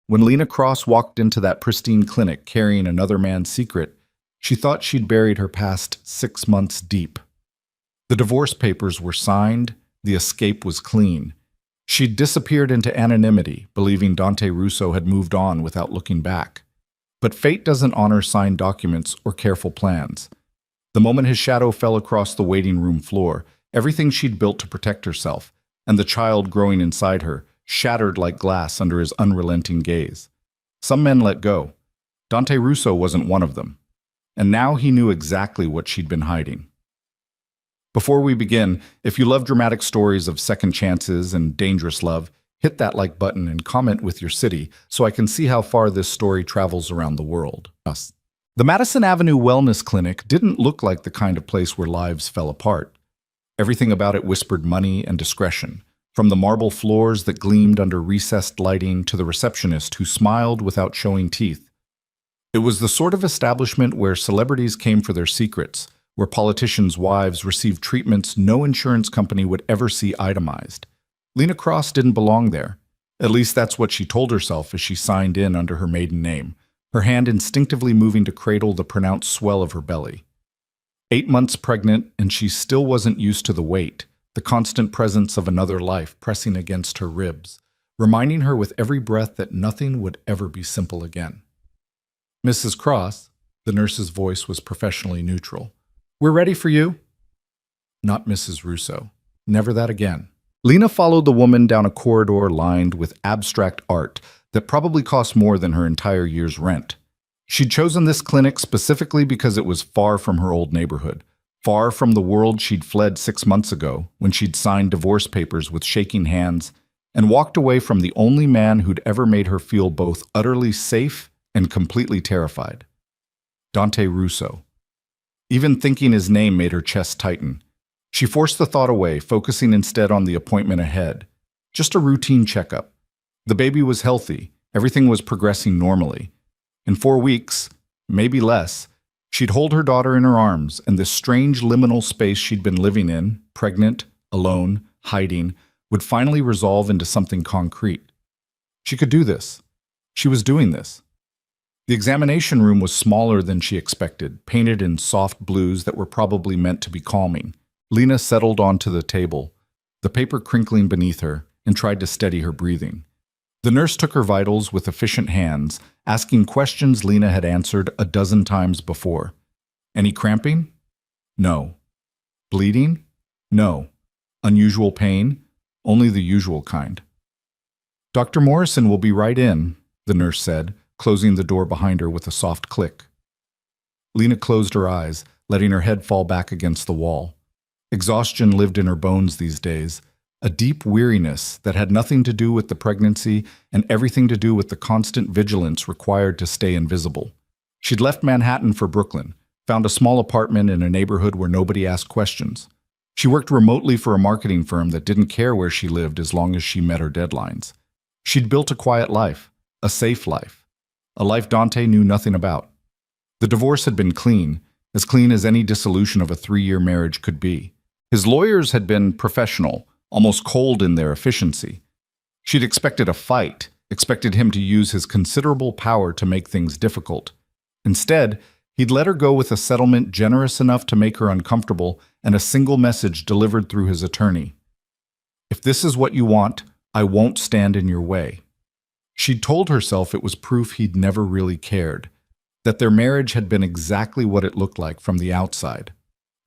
When Lena Cross walked into that pristine clinic carrying another man's secret, she thought she'd buried her past 6 months deep. The divorce papers were signed, the escape was clean. She'd disappeared into anonymity, believing Dante Russo had moved on without looking back. But fate doesn't honor signed documents or careful plans. The moment his shadow fell across the waiting room floor, everything she'd built to protect herself, and the child growing inside her, shattered like glass under his unrelenting gaze. Some men let go. Dante Russo wasn't one of them. And now he knew exactly what she'd been hiding. Before we begin, if you love dramatic stories of second chances and dangerous love, hit that like button and comment with your city so I can see how far this story travels around the world. The Madison Avenue Wellness Clinic didn't look like the kind of place where lives fell apart. Everything about it whispered money and discretion, from the marble floors that gleamed under recessed lighting to the receptionist who smiled without showing teeth. It was the sort of establishment where celebrities came for their secrets, where politicians' wives received treatments no insurance company would ever see itemized. Lena Cross didn't belong there. At least that's what she told herself as she signed in under her maiden name, her hand instinctively moving to cradle the pronounced swell of her belly. 8 months pregnant, and she still wasn't used to the weight, the constant presence of another life pressing against her ribs, reminding her with every breath that nothing would ever be simple again. "Mrs. Cross," the nurse's voice was professionally neutral. "We're ready for you." Not Mrs. Russo. Never that again. Lena followed the woman down a corridor lined with abstract art that probably cost more than her entire year's rent. She'd chosen this clinic specifically because it was far from her old neighborhood, far from the world she'd fled 6 months ago when she'd signed divorce papers with shaking hands and walked away from the only man who'd ever made her feel both utterly safe and completely terrified. Dante Russo. Even thinking his name made her chest tighten. She forced the thought away, focusing instead on the appointment ahead. Just a routine checkup. The baby was healthy. Everything was progressing normally. In 4 weeks, maybe less, she'd hold her daughter in her arms, and this strange liminal space she'd been living in, pregnant, alone, hiding, would finally resolve into something concrete. She could do this. She was doing this. The examination room was smaller than she expected, painted in soft blues that were probably meant to be calming. Lena settled onto the table, the paper crinkling beneath her, and tried to steady her breathing. The nurse took her vitals with efficient hands, asking questions Lena had answered a dozen times before. Any cramping? No. Bleeding? No. Unusual pain? Only the usual kind. "Dr. Morrison will be right in," the nurse said, closing the door behind her with a soft click. Lena closed her eyes, letting her head fall back against the wall. Exhaustion lived in her bones these days, a deep weariness that had nothing to do with the pregnancy and everything to do with the constant vigilance required to stay invisible. She'd left Manhattan for Brooklyn, found a small apartment in a neighborhood where nobody asked questions. She worked remotely for a marketing firm that didn't care where she lived as long as she met her deadlines. She'd built a quiet life, a safe life, a life Dante knew nothing about. The divorce had been clean as any dissolution of a 3-year marriage could be. His lawyers had been professional, almost cold in their efficiency. She'd expected a fight, expected him to use his considerable power to make things difficult. Instead, he'd let her go with a settlement generous enough to make her uncomfortable and a single message delivered through his attorney. "If this is what you want, I won't stand in your way." She'd told herself it was proof he'd never really cared, that their marriage had been exactly what it looked like from the outside,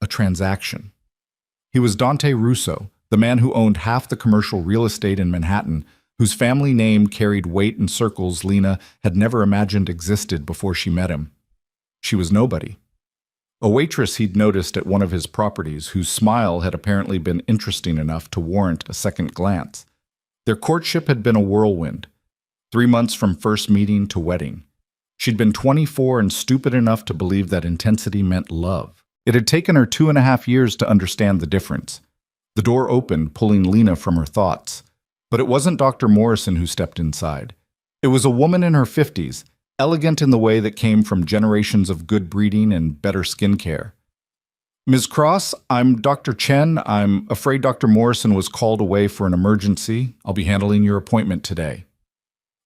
a transaction. He was Dante Russo, the man who owned half the commercial real estate in Manhattan, whose family name carried weight in circles Lena had never imagined existed before she met him. She was nobody. A waitress he'd noticed at one of his properties, whose smile had apparently been interesting enough to warrant a second glance. Their courtship had been a whirlwind, 3 months from first meeting to wedding. She'd been 24 and stupid enough to believe that intensity meant love. It had taken her 2.5 years to understand the difference. The door opened, pulling Lena from her thoughts. But it wasn't Dr. Morrison who stepped inside. It was a woman in her 50s, elegant in the way that came from generations of good breeding and better skincare. "Ms. Cross, I'm Dr. Chen. I'm afraid Dr. Morrison was called away for an emergency. I'll be handling your appointment today."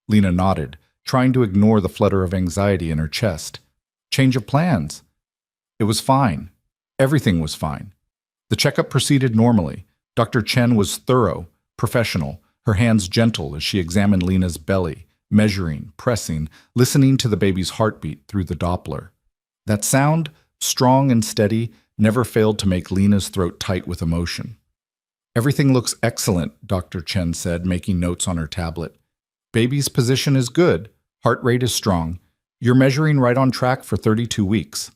Lena nodded, trying to ignore the flutter of anxiety in her chest. Change of plans. It was fine. Everything was fine. The checkup proceeded normally. Dr. Chen was thorough, professional, her hands gentle as she examined Lena's belly, measuring, pressing, listening to the baby's heartbeat through the Doppler. That sound, strong and steady, never failed to make Lena's throat tight with emotion. Everything looks excellent, Dr. Chen said, making notes on her tablet. Baby's position is good. Heart rate is strong. You're measuring right on track for 32 weeks.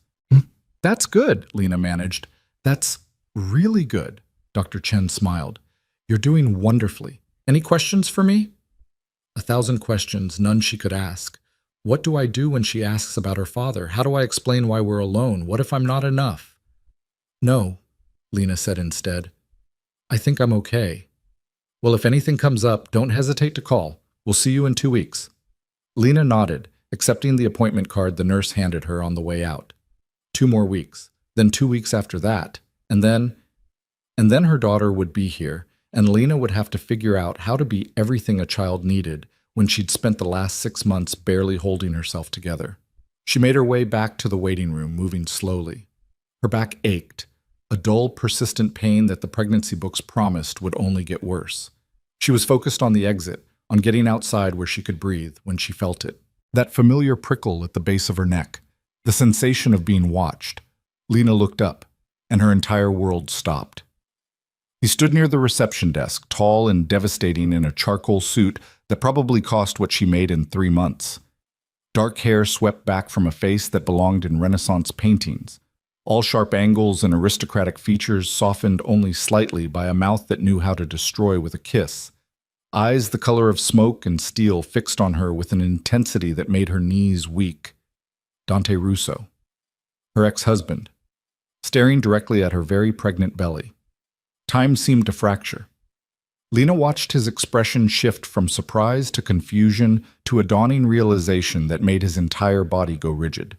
That's good, Lena managed. That's really good, Dr. Chen smiled. You're doing wonderfully. Any questions for me? 1,000 questions, none she could ask. What do I do when she asks about her father? How do I explain why we're alone? What if I'm not enough? No, Lena said instead. I think I'm okay. Well, if anything comes up, don't hesitate to call. We'll see you in 2 weeks. Lena nodded, accepting the appointment card the nurse handed her on the way out. 2 more weeks, then 2 weeks after that, and then her daughter would be here, and Lena would have to figure out how to be everything a child needed when she'd spent the last 6 months barely holding herself together. She made her way back to the waiting room, moving slowly. Her back ached, a dull, persistent pain that the pregnancy books promised would only get worse. She was focused on the exit, on getting outside where she could breathe when she felt it. That familiar prickle at the base of her neck, the sensation of being watched. Lena looked up, and her entire world stopped. He stood near the reception desk, tall and devastating in a charcoal suit that probably cost what she made in 3 months. Dark hair swept back from a face that belonged in Renaissance paintings. All sharp angles and aristocratic features softened only slightly by a mouth that knew how to destroy with a kiss. Eyes the color of smoke and steel fixed on her with an intensity that made her knees weak. Dante Russo, her ex-husband, staring directly at her very pregnant belly. Time seemed to fracture. Lena watched his expression shift from surprise to confusion to a dawning realization that made his entire body go rigid.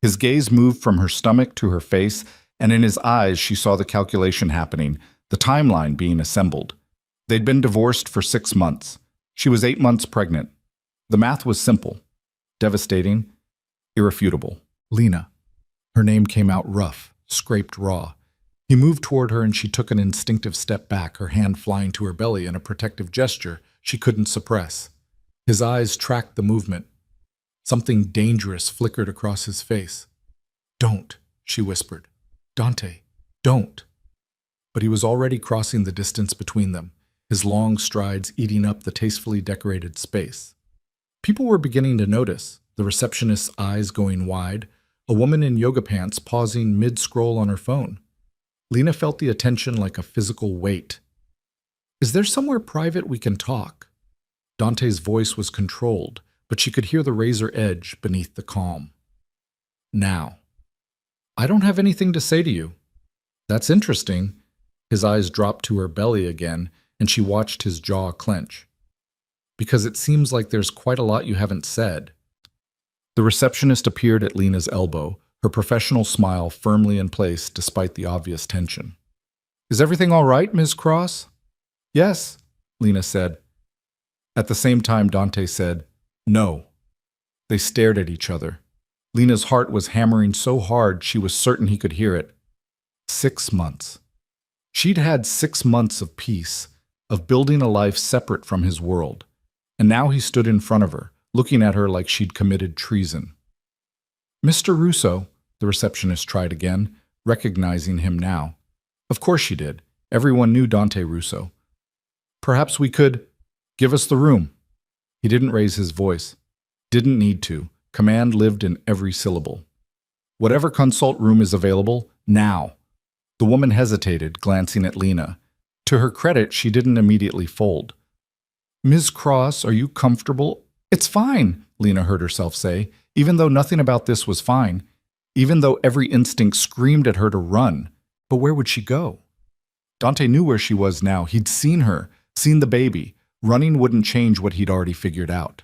His gaze moved from her stomach to her face, and in his eyes she saw the calculation happening, the timeline being assembled. They'd been divorced for 6 months. She was 8 months pregnant. The math was simple, devastating, irrefutable. Lena. Her name came out rough, scraped raw. He moved toward her and she took an instinctive step back, her hand flying to her belly in a protective gesture she couldn't suppress. His eyes tracked the movement. Something dangerous flickered across his face. Don't, she whispered. Dante, don't. But he was already crossing the distance between them, his long strides eating up the tastefully decorated space. People were beginning to notice, the receptionist's eyes going wide, a woman in yoga pants pausing mid-scroll on her phone. Lena felt the attention like a physical weight. Is there somewhere private we can talk? Dante's voice was controlled, but she could hear the razor edge beneath the calm. Now. I don't have anything to say to you. That's interesting. His eyes dropped to her belly again, and she watched his jaw clench. Because it seems like there's quite a lot you haven't said. The receptionist appeared at Lena's elbow, her professional smile firmly in place despite the obvious tension. Is everything all right, Ms. Cross? Yes, Lena said. At the same time, Dante said, no. They stared at each other. Lena's heart was hammering so hard she was certain he could hear it. 6 months. She'd had 6 months of peace, of building a life separate from his world, and now he stood in front of her, looking at her like she'd committed treason. Mr. Russo, the receptionist tried again, recognizing him now. Of course she did. Everyone knew Dante Russo. Perhaps we could... Give us the room. He didn't raise his voice. Didn't need to. Command lived in every syllable. Whatever consult room is available, now. The woman hesitated, glancing at Lena. To her credit, she didn't immediately fold. Ms. Cross, are you comfortable? It's fine, Lena heard herself say, even though nothing about this was fine, even though every instinct screamed at her to run. But where would she go? Dante knew where she was now. He'd seen her, seen the baby. Running wouldn't change what he'd already figured out.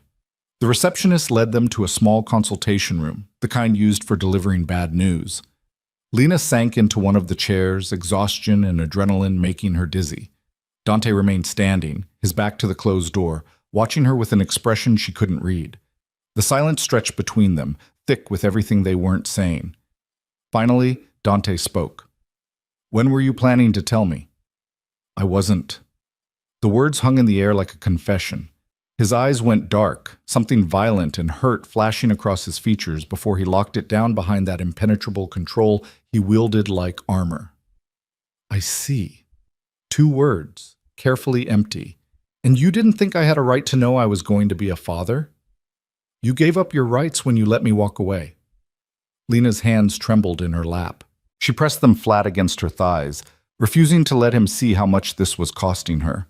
The receptionist led them to a small consultation room, the kind used for delivering bad news. Lena sank into one of the chairs, exhaustion and adrenaline making her dizzy. Dante remained standing, his back to the closed door, watching her with an expression she couldn't read. The silence stretched between them, thick with everything they weren't saying. Finally, Dante spoke. When were you planning to tell me? I wasn't. The words hung in the air like a confession. His eyes went dark, something violent and hurt flashing across his features before he locked it down behind that impenetrable control he wielded like armor. I see. 2 words, carefully empty. And you didn't think I had a right to know I was going to be a father? You gave up your rights when you let me walk away. Lena's hands trembled in her lap. She pressed them flat against her thighs, refusing to let him see how much this was costing her.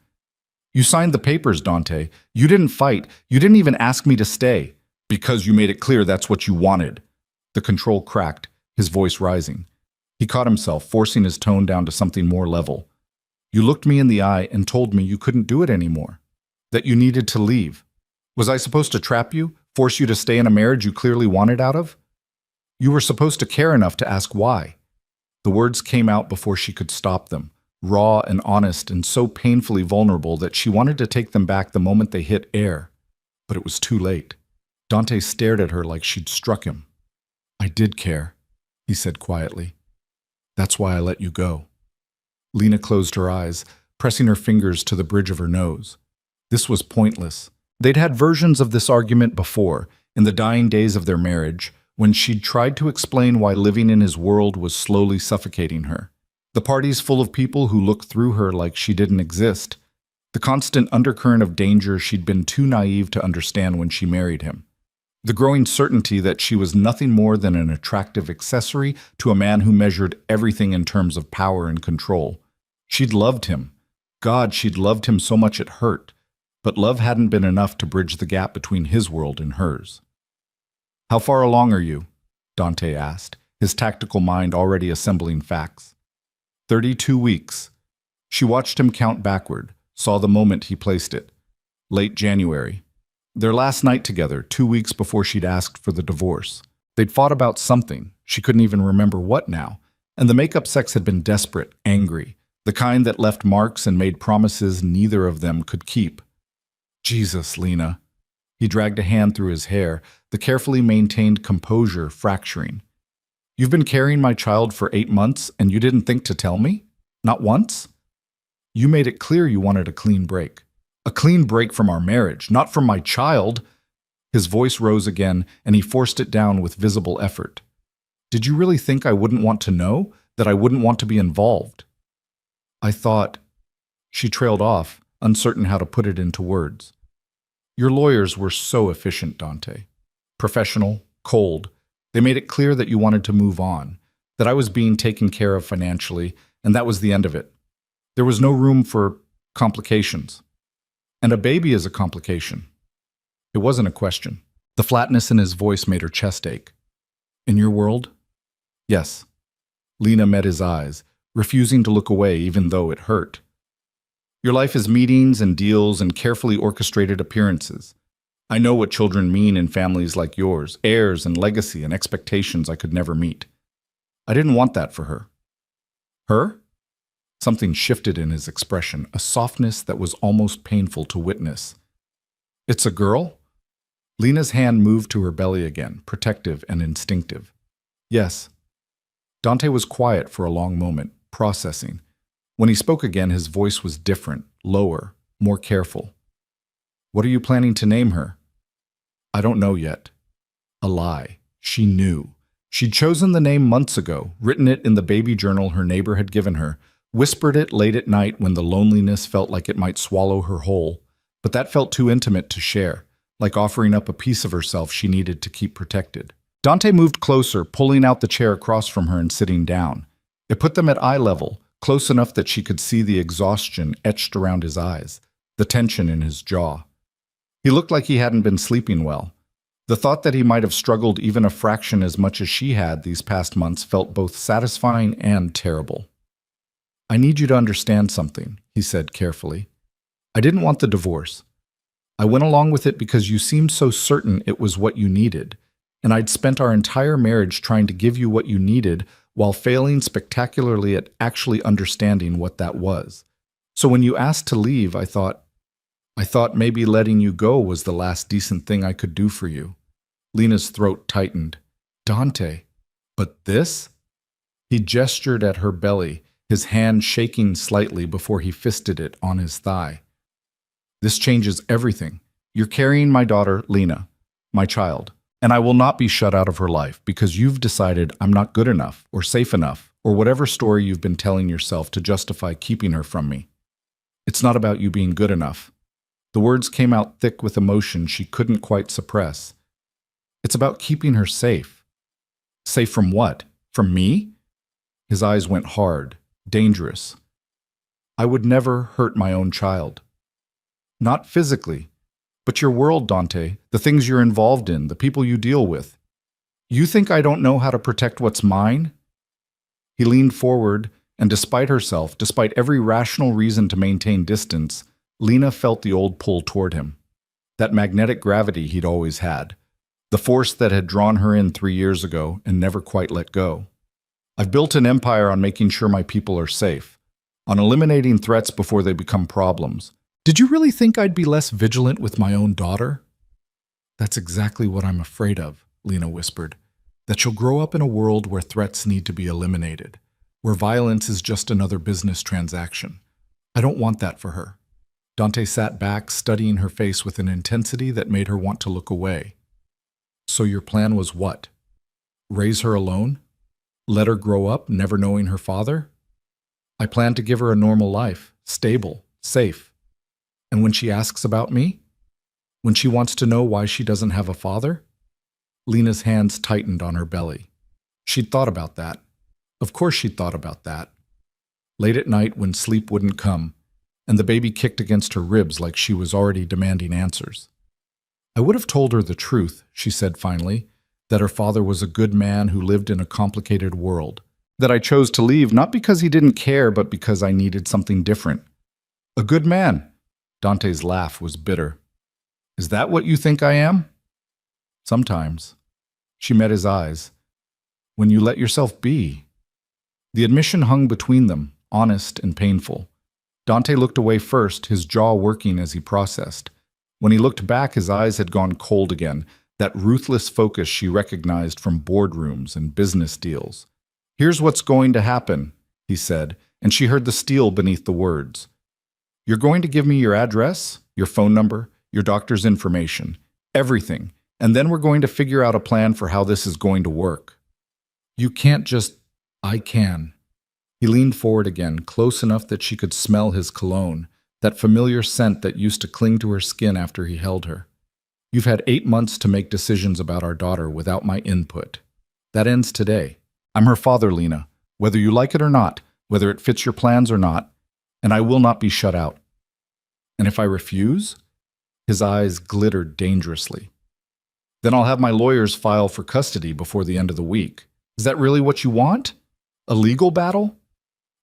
You signed the papers, Dante. You didn't fight. You didn't even ask me to stay. Because you made it clear that's what you wanted. The control cracked, his voice rising. He caught himself, forcing his tone down to something more level. You looked me in the eye and told me you couldn't do it anymore. That you needed to leave. Was I supposed to trap you? Force you to stay in a marriage you clearly wanted out of? You were supposed to care enough to ask why. The words came out before she could stop them, raw and honest and so painfully vulnerable that she wanted to take them back the moment they hit air. But it was too late. Dante stared at her like she'd struck him. I did care, he said quietly. That's why I let you go. Lena closed her eyes, pressing her fingers to the bridge of her nose. This was pointless. They'd had versions of this argument before, in the dying days of their marriage, when she'd tried to explain why living in his world was slowly suffocating her. The parties full of people who looked through her like she didn't exist. The constant undercurrent of danger she'd been too naive to understand when she married him. The growing certainty that she was nothing more than an attractive accessory to a man who measured everything in terms of power and control. She'd loved him. God, she'd loved him so much it hurt. But love hadn't been enough to bridge the gap between his world and hers. How far along are you? Dante asked, his tactical mind already assembling facts. 32 weeks. She watched him count backward, saw the moment he placed it. Late January. Their last night together, 2 weeks before she'd asked for the divorce. They'd fought about something, she couldn't even remember what now, and the makeup sex had been desperate, angry, the kind that left marks and made promises neither of them could keep. Jesus, Lena. He dragged a hand through his hair, the carefully maintained composure fracturing. You've been carrying my child for 8 months and you didn't think to tell me? Not once? You made it clear you wanted a clean break. A clean break from our marriage, not from my child. His voice rose again, and he forced it down with visible effort. Did you really think I wouldn't want to know? That I wouldn't want to be involved? I thought... She trailed off, uncertain how to put it into words. Your lawyers were so efficient, Dante. Professional, cold. They made it clear that you wanted to move on, that I was being taken care of financially, and that was the end of it. There was no room for complications. And a baby is a complication. It wasn't a question. The flatness in his voice made her chest ache. In your world? Yes. Lena met his eyes, refusing to look away even though it hurt. Your life is meetings and deals and carefully orchestrated appearances. I know what children mean in families like yours, heirs and legacy and expectations I could never meet. I didn't want that for her. Her? Something shifted in his expression, a softness that was almost painful to witness. It's a girl? Lena's hand moved to her belly again, protective and instinctive. Yes. Dante was quiet for a long moment, processing. When he spoke again, his voice was different, lower, more careful. What are you planning to name her? I don't know yet. A lie. She knew. She'd chosen the name months ago, written it in the baby journal her neighbor had given her, whispered it late at night when the loneliness felt like it might swallow her whole, but that felt too intimate to share, like offering up a piece of herself she needed to keep protected. Dante moved closer, pulling out the chair across from her and sitting down. It put them at eye level, close enough that she could see the exhaustion etched around his eyes, the tension in his jaw. He looked like he hadn't been sleeping well. The thought that he might have struggled even a fraction as much as she had these past months felt both satisfying and terrible. I need you to understand something, he said carefully. I didn't want the divorce. I went along with it because you seemed so certain it was what you needed, and I'd spent our entire marriage trying to give you what you needed while failing spectacularly at actually understanding what that was. So when you asked to leave, I thought maybe letting you go was the last decent thing I could do for you. Lena's throat tightened. Dante. But this? He gestured at her belly, his hand shaking slightly before he fisted it on his thigh. This changes everything. You're carrying my daughter, Lena, my child, and I will not be shut out of her life because you've decided I'm not good enough or safe enough or whatever story you've been telling yourself to justify keeping her from me. It's not about you being good enough. The words came out thick with emotion she couldn't quite suppress. It's about keeping her safe. Safe from what? From me? His eyes went hard, dangerous. I would never hurt my own child. Not physically, but your world, Dante, the things you're involved in, the people you deal with. You think I don't know how to protect what's mine? He leaned forward, and despite herself, despite every rational reason to maintain distance, Lena felt the old pull toward him. That magnetic gravity he'd always had. The force that had drawn her in 3 years ago and never quite let go. I've built an empire on making sure my people are safe, on eliminating threats before they become problems. Did you really think I'd be less vigilant with my own daughter? That's exactly what I'm afraid of, Lena whispered. That she'll grow up in a world where threats need to be eliminated, where violence is just another business transaction. I don't want that for her. Dante sat back, studying her face with an intensity that made her want to look away. So your plan was what? Raise her alone? Let her grow up, never knowing her father? I plan to give her a normal life, stable, safe. And when she asks about me? When she wants to know why she doesn't have a father? Lena's hands tightened on her belly. She'd thought about that. Of course she'd thought about that. Late at night when sleep wouldn't come, and the baby kicked against her ribs like she was already demanding answers. I would have told her the truth, she said finally, that her father was a good man who lived in a complicated world, that I chose to leave not because he didn't care, but because I needed something different. A good man. Dante's laugh was bitter. Is that what you think I am? Sometimes. She met his eyes. When you let yourself be. The admission hung between them, honest and painful. Dante looked away first, his jaw working as he processed. When he looked back, his eyes had gone cold again, that ruthless focus she recognized from boardrooms and business deals. Here's what's going to happen, he said, and she heard the steel beneath the words. You're going to give me your address, your phone number, your doctor's information, everything, and then we're going to figure out a plan for how this is going to work. You can't just... I can. He leaned forward again, close enough that she could smell his cologne, that familiar scent that used to cling to her skin after he held her. You've had 8 months to make decisions about our daughter without my input. That ends today. I'm her father, Lena, whether you like it or not, whether it fits your plans or not, and I will not be shut out. And if I refuse? His eyes glittered dangerously. Then I'll have my lawyers file for custody before the end of the week. Is that really what you want? A legal battle?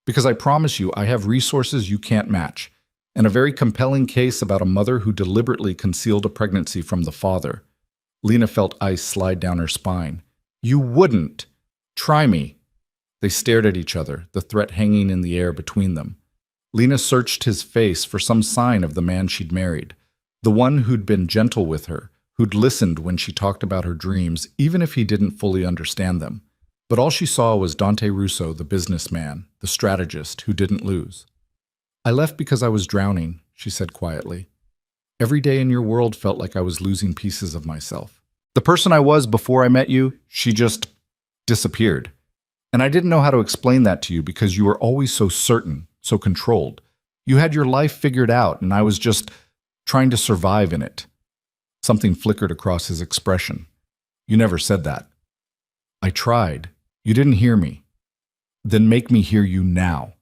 Because I promise you, I have resources you can't match, and a very compelling case about a mother who deliberately concealed a pregnancy from the father. Lena felt ice slide down her spine. You wouldn't. Try me. They stared at each other, the threat hanging in the air between them. Lena searched his face for some sign of the man she'd married, the one who'd been gentle with her, who'd listened when she talked about her dreams, even if he didn't fully understand them. But all she saw was Dante Russo, the businessman, the strategist who didn't lose. I left because I was drowning, she said quietly. Every day in your world felt like I was losing pieces of myself. The person I was before I met you, she just disappeared. And I didn't know how to explain that to you because you were always so certain, so controlled. You had your life figured out, and I was just trying to survive in it. Something flickered across his expression. You never said that. I tried. You didn't hear me. Then make me hear you now.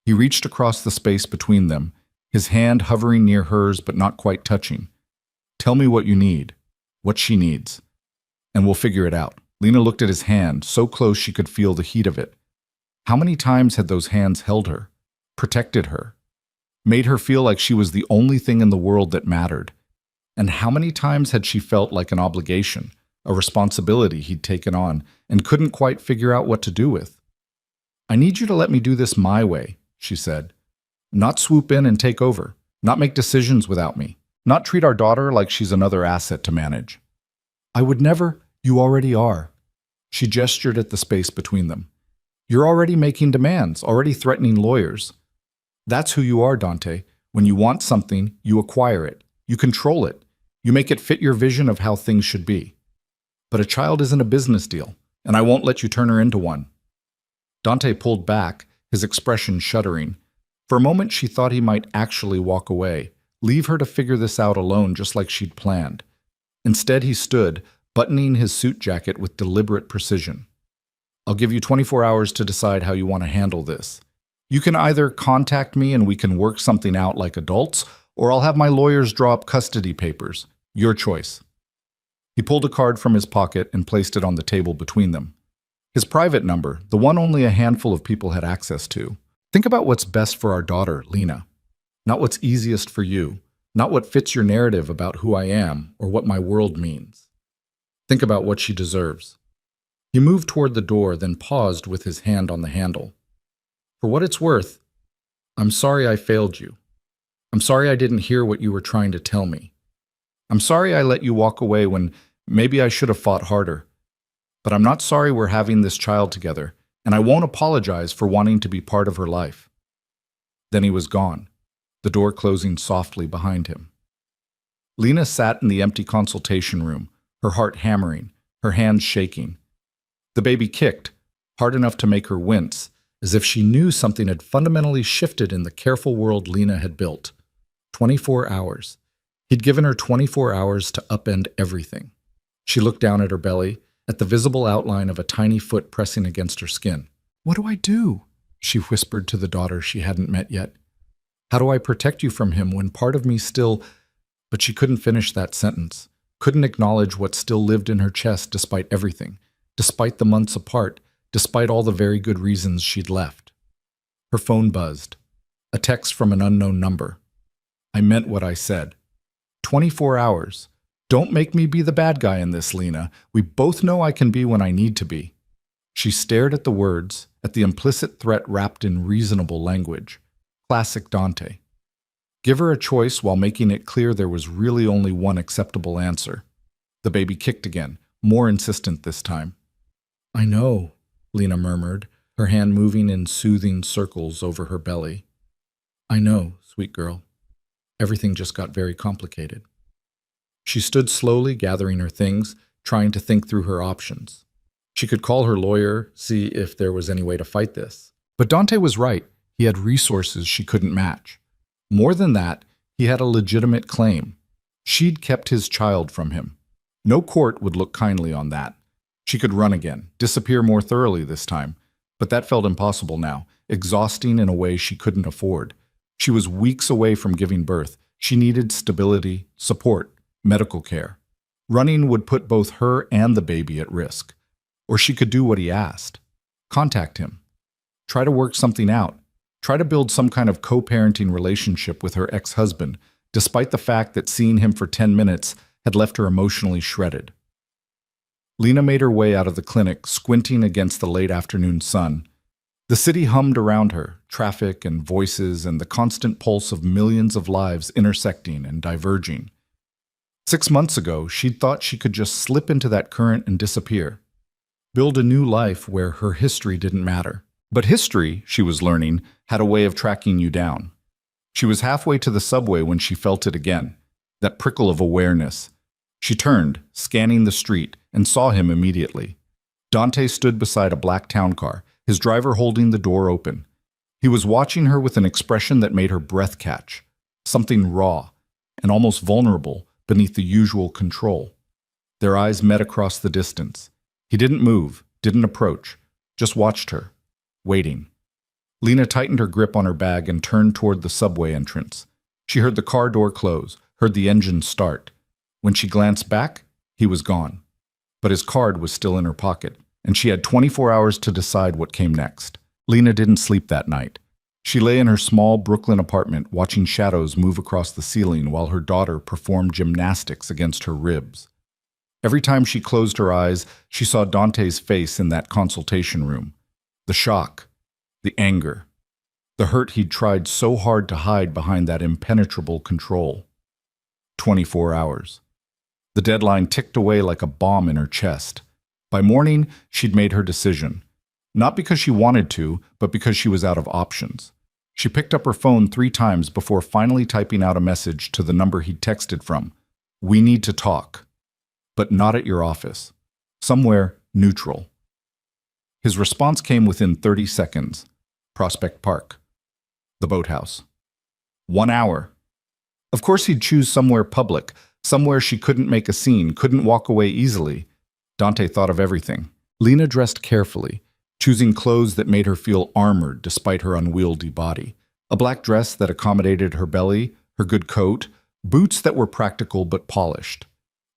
He reached across the space between them, his hand hovering near hers but not quite touching. Tell me what you need, what she needs, and we'll figure it out. Lena looked at his hand, so close she could feel the heat of it. How many times had those hands held her, protected her, made her feel like she was the only thing in the world that mattered? And how many times had she felt like an obligation, a responsibility he'd taken on and couldn't quite figure out what to do with? I need you to let me do this my way, she said. Not swoop in and take over, not make decisions without me, not treat our daughter like she's another asset to manage. I would never. You already are. She gestured at the space between them. You're already making demands, already threatening lawyers. That's who you are, Dante. When you want something, you acquire it. You control it. You make it fit your vision of how things should be. But a child isn't a business deal, and I won't let you turn her into one. Dante pulled back, his expression shuddering. For a moment, she thought he might actually walk away, leave her to figure this out alone just like she'd planned. Instead, he stood, buttoning his suit jacket with deliberate precision. I'll give you 24 hours to decide how you want to handle this. You can either contact me and we can work something out like adults, or I'll have my lawyers draw up custody papers. Your choice. He pulled a card from his pocket and placed it on the table between them. His private number, the one only a handful of people had access to. Think about what's best for our daughter, Lena. Not what's easiest for you. Not what fits your narrative about who I am or what my world means. Think about what she deserves. He moved toward the door, then paused with his hand on the handle. For what it's worth, I'm sorry I failed you. I'm sorry I didn't hear what you were trying to tell me. I'm sorry I let you walk away when maybe I should have fought harder. But I'm not sorry we're having this child together, and I won't apologize for wanting to be part of her life. Then he was gone, the door closing softly behind him. Lena sat in the empty consultation room, her heart hammering, her hands shaking. The baby kicked, hard enough to make her wince, as if she knew something had fundamentally shifted in the careful world Lena had built. 24 hours. He'd given her 24 hours to upend everything. She looked down at her belly, at the visible outline of a tiny foot pressing against her skin. What do I do? She whispered to the daughter she hadn't met yet. How do I protect you from him when part of me still... But she couldn't finish that sentence, couldn't acknowledge what still lived in her chest despite everything, despite the months apart, despite all the very good reasons she'd left. Her phone buzzed. A text from an unknown number. I meant what I said. 24 hours. Don't make me be the bad guy in this, Lena. We both know I can be when I need to be. She stared at the words, at the implicit threat wrapped in reasonable language. Classic Dante. Give her a choice while making it clear there was really only one acceptable answer. The baby kicked again, more insistent this time. I know, Lena murmured, her hand moving in soothing circles over her belly. I know, sweet girl. Everything just got very complicated. She stood slowly, gathering her things, trying to think through her options. She could call her lawyer, see if there was any way to fight this. But Dante was right. He had resources she couldn't match. More than that, he had a legitimate claim. She'd kept his child from him. No court would look kindly on that. She could run again, disappear more thoroughly this time, but that felt impossible now, exhausting in a way she couldn't afford. She was weeks away from giving birth. She needed stability, support, medical care. Running would put both her and the baby at risk. Or she could do what he asked. Contact him. Try to work something out. Try to build some kind of co-parenting relationship with her ex-husband, despite the fact that seeing him for 10 minutes had left her emotionally shredded. Lena made her way out of the clinic, squinting against the late afternoon sun. The city hummed around her, traffic and voices and the constant pulse of millions of lives intersecting and diverging. 6 months ago, she'd thought she could just slip into that current and disappear. Build a new life where her history didn't matter. But history, she was learning, had a way of tracking you down. She was halfway to the subway when she felt it again, that prickle of awareness. She turned, scanning the street, and saw him immediately. Dante stood beside a black town car, his driver holding the door open. He was watching her with an expression that made her breath catch, something raw and almost vulnerable beneath the usual control. Their eyes met across the distance. He didn't move, didn't approach, just watched her, waiting. Lena tightened her grip on her bag and turned toward the subway entrance. She heard the car door close, heard the engine start. When she glanced back, he was gone. But his card was still in her pocket, and she had 24 hours to decide what came next. Lena didn't sleep that night. She lay in her small Brooklyn apartment watching shadows move across the ceiling while her daughter performed gymnastics against her ribs. Every time she closed her eyes, she saw Dante's face in that consultation room. The shock, the anger, the hurt he'd tried so hard to hide behind that impenetrable control. 24 hours. The deadline ticked away like a bomb in her chest. By morning, she'd made her decision. Not because she wanted to, but because she was out of options. She picked up her phone 3 times before finally typing out a message to the number he'd texted from. "We need to talk. But not at your office. Somewhere neutral." His response came within 30 seconds. Prospect Park. The boathouse. 1 hour. Of course he'd choose somewhere public, somewhere she couldn't make a scene, couldn't walk away easily. Dante thought of everything. Lena dressed carefully, choosing clothes that made her feel armored despite her unwieldy body. A black dress that accommodated her belly, her good coat, boots that were practical but polished.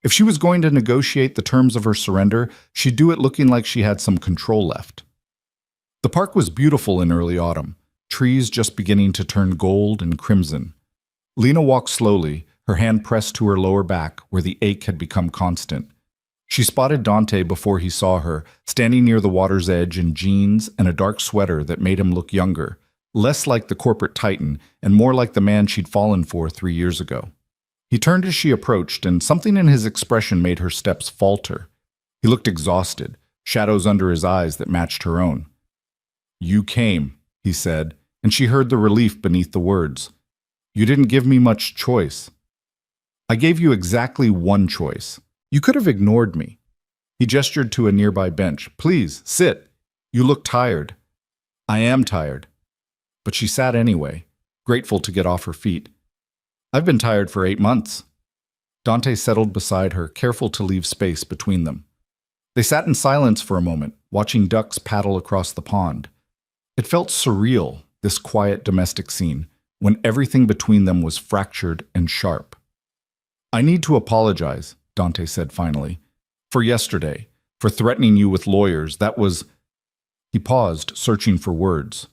If she was going to negotiate the terms of her surrender, she'd do it looking like she had some control left. The park was beautiful in early autumn, trees just beginning to turn gold and crimson. Lena walked slowly, her hand pressed to her lower back where the ache had become constant. She spotted Dante before he saw her, standing near the water's edge in jeans and a dark sweater that made him look younger, less like the corporate titan and more like the man she'd fallen for 3 years ago. He turned as she approached, and something in his expression made her steps falter. He looked exhausted, shadows under his eyes that matched her own. "You came," he said, and she heard the relief beneath the words. "You didn't give me much choice." "I gave you exactly one choice. You could have ignored me." He gestured to a nearby bench. "Please, sit. You look tired." "I am tired." But she sat anyway, grateful to get off her feet. "I've been tired for 8 months." Dante settled beside her, careful to leave space between them. They sat in silence for a moment, watching ducks paddle across the pond. It felt surreal, this quiet domestic scene, when everything between them was fractured and sharp. "I need to apologize," Dante said finally, "for yesterday, for threatening you with lawyers. That was—" He paused, searching for words.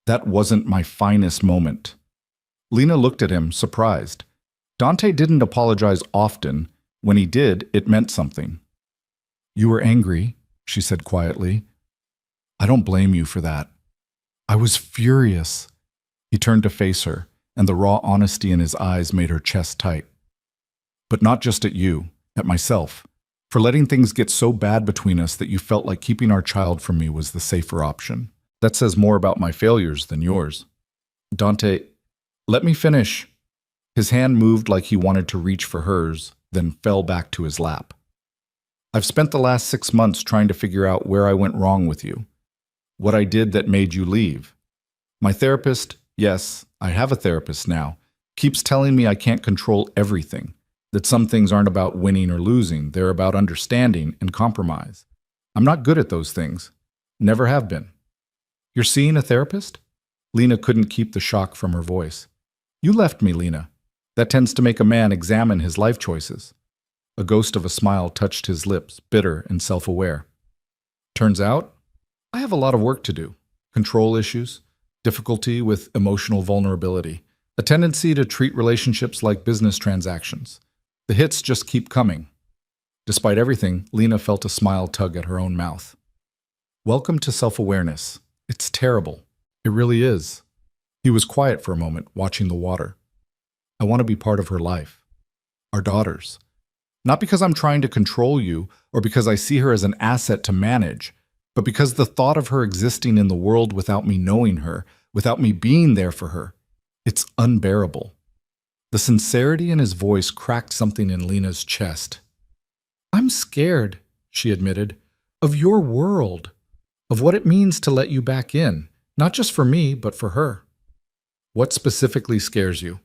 "That wasn't my finest moment." Lena looked at him, surprised. Dante didn't apologize often. When he did, it meant something. "You were angry," she said quietly. "I don't blame you for that." "I was furious." He turned to face her, and the raw honesty in his eyes made her chest tight. "But not just at you, at myself, for letting things get so bad between us that you felt like keeping our child from me was the safer option. That says more about my failures than yours." "Dante, let me finish." His hand moved like he wanted to reach for hers, then fell back to his lap. "I've spent the last 6 months trying to figure out where I went wrong with you. What I did that made you leave. My therapist, yes, I have a therapist now, keeps telling me I can't control everything, that some things aren't about winning or losing, they're about understanding and compromise. I'm not good at those things. Never have been." "You're seeing a therapist?" Lena couldn't keep the shock from her voice. "You left me, Lena. That tends to make a man examine his life choices." A ghost of a smile touched his lips, bitter and self-aware. "Turns out, I have a lot of work to do. Control issues, difficulty with emotional vulnerability, a tendency to treat relationships like business transactions. The hits just keep coming." Despite everything, Lena felt a smile tug at her own mouth. "Welcome to self-awareness. It's terrible. It really is." He was quiet for a moment, watching the water. "I want to be part of her life. Our daughters. Not because I'm trying to control you or because I see her as an asset to manage, but because the thought of her existing in the world without me knowing her, without me being there for her, it's unbearable." The sincerity in his voice cracked something in Lena's chest. "I'm scared," she admitted, "of your world, of what it means to let you back in, not just for me, but for her." "What specifically scares you?"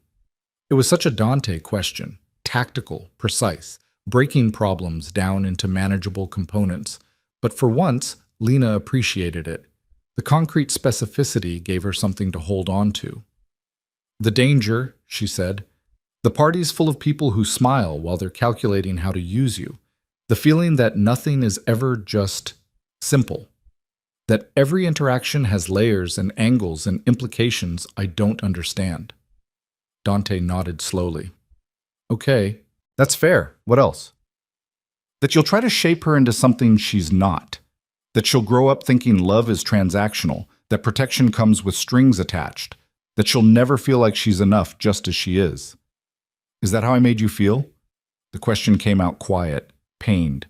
It was such a Dante question, tactical, precise, breaking problems down into manageable components. But for once, Lena appreciated it. The concrete specificity gave her something to hold on to. "The danger," she said. "The party's full of people who smile while they're calculating how to use you. The feeling that nothing is ever just simple. That every interaction has layers and angles and implications I don't understand." Dante nodded slowly. "Okay, that's fair. What else?" "That you'll try to shape her into something she's not. That she'll grow up thinking love is transactional, that protection comes with strings attached, that she'll never feel like she's enough just as she is." "Is that how I made you feel?" The question came out quiet, pained.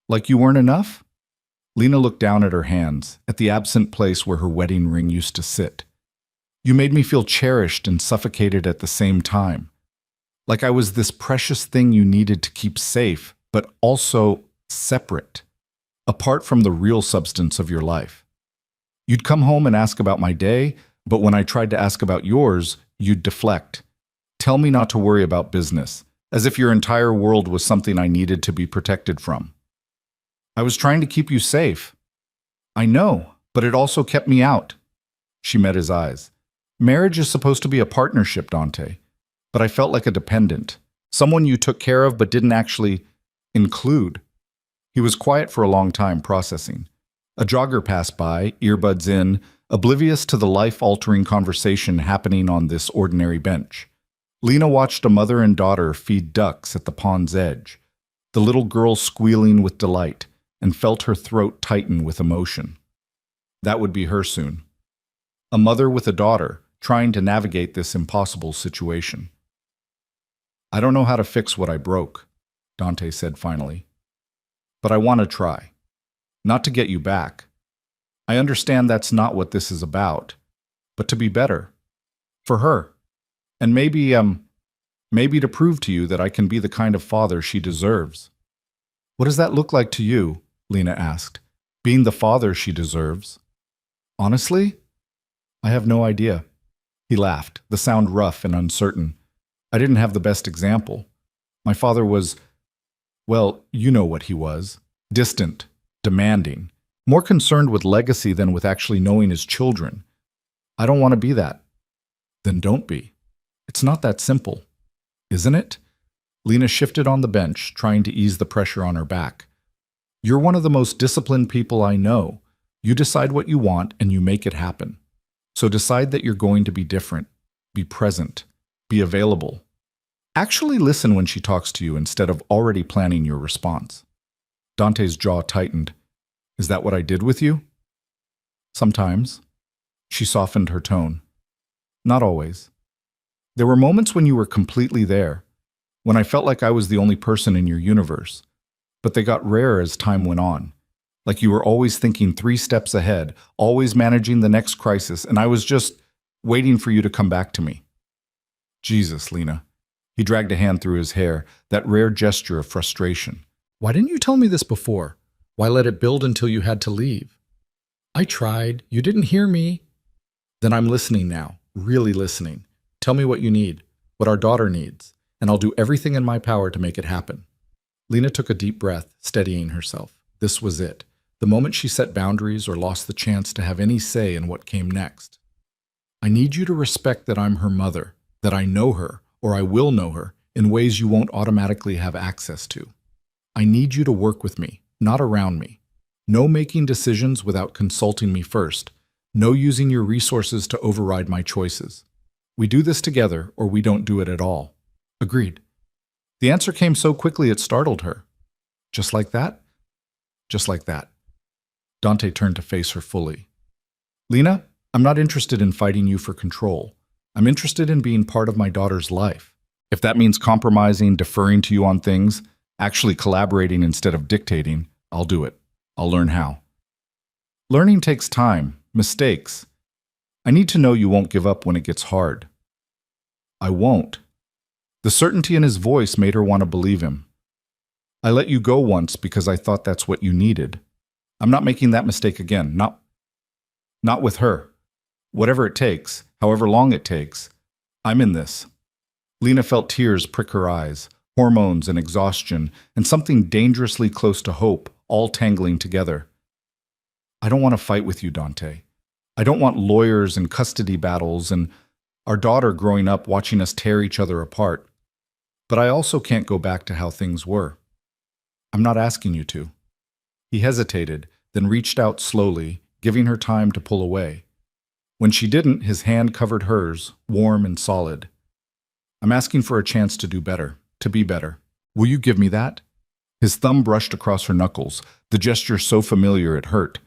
Like you weren't enough? Lena looked down at her hands, at the absent place where her wedding ring used to sit. You made me feel cherished and suffocated at the same time. Like I was this precious thing you needed to keep safe, but also separate, apart from the real substance of your life. You'd come home and ask about my day, but when I tried to ask about yours, you'd deflect. Tell me not to worry about business, as if your entire world was something I needed to be protected from. I was trying to keep you safe. I know, but it also kept me out. She met his eyes. Marriage is supposed to be a partnership, Dante, but I felt like a dependent, someone you took care of but didn't actually include. He was quiet for a long time, processing. A jogger passed by, earbuds in, oblivious to the life-altering conversation happening on this ordinary bench. Lena watched a mother and daughter feed ducks at the pond's edge, the little girl squealing with delight, and felt her throat tighten with emotion. That would be her soon. A mother with a daughter, trying to navigate this impossible situation. I don't know how to fix what I broke, Dante said finally. But I want to try. Not to get you back. I understand that's not what this is about, but to be better. For her. And maybe to prove to you that I can be the kind of father she deserves. What does that look like to you? Lena asked. Being the father she deserves. Honestly? I have no idea. He laughed, the sound rough and uncertain. I didn't have the best example. My father was, well, you know what he was. Distant, demanding, more concerned with legacy than with actually knowing his children. I don't want to be that. Then don't be. It's not that simple, isn't it? Lena shifted on the bench, trying to ease the pressure on her back. You're one of the most disciplined people I know. You decide what you want and you make it happen. So decide that you're going to be different, be present, be available. Actually listen when she talks to you instead of already planning your response. Dante's jaw tightened. Is that what I did with you? Sometimes. She softened her tone. Not always. There were moments when you were completely there, when I felt like I was the only person in your universe. But they got rarer as time went on. Like you were always thinking 3 steps ahead, always managing the next crisis, and I was just waiting for you to come back to me. Jesus, Lena. He dragged a hand through his hair, that rare gesture of frustration. Why didn't you tell me this before? Why let it build until you had to leave? I tried. You didn't hear me. Then I'm listening now, really listening. Tell me what you need, what our daughter needs, and I'll do everything in my power to make it happen. Lena took a deep breath, steadying herself. This was it. The moment she set boundaries or lost the chance to have any say in what came next. I need you to respect that I'm her mother, that I know her, or I will know her, in ways you won't automatically have access to. I need you to work with me, not around me. No making decisions without consulting me first. No using your resources to override my choices. We do this together, or we don't do it at all. Agreed. The answer came so quickly it startled her. Just like that? Just like that. Dante turned to face her fully. Lena, I'm not interested in fighting you for control. I'm interested in being part of my daughter's life. If that means compromising, deferring to you on things, actually collaborating instead of dictating, I'll do it. I'll learn how. Learning takes time, mistakes. I need to know you won't give up when it gets hard. I won't. The certainty in his voice made her want to believe him. I let you go once because I thought that's what you needed. I'm not making that mistake again, not with her. Whatever it takes, however long it takes, I'm in this. Lena felt tears prick her eyes, hormones and exhaustion, and something dangerously close to hope, all tangling together. I don't want to fight with you, Dante. I don't want lawyers and custody battles and our daughter growing up watching us tear each other apart. But I also can't go back to how things were. I'm not asking you to. He hesitated, then reached out slowly, giving her time to pull away. When she didn't, his hand covered hers, warm and solid. I'm asking for a chance to do better, to be better. Will you give me that? His thumb brushed across her knuckles, the gesture so familiar it hurt.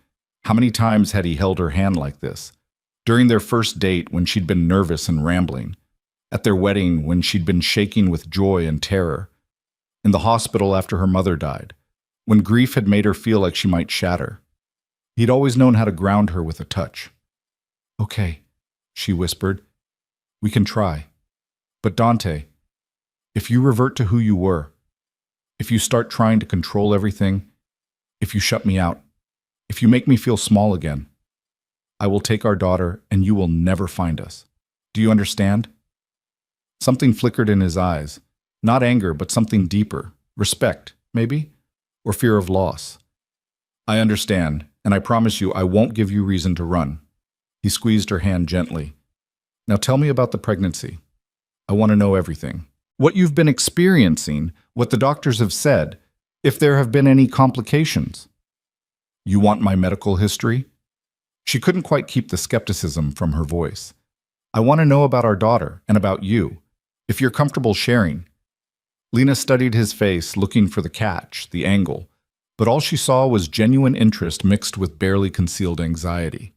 How many times had he held her hand like this? During their first date, when she'd been nervous and rambling. At their wedding, when she'd been shaking with joy and terror. in the hospital after her mother died, when grief had made her feel like she might shatter. He'd always known how to ground her with a touch. "Okay," she whispered. "We can try. But Dante, if you revert to who you were, if you start trying to control everything, if you shut me out, if you make me feel small again, I will take our daughter and you will never find us. Do you understand?" Something flickered in his eyes. Not anger, but something deeper. Respect, maybe? Or fear of loss. "I understand, and I promise you I won't give you reason to run." He squeezed her hand gently. "Now tell me about the pregnancy. I want to know everything. What you've been experiencing, what the doctors have said, if there have been any complications." "You want my medical history?" She couldn't quite keep the skepticism from her voice. "I want to know about our daughter and about you, if you're comfortable sharing." Lena studied his face, looking for the catch, the angle, but all she saw was genuine interest mixed with barely concealed anxiety.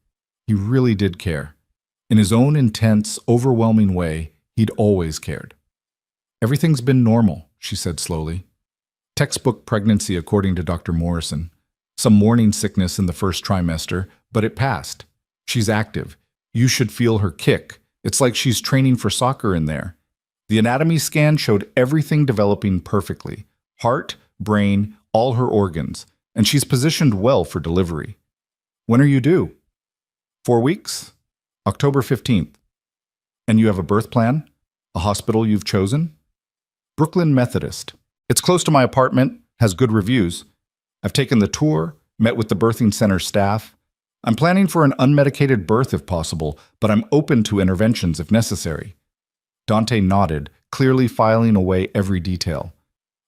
He really did care. In his own intense, overwhelming way, he'd always cared. "Everything's been normal," she said slowly. "Textbook pregnancy according to Dr. Morrison. Some morning sickness in the first trimester, but it passed. She's active. You should feel her kick. It's like she's training for soccer in there. The anatomy scan showed everything developing perfectly. Heart, brain, all her organs. And she's positioned well for delivery. When are you due?" 4 weeks? October 15th. "And you have a birth plan? A hospital you've chosen?" "Brooklyn Methodist. It's close to my apartment, has good reviews. I've taken the tour, met with the birthing center staff. I'm planning for an unmedicated birth if possible, but I'm open to interventions if necessary." Dante nodded, clearly filing away every detail.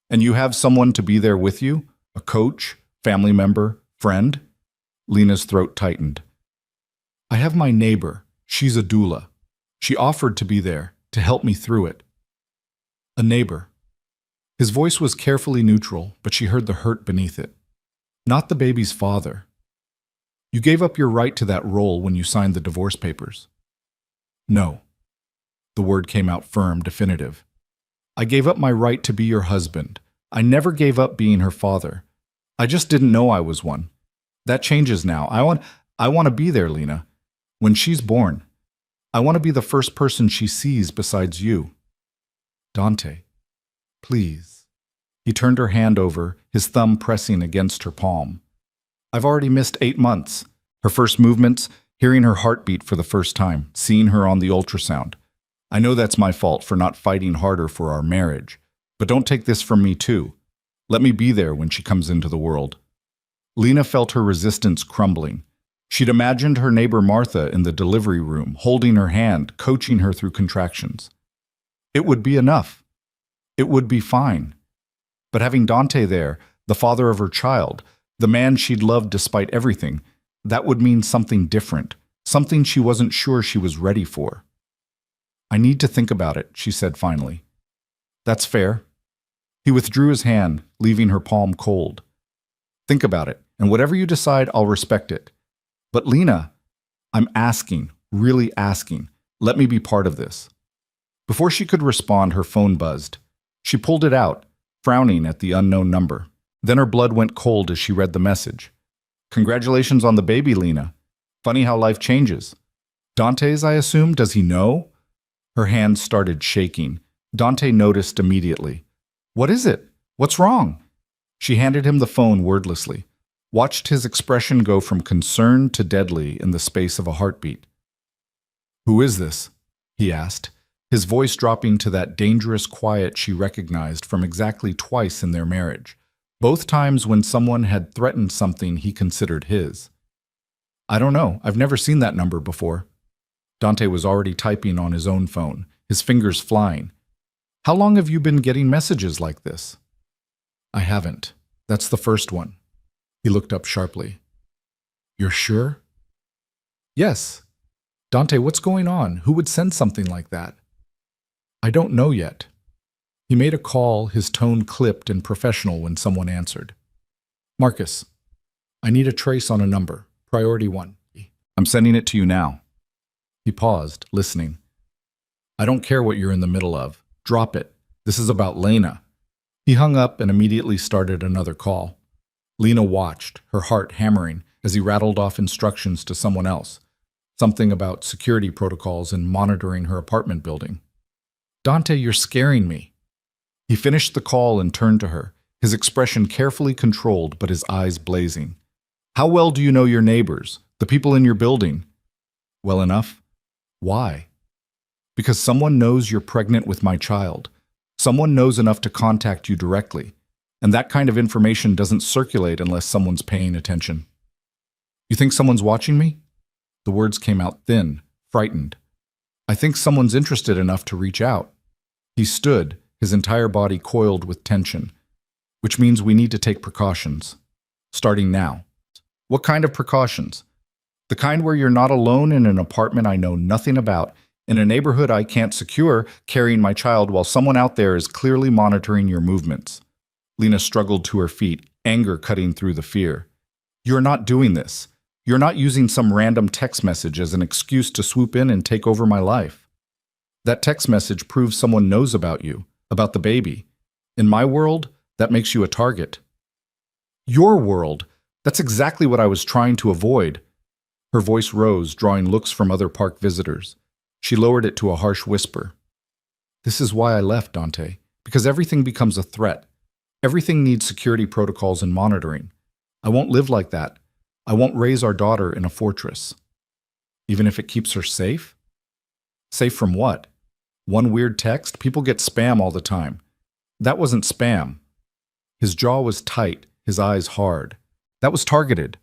"And you have someone to be there with you? A coach, family member, friend?" Lena's throat tightened. "I have my neighbor. She's a doula. She offered to be there, to help me through it." "A neighbor." His voice was carefully neutral, but she heard the hurt beneath it. "Not the baby's father. You gave up your right to that role when you signed the divorce papers." "No." The word came out firm, definitive. "I gave up my right to be your husband. I never gave up being her father. I just didn't know I was one. That changes now. I want to be there, Lena. When she's born, I want to be the first person she sees besides you." "Dante, please." He turned her hand over, his thumb pressing against her palm. "I've already missed 8 months. Her first movements, hearing her heartbeat for the first time, seeing her on the ultrasound. I know that's my fault for not fighting harder for our marriage, but don't take this from me too. Let me be there when she comes into the world." Lena felt her resistance crumbling. She'd imagined her neighbor Martha in the delivery room, holding her hand, coaching her through contractions. It would be enough. It would be fine. But having Dante there, the father of her child, the man she'd loved despite everything, that would mean something different, something she wasn't sure she was ready for. "I need to think about it," she said finally. "That's fair." He withdrew his hand, leaving her palm cold. "Think about it, and whatever you decide, I'll respect it. But Lena, I'm asking, really asking, let me be part of this." Before she could respond, her phone buzzed. She pulled it out, frowning at the unknown number. Then her blood went cold as she read the message. "Congratulations on the baby, Lena. Funny how life changes. Dante's, I assume, does he know?" Her hands started shaking. Dante noticed immediately. "What is it? What's wrong?" She handed him the phone wordlessly, watched his expression go from concern to deadly in the space of a heartbeat. "Who is this?" he asked, his voice dropping to that dangerous quiet she recognized from exactly twice in their marriage, both times when someone had threatened something he considered his. "I don't know. I've never seen that number before." Dante was already typing on his own phone, his fingers flying. "How long have you been getting messages like this?" "I haven't. That's the first one." He looked up sharply. "You're sure?" "Yes." "Dante, what's going on? Who would send something like that?" "I don't know yet." He made a call, his tone clipped and professional when someone answered. "Marcus, I need a trace on a number. Priority 1. I'm sending it to you now." He paused, listening. "I don't care what you're in the middle of. Drop it. This is about Lena. He hung up and immediately started another call. Lena watched, her heart hammering, as he rattled off instructions to someone else, something about security protocols and monitoring her apartment building. "Dante, you're scaring me." He finished the call and turned to her, his expression carefully controlled but his eyes blazing. "How well do you know your neighbors, the people in your building?" "Well enough." "Why?" "Because someone knows you're pregnant with my child. Someone knows enough to contact you directly, and that kind of information doesn't circulate unless someone's paying attention." "You think someone's watching me?" The words came out thin, frightened. "I think someone's interested enough to reach out." He stood, his entire body coiled with tension. "Which means we need to take precautions. Starting now." "What kind of precautions?" "The kind where you're not alone in an apartment I know nothing about, in a neighborhood I can't secure, carrying my child while someone out there is clearly monitoring your movements." Lena struggled to her feet, anger cutting through the fear. "You're not doing this. You're not using some random text message as an excuse to swoop in and take over my life. That text message proves someone knows about you, about the baby. In my world, that makes you a target." "Your world? That's exactly what I was trying to avoid." Her voice rose, drawing looks from other park visitors. She lowered it to a harsh whisper. "This is why I left, Dante, because everything becomes a threat. Everything needs security protocols and monitoring. I won't live like that. I won't raise our daughter in a fortress." "Even if it keeps her safe?" "Safe from what? One weird text? People get spam all the time. That wasn't spam." His jaw was tight, his eyes hard. "That was targeted.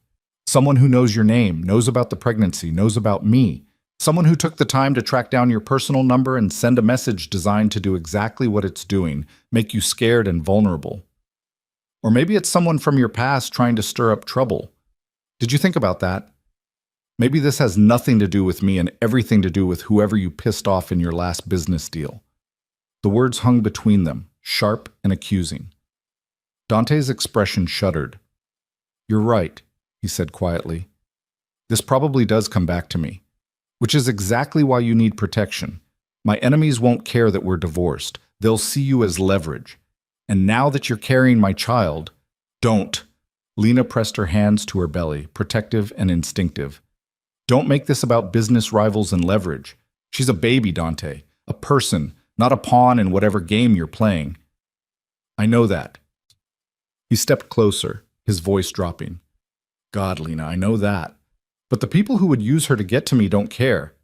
Someone who knows your name, knows about the pregnancy, knows about me. Someone who took the time to track down your personal number and send a message designed to do exactly what it's doing, make you scared and vulnerable. Or maybe it's someone from your past trying to stir up trouble. Did you think about that? Maybe this has nothing to do with me and everything to do with whoever you pissed off in your last business deal." The words hung between them, sharp and accusing. Dante's expression shuddered. "You're right," he said quietly. "This probably does come back to me. Which is exactly why you need protection. My enemies won't care that we're divorced. They'll see you as leverage. And now that you're carrying my child, don't." Lena pressed her hands to her belly, protective and instinctive. "Don't make this about business rivals and leverage. She's a baby, Dante. A person, not a pawn in whatever game you're playing." "I know that." He stepped closer, his voice dropping. "God, Lena, I know that. But the people who would use her to get to me don't care.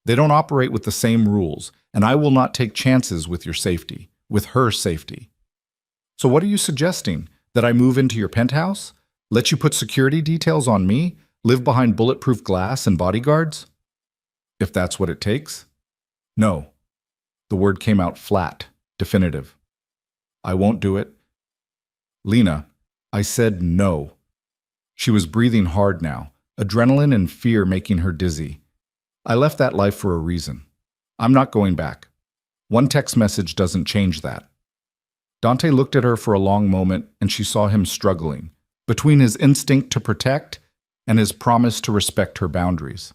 They don't operate with the same rules, and I will not take chances with your safety, with her safety." "So what are you suggesting? That I move into your penthouse? Let you put security details on me? Live behind bulletproof glass and bodyguards?" "If that's what it takes." "No." The word came out flat, definitive. "I won't do it." "Lena, I said no." She was breathing hard now, adrenaline and fear making her dizzy. "I left that life for a reason. I'm not going back. One text message doesn't change that." Dante looked at her for a long moment, and she saw him struggling, between his instinct to protect and his promise to respect her boundaries.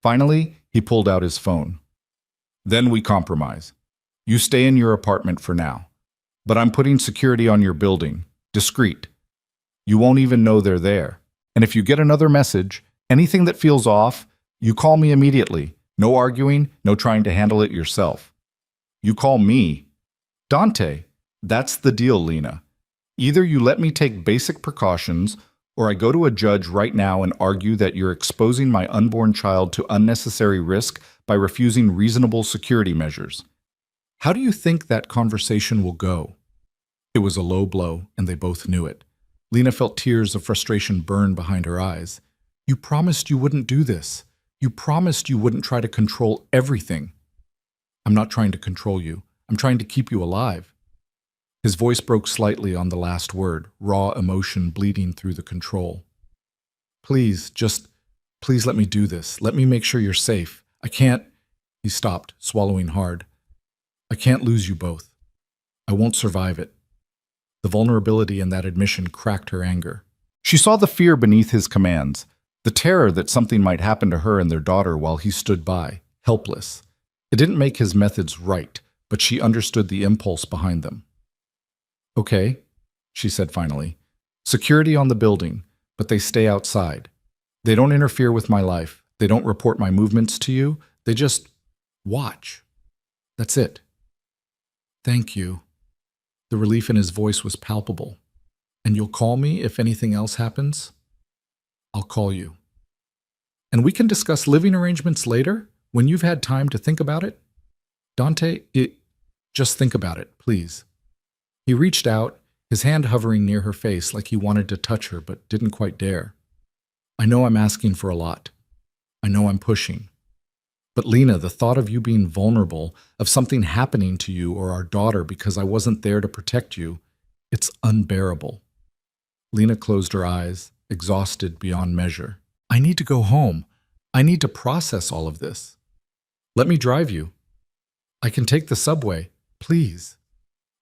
Finally, he pulled out his phone. "Then we compromise. You stay in your apartment for now. But I'm putting security on your building, discreet. You won't even know they're there. And if you get another message, anything that feels off, you call me immediately. No arguing, no trying to handle it yourself. You call me." "Dante." "That's the deal, Lena. Either you let me take basic precautions, or I go to a judge right now and argue that you're exposing my unborn child to unnecessary risk by refusing reasonable security measures. How do you think that conversation will go?" It was a low blow, and they both knew it. Lena felt tears of frustration burn behind her eyes. "You promised you wouldn't do this. You promised you wouldn't try to control everything." "I'm not trying to control you. I'm trying to keep you alive." His voice broke slightly on the last word, raw emotion bleeding through the control. "Please, please let me do this. Let me make sure you're safe. I can't—" He stopped, swallowing hard. "I can't lose you both. I won't survive it." The vulnerability in that admission cracked her anger. She saw the fear beneath his commands, the terror that something might happen to her and their daughter while he stood by, helpless. It didn't make his methods right, but she understood the impulse behind them. Okay, she said finally. Security on the building, but they stay outside. They don't interfere with my life. They don't report my movements to you. They just watch. That's it. Thank you. The relief in his voice was palpable. And you'll call me if anything else happens? I'll call you. And we can discuss living arrangements later, when you've had time to think about it? Dante, just think about it, please. He reached out, his hand hovering near her face like he wanted to touch her but didn't quite dare. I know I'm asking for a lot. I know I'm pushing. But Lena, the thought of you being vulnerable, of something happening to you or our daughter because I wasn't there to protect you, it's unbearable. Lena closed her eyes, exhausted beyond measure. I need to go home. I need to process all of this. Let me drive you. I can take the subway, please.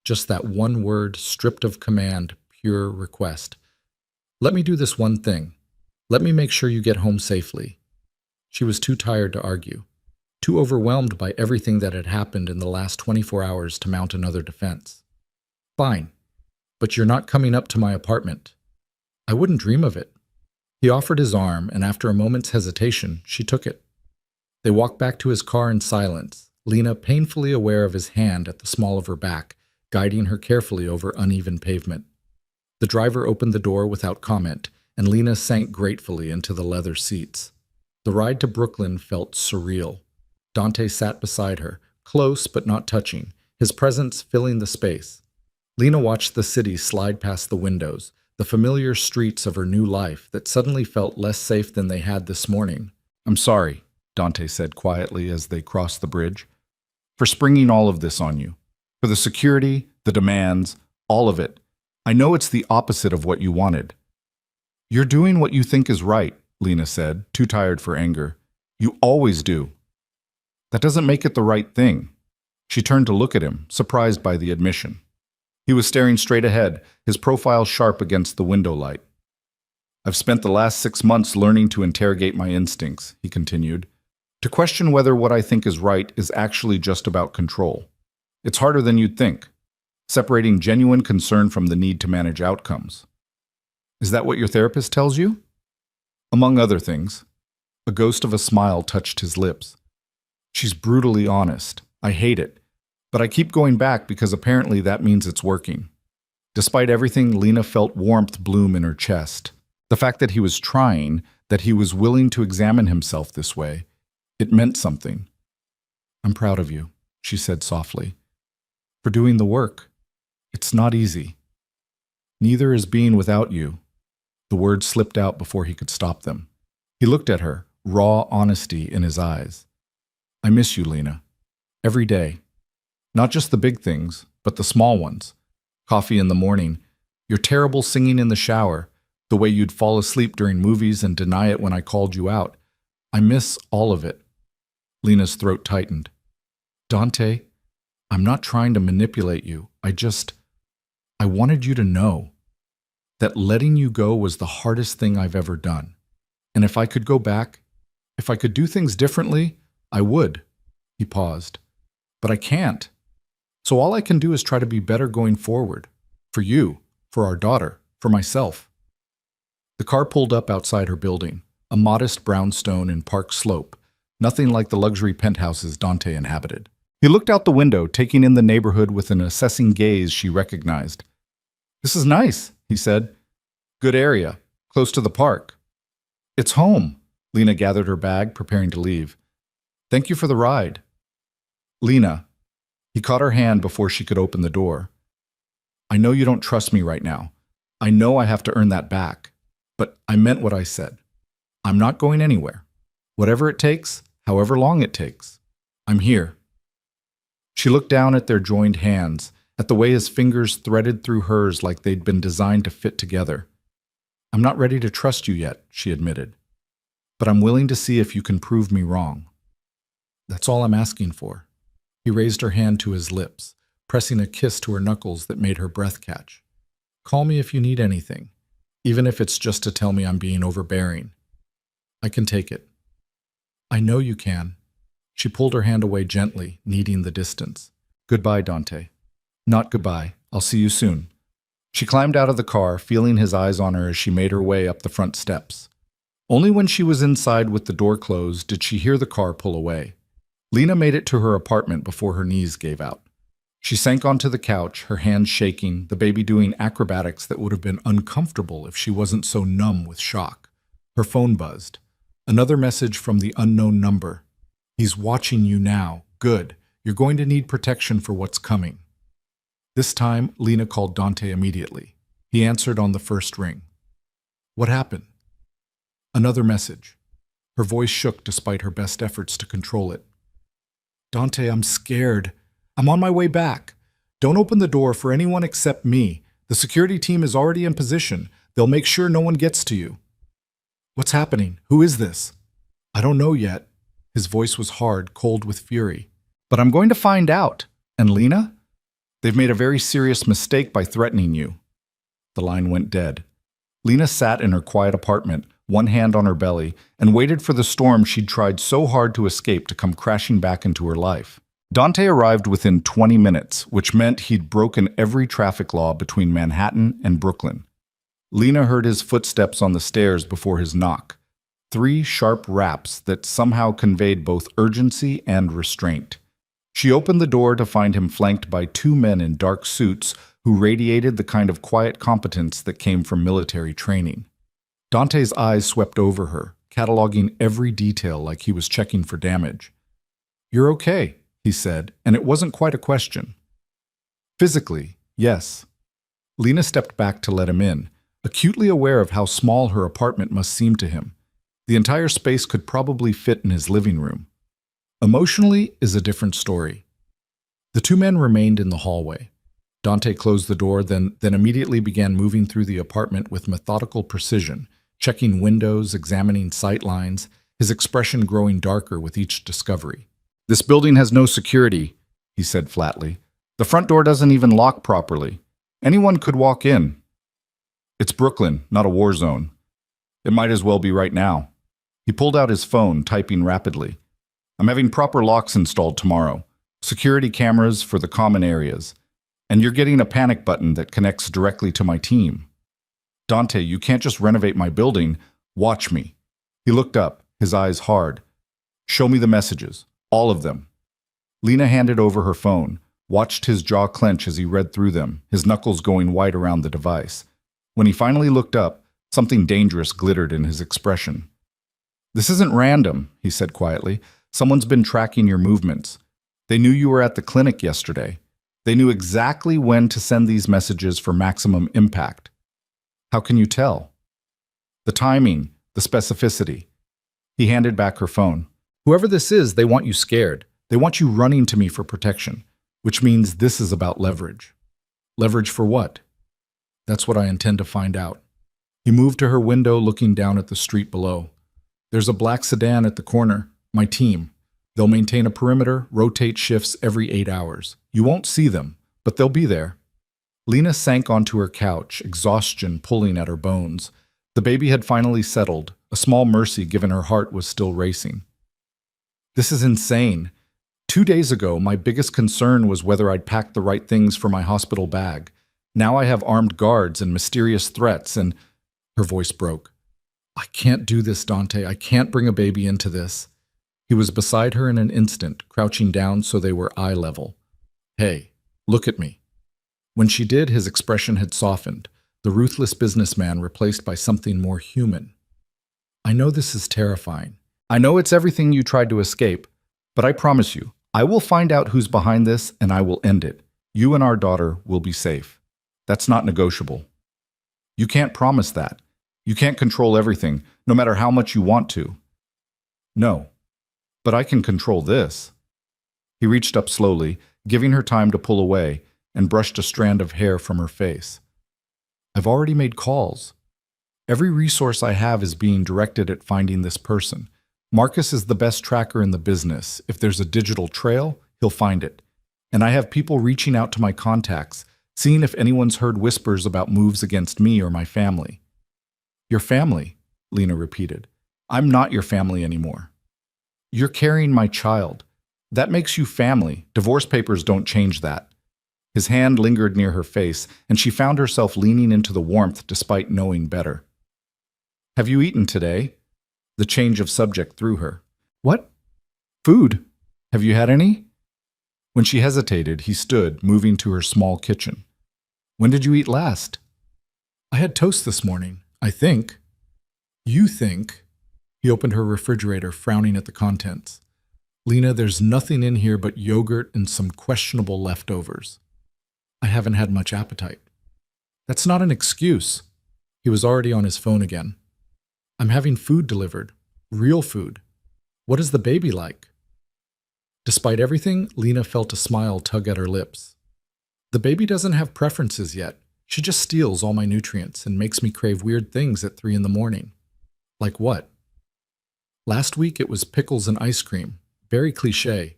Just that one word, stripped of command, pure request. Let me do this one thing. Let me make sure you get home safely. She was too tired to argue, too overwhelmed by everything that had happened in the last 24 hours to mount another defense. Fine, but you're not coming up to my apartment. I wouldn't dream of it. He offered his arm, and after a moment's hesitation, she took it. They walked back to his car in silence, Lena painfully aware of his hand at the small of her back, guiding her carefully over uneven pavement. The driver opened the door without comment, and Lena sank gratefully into the leather seats. The ride to Brooklyn felt surreal. Dante sat beside her, close but not touching, his presence filling the space. Lena watched the city slide past the windows, the familiar streets of her new life that suddenly felt less safe than they had this morning. I'm sorry, Dante said quietly as they crossed the bridge, for springing all of this on you. For the security, the demands, all of it. I know it's the opposite of what you wanted. You're doing what you think is right, Lena said, too tired for anger. You always do. That doesn't make it the right thing. She turned to look at him, surprised by the admission. He was staring straight ahead, his profile sharp against the window light. I've spent the last 6 months learning to interrogate my instincts, he continued, to question whether what I think is right is actually just about control. It's harder than you'd think, separating genuine concern from the need to manage outcomes. Is that what your therapist tells you? Among other things. A ghost of a smile touched his lips. She's brutally honest. I hate it. But I keep going back because apparently that means it's working. Despite everything, Lena felt warmth bloom in her chest. The fact that he was trying, that he was willing to examine himself this way, it meant something. I'm proud of you, she said softly, for doing the work. It's not easy. Neither is being without you. The words slipped out before he could stop them. He looked at her, raw honesty in his eyes. I miss you, Lena. Every day. Not just the big things, but the small ones. Coffee in the morning, your terrible singing in the shower, the way you'd fall asleep during movies and deny it when I called you out. I miss all of it. Lena's throat tightened. Dante, I'm not trying to manipulate you. I wanted you to know that letting you go was the hardest thing I've ever done. And if I could go back, if I could do things differently, I would. He paused. But I can't. So all I can do is try to be better going forward. For you, for our daughter, for myself. The car pulled up outside her building, a modest brownstone in Park Slope, nothing like the luxury penthouses Dante inhabited. He looked out the window, taking in the neighborhood with an assessing gaze she recognized. This is nice, he said. Good area, close to the park. It's home. Lena gathered her bag, preparing to leave. Thank you for the ride. Lena. He caught her hand before she could open the door. I know you don't trust me right now. I know I have to earn that back. But I meant what I said. I'm not going anywhere. Whatever it takes, however long it takes. I'm here. She looked down at their joined hands, at the way his fingers threaded through hers like they'd been designed to fit together. I'm not ready to trust you yet, she admitted. But I'm willing to see if you can prove me wrong. That's all I'm asking for. He raised her hand to his lips, pressing a kiss to her knuckles that made her breath catch. Call me if you need anything, even if it's just to tell me I'm being overbearing. I can take it. I know you can. She pulled her hand away gently, kneading the distance. Goodbye, Dante. Not goodbye. I'll see you soon. She climbed out of the car, feeling his eyes on her as she made her way up the front steps. Only when she was inside with the door closed did she hear the car pull away. Lena made it to her apartment before her knees gave out. She sank onto the couch, her hands shaking, the baby doing acrobatics that would have been uncomfortable if she wasn't so numb with shock. Her phone buzzed. Another message from the unknown number. "He's watching you now. Good. You're going to need protection for what's coming." This time, Lena called Dante immediately. He answered on the first ring. "What happened?" Another message. Her voice shook despite her best efforts to control it. "Dante, I'm scared. I'm on my way back. Don't open the door for anyone except me. The security team is already in position. They'll make sure no one gets to you." "What's happening? Who is this?" "I don't know yet." His voice was hard, cold with fury. "But I'm going to find out. And Lena? They've made a very serious mistake by threatening you." The line went dead. Lena sat in her quiet apartment, one hand on her belly, and waited for the storm she'd tried so hard to escape to come crashing back into her life. Dante arrived within 20 minutes, which meant he'd broken every traffic law between Manhattan and Brooklyn. Lena heard his footsteps on the stairs before his knock. 3 sharp raps that somehow conveyed both urgency and restraint. She opened the door to find him flanked by 2 men in dark suits who radiated the kind of quiet competence that came from military training. Dante's eyes swept over her, cataloging every detail like he was checking for damage. "You're okay," he said, and it wasn't quite a question. "Physically, yes." Lena stepped back to let him in, acutely aware of how small her apartment must seem to him. The entire space could probably fit in his living room. Emotionally is a different story. The 2 men remained in the hallway. Dante closed the door, then immediately began moving through the apartment with methodical precision, checking windows, examining sight lines, his expression growing darker with each discovery. "This building has no security," he said flatly. "The front door doesn't even lock properly. Anyone could walk in. It's Brooklyn, not a war zone. It might as well be right now." He pulled out his phone, typing rapidly. "I'm having proper locks installed tomorrow. Security cameras for the common areas. And you're getting a panic button that connects directly to my team. Dante, you can't just renovate my building. Watch me." He looked up, his eyes hard. "Show me the messages. All of them." Lena handed over her phone, watched his jaw clench as he read through them, his knuckles going white around the device. When he finally looked up, something dangerous glittered in his expression. "This isn't random," he said quietly. "Someone's been tracking your movements. They knew you were at the clinic yesterday. They knew exactly when to send these messages for maximum impact." "How can you tell?" "The timing, the specificity." He handed back her phone. "Whoever this is, they want you scared. They want you running to me for protection, which means this is about leverage." "Leverage for what?" "That's what I intend to find out." He moved to her window, looking down at the street below. "There's a black sedan at the corner. My team. They'll maintain a perimeter, rotate shifts every 8 hours. You won't see them, but they'll be there." Lena sank onto her couch, exhaustion pulling at her bones. The baby had finally settled, a small mercy given her heart was still racing. "This is insane. 2 days ago, my biggest concern was whether I'd packed the right things for my hospital bag. Now I have armed guards and mysterious threats, and—" Her voice broke. "I can't do this, Dante. I can't bring a baby into this." He was beside her in an instant, crouching down so they were eye level. "Hey, look at me." When she did, his expression had softened, the ruthless businessman replaced by something more human. "I know this is terrifying. I know it's everything you tried to escape, but I promise you, I will find out who's behind this and I will end it. You and our daughter will be safe. That's not negotiable." "You can't promise that. You can't control everything, no matter how much you want to." "No, but I can control this." He reached up slowly, giving her time to pull away, and brushed a strand of hair from her face. "I've already made calls. Every resource I have is being directed at finding this person. Marcus is the best tracker in the business. If there's a digital trail, he'll find it. And I have people reaching out to my contacts, seeing if anyone's heard whispers about moves against me or my family." "Your family?" Lena repeated. "I'm not your family anymore." "You're carrying my child. That makes you family. Divorce papers don't change that." His hand lingered near her face, and she found herself leaning into the warmth despite knowing better. "Have you eaten today?" The change of subject threw her. "What? Food? Have you had any?" When she hesitated, he stood, moving to her small kitchen. "When did you eat last?" "I had toast this morning, I think." "You think?" He opened her refrigerator, frowning at the contents. "Lena, there's nothing in here but yogurt and some questionable leftovers. I haven't had much appetite." "That's not an excuse." He was already on his phone again. "I'm having food delivered. Real food. What is the baby like?" Despite everything, Lena felt a smile tug at her lips. "The baby doesn't have preferences yet. She just steals all my nutrients and makes me crave weird things at 3 in the morning. Like what? Last week it was pickles and ice cream. Very cliché.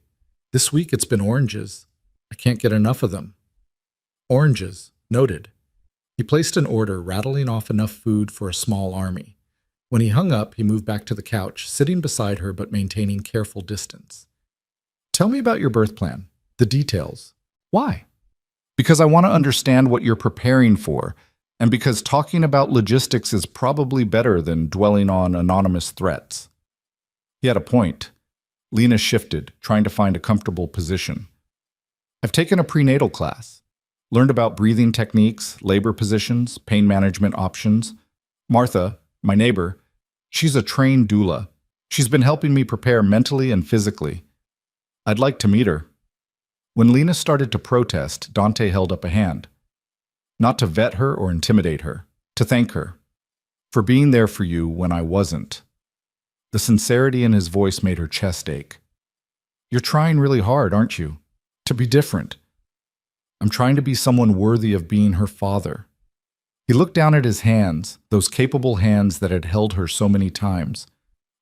This week it's been oranges. I can't get enough of them." "Oranges. Noted." He placed an order, rattling off enough food for a small army. When he hung up, he moved back to the couch, sitting beside her but maintaining careful distance. "Tell me about your birth plan. The details." "Why?" "Because I want to understand what you're preparing for, and because talking about logistics is probably better than dwelling on anonymous threats." He had a point. Lena shifted, trying to find a comfortable position. "I've taken a prenatal class. Learned about breathing techniques, labor positions, pain management options. Martha, my neighbor, she's a trained doula. She's been helping me prepare mentally and physically. I'd like to meet her." When Lena started to protest, Dante held up a hand. Not to vet her or intimidate her, to thank her. "For being there for you when I wasn't." The sincerity in his voice made her chest ache. "You're trying really hard, aren't you? To be different." "I'm trying to be someone worthy of being her father." He looked down at his hands, those capable hands that had held her so many times.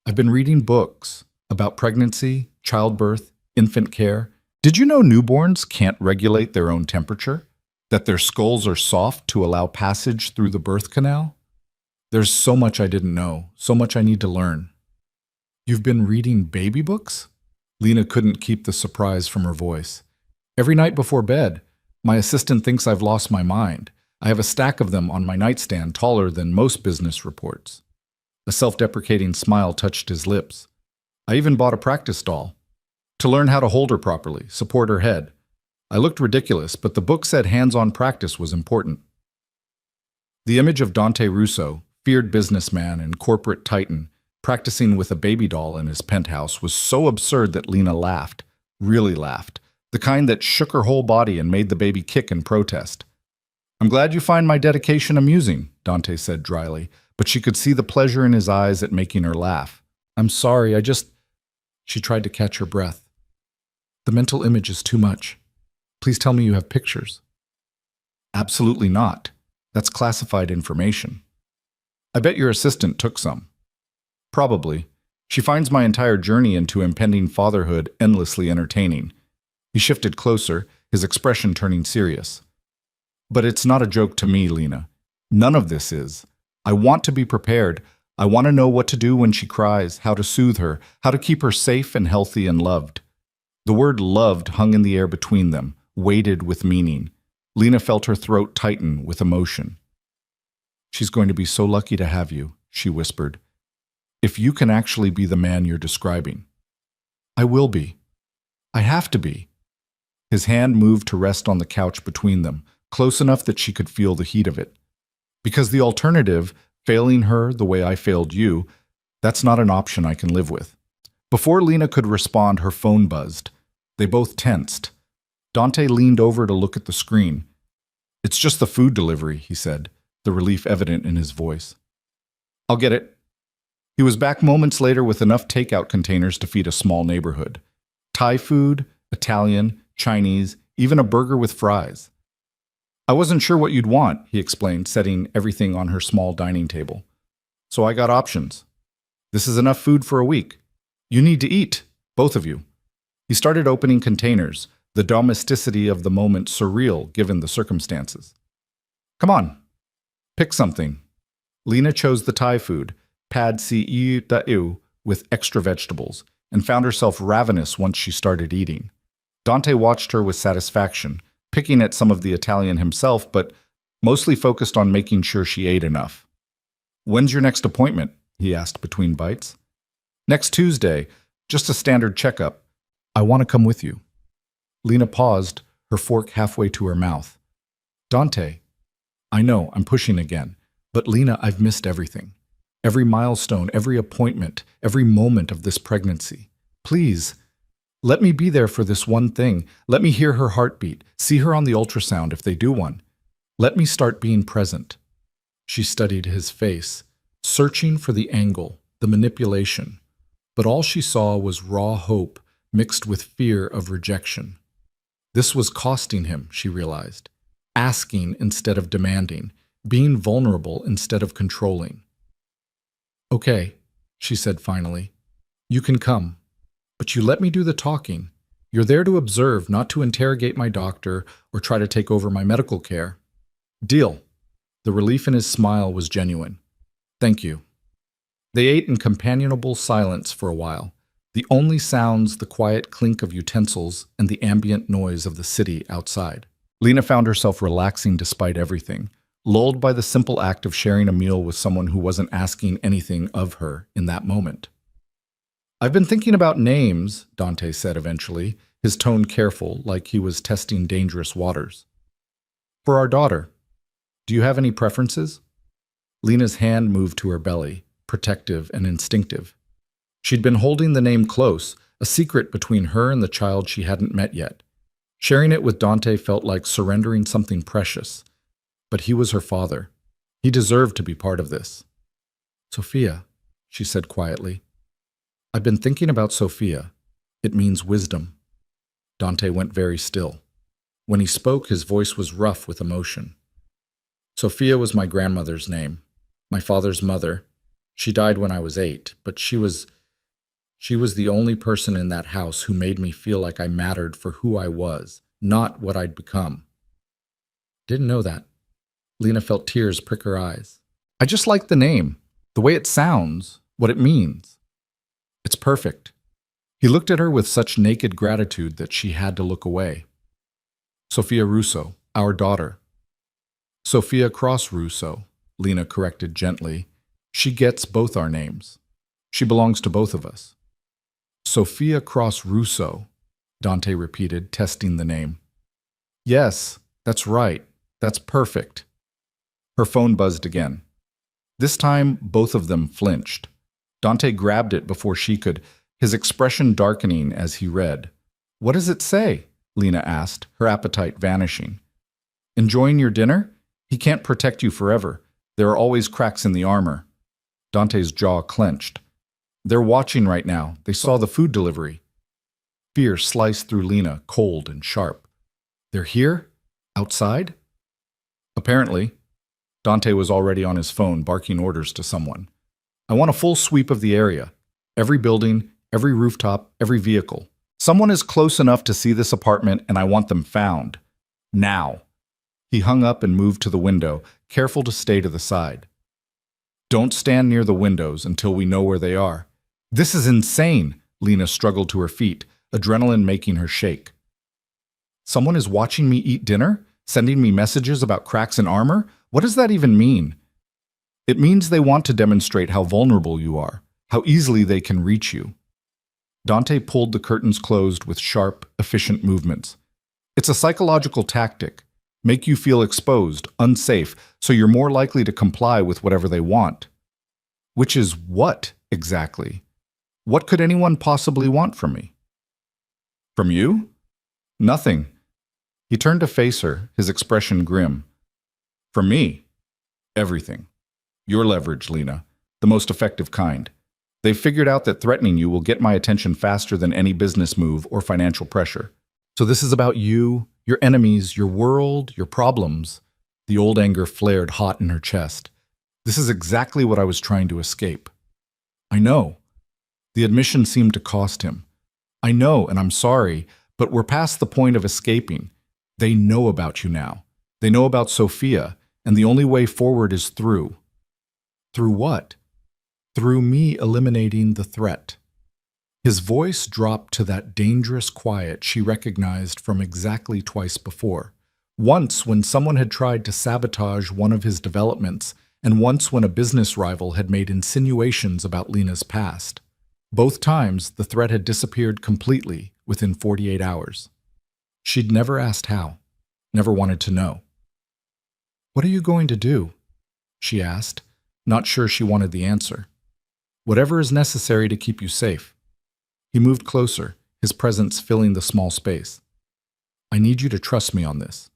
"I've been reading books about pregnancy, childbirth, infant care. Did you know newborns can't regulate their own temperature? That their skulls are soft to allow passage through the birth canal? There's so much I didn't know, so much I need to learn." "You've been reading baby books?" Lena couldn't keep the surprise from her voice. "Every night before bed, my assistant thinks I've lost my mind. I have a stack of them on my nightstand taller than most business reports." A self-deprecating smile touched his lips. "I even bought a practice doll. To learn how to hold her properly, support her head. I looked ridiculous, but the book said hands-on practice was important." The image of Dante Russo, feared businessman and corporate titan, practicing with a baby doll in his penthouse was so absurd that Lena laughed, really laughed, the kind that shook her whole body and made the baby kick in protest. "I'm glad you find my dedication amusing," Dante said dryly, but she could see the pleasure in his eyes at making her laugh. "I'm sorry, She tried to catch her breath. "The mental image is too much. Please tell me you have pictures." "Absolutely not. That's classified information." "I bet your assistant took some." "Probably. She finds my entire journey into impending fatherhood endlessly entertaining." He shifted closer, his expression turning serious. "But it's not a joke to me, Lena. None of this is. I want to be prepared. I want to know what to do when she cries, how to soothe her, how to keep her safe and healthy and loved." The word loved hung in the air between them, weighted with meaning. Lena felt her throat tighten with emotion. "She's going to be so lucky to have you," she whispered. "If you can actually be the man you're describing." "I will be. I have to be." His hand moved to rest on the couch between them, close enough that she could feel the heat of it. "Because the alternative, failing her the way I failed you, that's not an option I can live with." Before Lena could respond, her phone buzzed. They both tensed. Dante leaned over to look at the screen. "It's just the food delivery," he said, the relief evident in his voice. "I'll get it." He was back moments later with enough takeout containers to feed a small neighborhood. Thai food, Italian, Chinese, even a burger with fries. "I wasn't sure what you'd want," he explained, setting everything on her small dining table. "So I got options. This is enough food for a week. You need to eat, both of you." He started opening containers, the domesticity of the moment surreal given the circumstances. "Come on, pick something." Lena chose the Thai food, pad see ew, with extra vegetables, and found herself ravenous once she started eating. Dante watched her with satisfaction, picking at some of the Italian himself, but mostly focused on making sure she ate enough. "When's your next appointment?" he asked between bites. "Next Tuesday, just a standard checkup. I want to come with you." Lena paused, her fork halfway to her mouth. "Dante, I know, I'm pushing again, but Lena, I've missed everything. Every milestone, every appointment, every moment of this pregnancy. Please, let me be there for this one thing. Let me hear her heartbeat, see her on the ultrasound if they do one. Let me start being present." She studied his face, searching for the angle, the manipulation, but all she saw was raw hope mixed with fear of rejection. This was costing him, she realized, asking instead of demanding, being vulnerable instead of controlling. "Okay," she said finally, "you can come, but you let me do the talking. You're there to observe, not to interrogate my doctor or try to take over my medical care." "Deal." The relief in his smile was genuine. "Thank you." They ate in companionable silence for a while, the only sounds the quiet clink of utensils and the ambient noise of the city outside. Lena found herself relaxing despite everything, lulled by the simple act of sharing a meal with someone who wasn't asking anything of her in that moment. "I've been thinking about names," Dante said eventually, his tone careful, like he was testing dangerous waters. "For our daughter. Do you have any preferences?" Lena's hand moved to her belly, protective and instinctive. She'd been holding the name close, a secret between her and the child she hadn't met yet. Sharing it with Dante felt like surrendering something precious. But he was her father. He deserved to be part of this. "Sophia," she said quietly. "I've been thinking about Sophia. It means wisdom." Dante went very still. When he spoke, his voice was rough with emotion. "Sophia was my grandmother's name, my father's mother. She died when I was 8, but she was the only person in that house who made me feel like I mattered for who I was, not what I'd become." "Didn't know that." Lena felt tears prick her eyes. "I just like the name, the way it sounds, what it means. It's perfect." He looked at her with such naked gratitude that she had to look away. "Sophia Russo, our daughter." "Sophia Cross Russo," Lena corrected gently. "She gets both our names. She belongs to both of us." "Sophia Cross Russo," Dante repeated, testing the name. "Yes, that's right. That's perfect." Her phone buzzed again. This time, both of them flinched. Dante grabbed it before she could, his expression darkening as he read. "What does it say?" Lena asked, her appetite vanishing. "Enjoying your dinner? He can't protect you forever. There are always cracks in the armor." Dante's jaw clenched. "They're watching right now. They saw the food delivery." Fear sliced through Lena, cold and sharp. "They're here? Outside?" Apparently. Dante was already on his phone, barking orders to someone. "I want a full sweep of the area. Every building, every rooftop, every vehicle. Someone is close enough to see this apartment, and I want them found. Now." He hung up and moved to the window, careful to stay to the side. "Don't stand near the windows until we know where they are." "This is insane!" Lena struggled to her feet, adrenaline making her shake. "Someone is watching me eat dinner? Sending me messages about cracks in armor? What does that even mean?" "It means they want to demonstrate how vulnerable you are, how easily they can reach you." Dante pulled the curtains closed with sharp, efficient movements. "It's a psychological tactic. Make you feel exposed, unsafe, so you're more likely to comply with whatever they want." "Which is what, exactly? What could anyone possibly want from me?" "From you? Nothing." He turned to face her, his expression grim. "From me? Everything. Your leverage, Lena, the most effective kind. They've figured out that threatening you will get my attention faster than any business move or financial pressure. So this is about you, your enemies, your world, your problems." The old anger flared hot in her chest. "This is exactly what I was trying to escape." "I know." The admission seemed to cost him. "I know, and I'm sorry, but we're past the point of escaping. They know about you now. They know about Sophia, and the only way forward is through." "Through what?" "Through me eliminating the threat." His voice dropped to that dangerous quiet she recognized from exactly twice before, Once when someone had tried to sabotage one of his developments, and once when a business rival had made insinuations about Lena's past. Both times, the threat had disappeared completely within 48 hours. She'd never asked how, never wanted to know. "What are you going to do?" she asked, not sure she wanted the answer. "Whatever is necessary to keep you safe." He moved closer, his presence filling the small space. "I need you to trust me on this.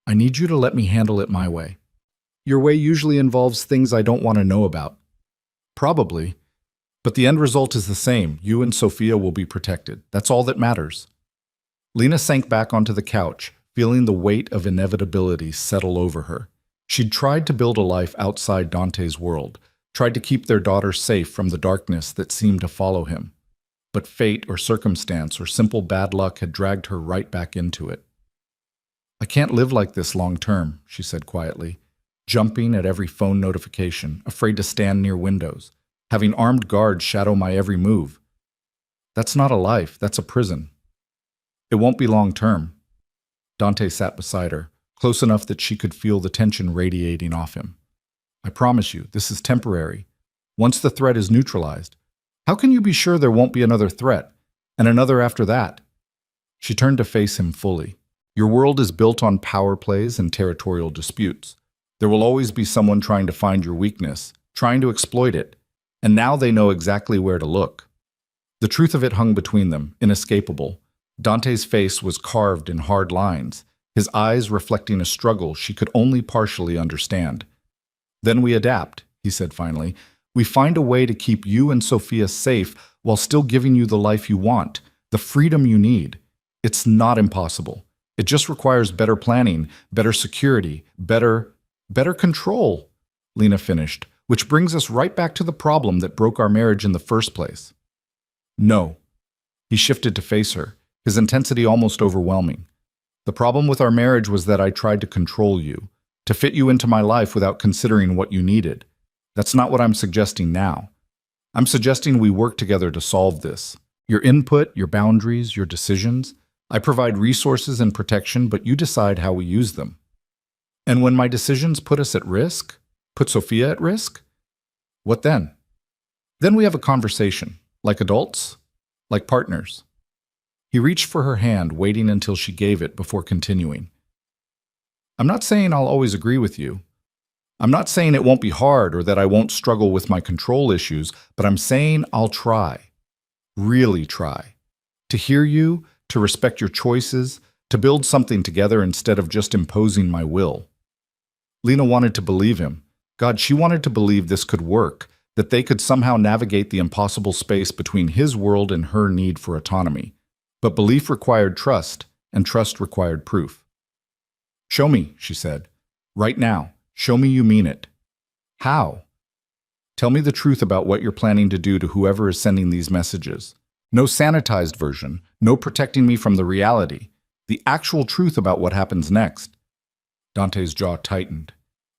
I need you to let me handle it my way. Your way usually involves things I don't want to know about. Probably. But the end result is the same. You and Sophia will be protected. That's all that matters." Lena sank back onto the couch, feeling the weight of inevitability settle over her. She'd tried to build a life outside Dante's world, tried to keep their daughter safe from the darkness that seemed to follow him. But fate or circumstance or simple bad luck had dragged her right back into it. "I can't live like this long term," she said quietly, jumping at every phone notification, afraid to stand near windows, having armed guards shadow my every move. "That's not a life, that's a prison." "It won't be long term." Dante sat beside her, close enough that she could feel the tension radiating off him. "I promise you, this is temporary. Once the threat is neutralized, how can you be sure there won't be another threat, and another after that?" She turned to face him fully. "Your world is built on power plays and territorial disputes. There will always be someone trying to find your weakness, trying to exploit it, and now they know exactly where to look." The truth of it hung between them, inescapable. Dante's face was carved in hard lines, his eyes reflecting a struggle she could only partially understand. "Then we adapt," he said finally. "We find a way to keep you and Sophia safe while still giving you the life you want, the freedom you need. It's not impossible. It just requires better planning, better security, better control," Lena finished, which brings us right back to the problem that broke our marriage in the first place. "No." He shifted to face her, his intensity almost overwhelming. "The problem with our marriage was that I tried to control you, to fit you into my life without considering what you needed. That's not what I'm suggesting now. I'm suggesting we work together to solve this. Your input, your boundaries, your decisions. I provide resources and protection, but you decide how we use them. And when my decisions put us at risk, put Sophia at risk, what then? Then we have a conversation, like adults, like partners." He reached for her hand, waiting until she gave it before continuing. "I'm not saying I'll always agree with you. I'm not saying it won't be hard or that I won't struggle with my control issues, but I'm saying I'll try, really try, to hear you, to respect your choices, to build something together instead of just imposing my will." Lena wanted to believe him. God, she wanted to believe this could work, that they could somehow navigate the impossible space between his world and her need for autonomy. But belief required trust, and trust required proof. "Show me," she said. "Right now. Show me you mean it." "How?" "Tell me the truth about what you're planning to do to whoever is sending these messages. No sanitized version, no protecting me from the reality. The actual truth about what happens next." Dante's jaw tightened.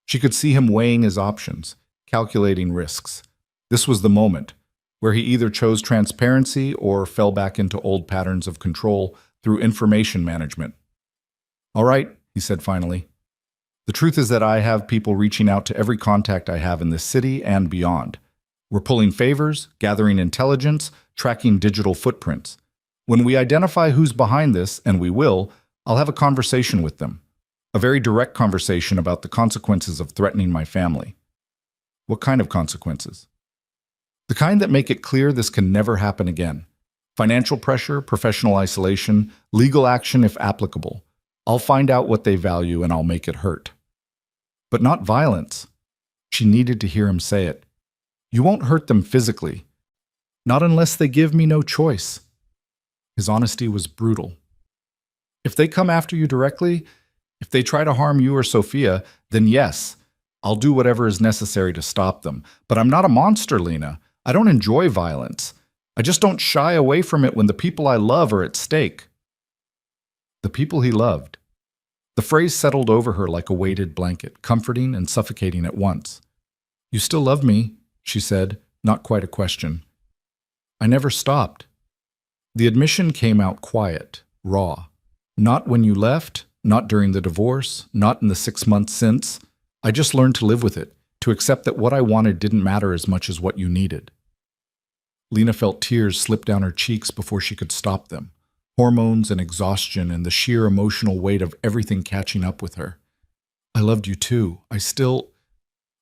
She could see him weighing his options, calculating risks. This was the moment, where he either chose transparency or fell back into old patterns of control through information management. "All right," he said finally. "The truth is that I have people reaching out to every contact I have in this city and beyond. We're pulling favors, gathering intelligence, tracking digital footprints. When we identify who's behind this, and we will, I'll have a conversation with them. A very direct conversation about the consequences of threatening my family." "What kind of consequences?" "The kind that make it clear this can never happen again. Financial pressure, professional isolation, legal action if applicable. I'll find out what they value and I'll make it hurt." "But not violence." She needed to hear him say it. "You won't hurt them physically. Not unless they give me no choice." His honesty was brutal. "If they come after you directly, if they try to harm you or Sophia, then yes, I'll do whatever is necessary to stop them. But I'm not a monster, Lena. I don't enjoy violence. I just don't shy away from it when the people I love are at stake." The people he loved. The phrase settled over her like a weighted blanket, comforting and suffocating at once. "You still love me," she said, not quite a question. "I never stopped." The admission came out quiet, raw. "Not when you left, not during the divorce, not in the 6 months since. I just learned to live with it, to accept that what I wanted didn't matter as much as what you needed. Lena felt tears slip down her cheeks before she could stop them. Hormones and exhaustion and the sheer emotional weight of everything catching up with her. I loved you too.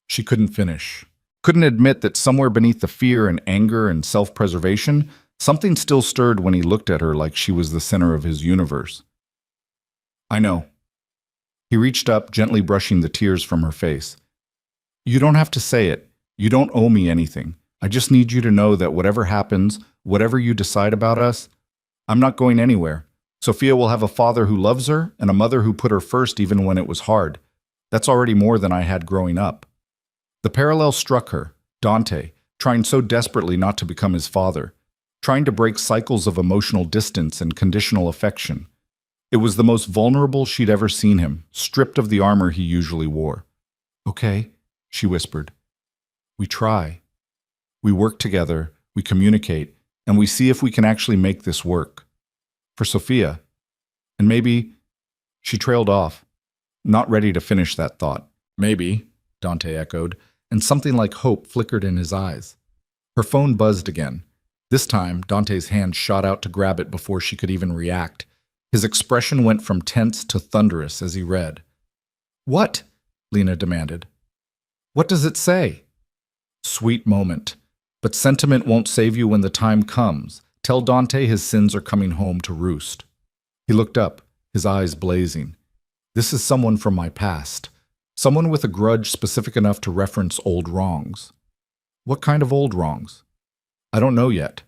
She couldn't finish. Couldn't admit that somewhere beneath the fear and anger and self-preservation, something still stirred when he looked at her like she was the center of his universe. I know. He reached up, gently brushing the tears from her face. You don't have to say it. You don't owe me anything. I just need you to know that whatever happens, whatever you decide about us, I'm not going anywhere. Sophia will have a father who loves her and a mother who put her first even when it was hard. That's already more than I had growing up. The parallel struck her, Dante, trying so desperately not to become his father, trying to break cycles of emotional distance and conditional affection. It was the most vulnerable she'd ever seen him, stripped of the armor he usually wore. Okay, she whispered. We try. We work together, we communicate, and we see if we can actually make this work. For Sophia. And maybe... She trailed off, not ready to finish that thought. Maybe, Dante echoed, and something like hope flickered in his eyes. Her phone buzzed again. This time, Dante's hand shot out to grab it before she could even react. His expression went from tense to thunderous as he read. What? Lena demanded. What does it say? Sweet moment. But sentiment won't save you when the time comes. Tell Dante his sins are coming home to roost. He looked up, his eyes blazing. This is someone from my past. Someone with a grudge specific enough to reference old wrongs. What kind of old wrongs? I don't know yet.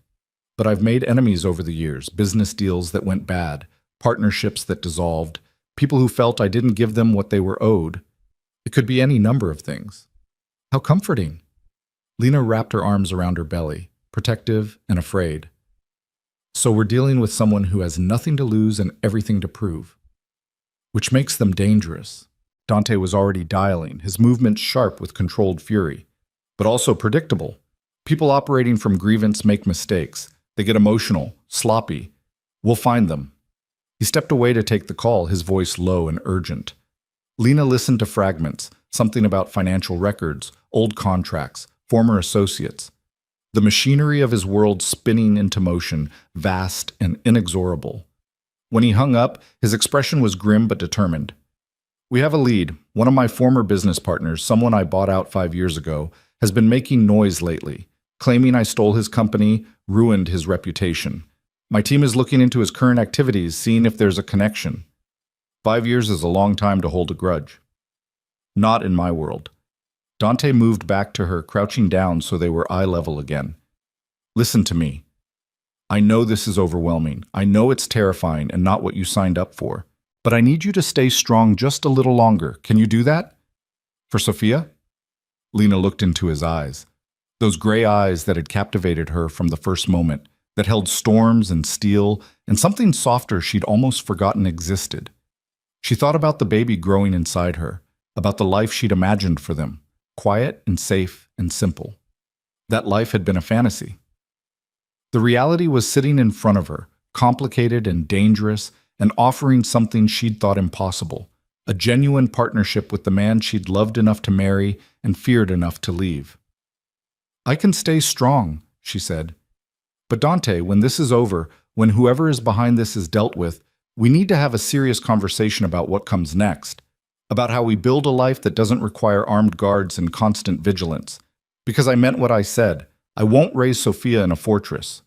But I've made enemies over the years, business deals that went bad, partnerships that dissolved, people who felt I didn't give them what they were owed. It could be any number of things. How comforting. Lena wrapped her arms around her belly, protective and afraid. So we're dealing with someone who has nothing to lose and everything to prove. Which makes them dangerous. Dante was already dialing, his movements sharp with controlled fury, but also predictable. People operating from grievance make mistakes. They get emotional, sloppy. We'll find them. He stepped away to take the call, his voice low and urgent. Lena listened to fragments, something about financial records, old contracts, former associates. The machinery of his world spinning into motion, vast and inexorable. When he hung up, his expression was grim but determined. We have a lead. One of my former business partners, someone I bought out 5 years ago, has been making noise lately, claiming I stole his company, ruined his reputation. My team is looking into his current activities, seeing if there's a connection. 5 years is a long time to hold a grudge. Not in my world. Dante moved back to her, crouching down so they were eye level again. Listen to me. I know this is overwhelming. I know it's terrifying and not what you signed up for. But I need you to stay strong just a little longer. Can you do that? For Sophia? Lena looked into his eyes. Those gray eyes that had captivated her from the first moment, that held storms and steel and something softer she'd almost forgotten existed. She thought about the baby growing inside her, about the life she'd imagined for them. Quiet and safe and simple. That life had been a fantasy. The reality was sitting in front of her, complicated and dangerous, and offering something she'd thought impossible, a genuine partnership with the man she'd loved enough to marry and feared enough to leave. I can stay strong, she said. But Dante, when this is over, when whoever is behind this is dealt with, we need to have a serious conversation about what comes next. About how we build a life that doesn't require armed guards and constant vigilance. Because I meant what I said. I won't raise Sophia in a fortress.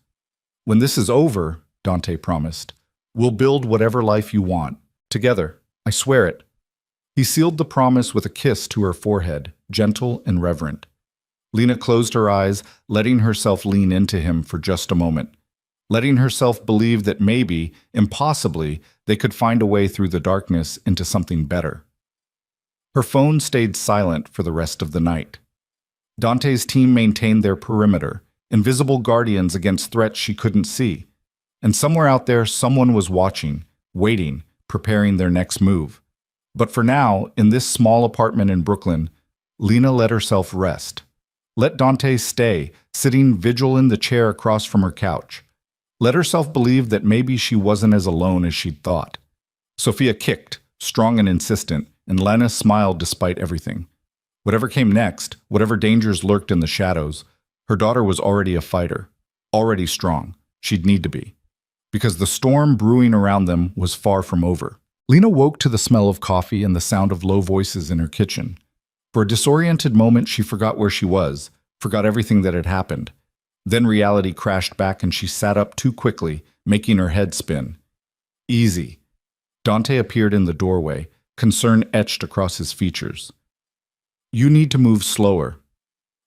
When this is over, Dante promised, we'll build whatever life you want. Together. I swear it. He sealed the promise with a kiss to her forehead, gentle and reverent. Lena closed her eyes, letting herself lean into him for just a moment. Letting herself believe that maybe, impossibly, they could find a way through the darkness into something better. Her phone stayed silent for the rest of the night. Dante's team maintained their perimeter, invisible guardians against threats she couldn't see. And somewhere out there, someone was watching, waiting, preparing their next move. But for now, in this small apartment in Brooklyn, Lena let herself rest. Let Dante stay, sitting vigil in the chair across from her couch. Let herself believe that maybe she wasn't as alone as she'd thought. Sophia kicked, strong and insistent, and Lena smiled despite everything. Whatever came next, whatever dangers lurked in the shadows, her daughter was already a fighter, already strong. She'd need to be. Because the storm brewing around them was far from over. Lena woke to the smell of coffee and the sound of low voices in her kitchen. For a disoriented moment, she forgot where she was, forgot everything that had happened. Then reality crashed back and she sat up too quickly, making her head spin. Easy. Dante appeared in the doorway, concern etched across his features. You need to move slower.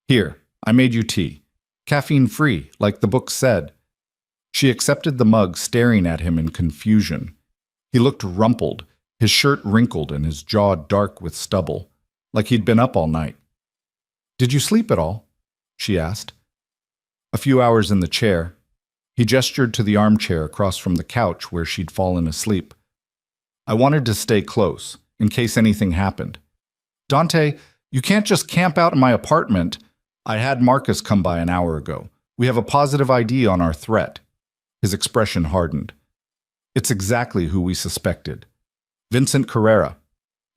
Here, I made you tea. Caffeine-free, like the book said. She accepted the mug, staring at him in confusion. He looked rumpled, his shirt wrinkled and his jaw dark with stubble, like he'd been up all night. Did you sleep at all? She asked. A few hours in the chair. He gestured to the armchair across from the couch where she'd fallen asleep. I wanted to stay close, in case anything happened. Dante, you can't just camp out in my apartment. I had Marcus come by an hour ago. We have a positive ID on our threat. His expression hardened. It's exactly who we suspected. Vincent Carrera,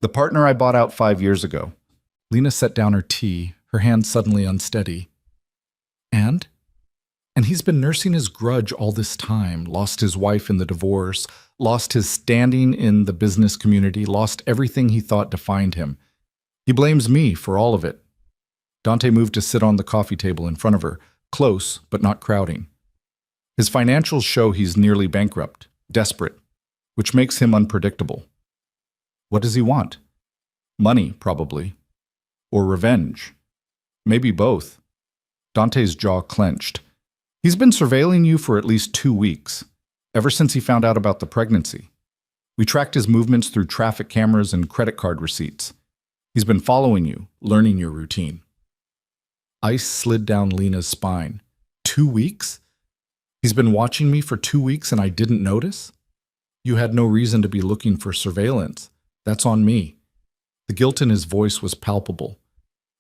the partner I bought out 5 years ago. Lena set down her tea, her hand suddenly unsteady. And he's been nursing his grudge all this time, lost his wife in the divorce, lost his standing in the business community, lost everything he thought defined him. He blames me for all of it. Dante moved to sit on the coffee table in front of her, close but not crowding. His financials show he's nearly bankrupt, desperate, which makes him unpredictable. What does he want? Money, probably. Or revenge. Maybe both. Dante's jaw clenched. He's been surveilling you for at least 2 weeks, ever since he found out about the pregnancy. We tracked his movements through traffic cameras and credit card receipts. He's been following you, learning your routine. Ice slid down Lena's spine. 2 weeks? He's been watching me for 2 weeks and I didn't notice? You had no reason to be looking for surveillance. That's on me. The guilt in his voice was palpable.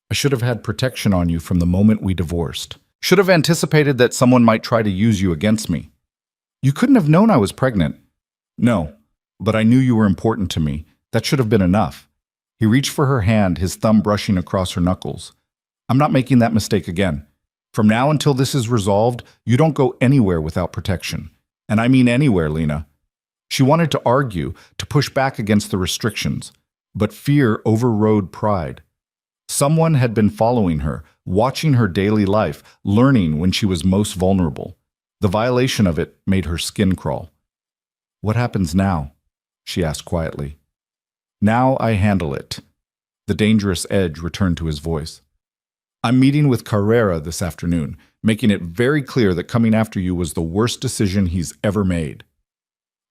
I should have had protection on you from the moment we divorced. Should have anticipated that someone might try to use you against me. You couldn't have known I was pregnant. No, but I knew you were important to me. That should have been enough. He reached for her hand, his thumb brushing across her knuckles. I'm not making that mistake again. From now until this is resolved, you don't go anywhere without protection. And I mean anywhere, Lena. She wanted to argue, to push back against the restrictions, but fear overrode pride. Someone had been following her, watching her daily life, learning when she was most vulnerable. The violation of it made her skin crawl. What happens now? She asked quietly. Now I handle it. The dangerous edge returned to his voice. I'm meeting with Carrera this afternoon, making it very clear that coming after you was the worst decision he's ever made.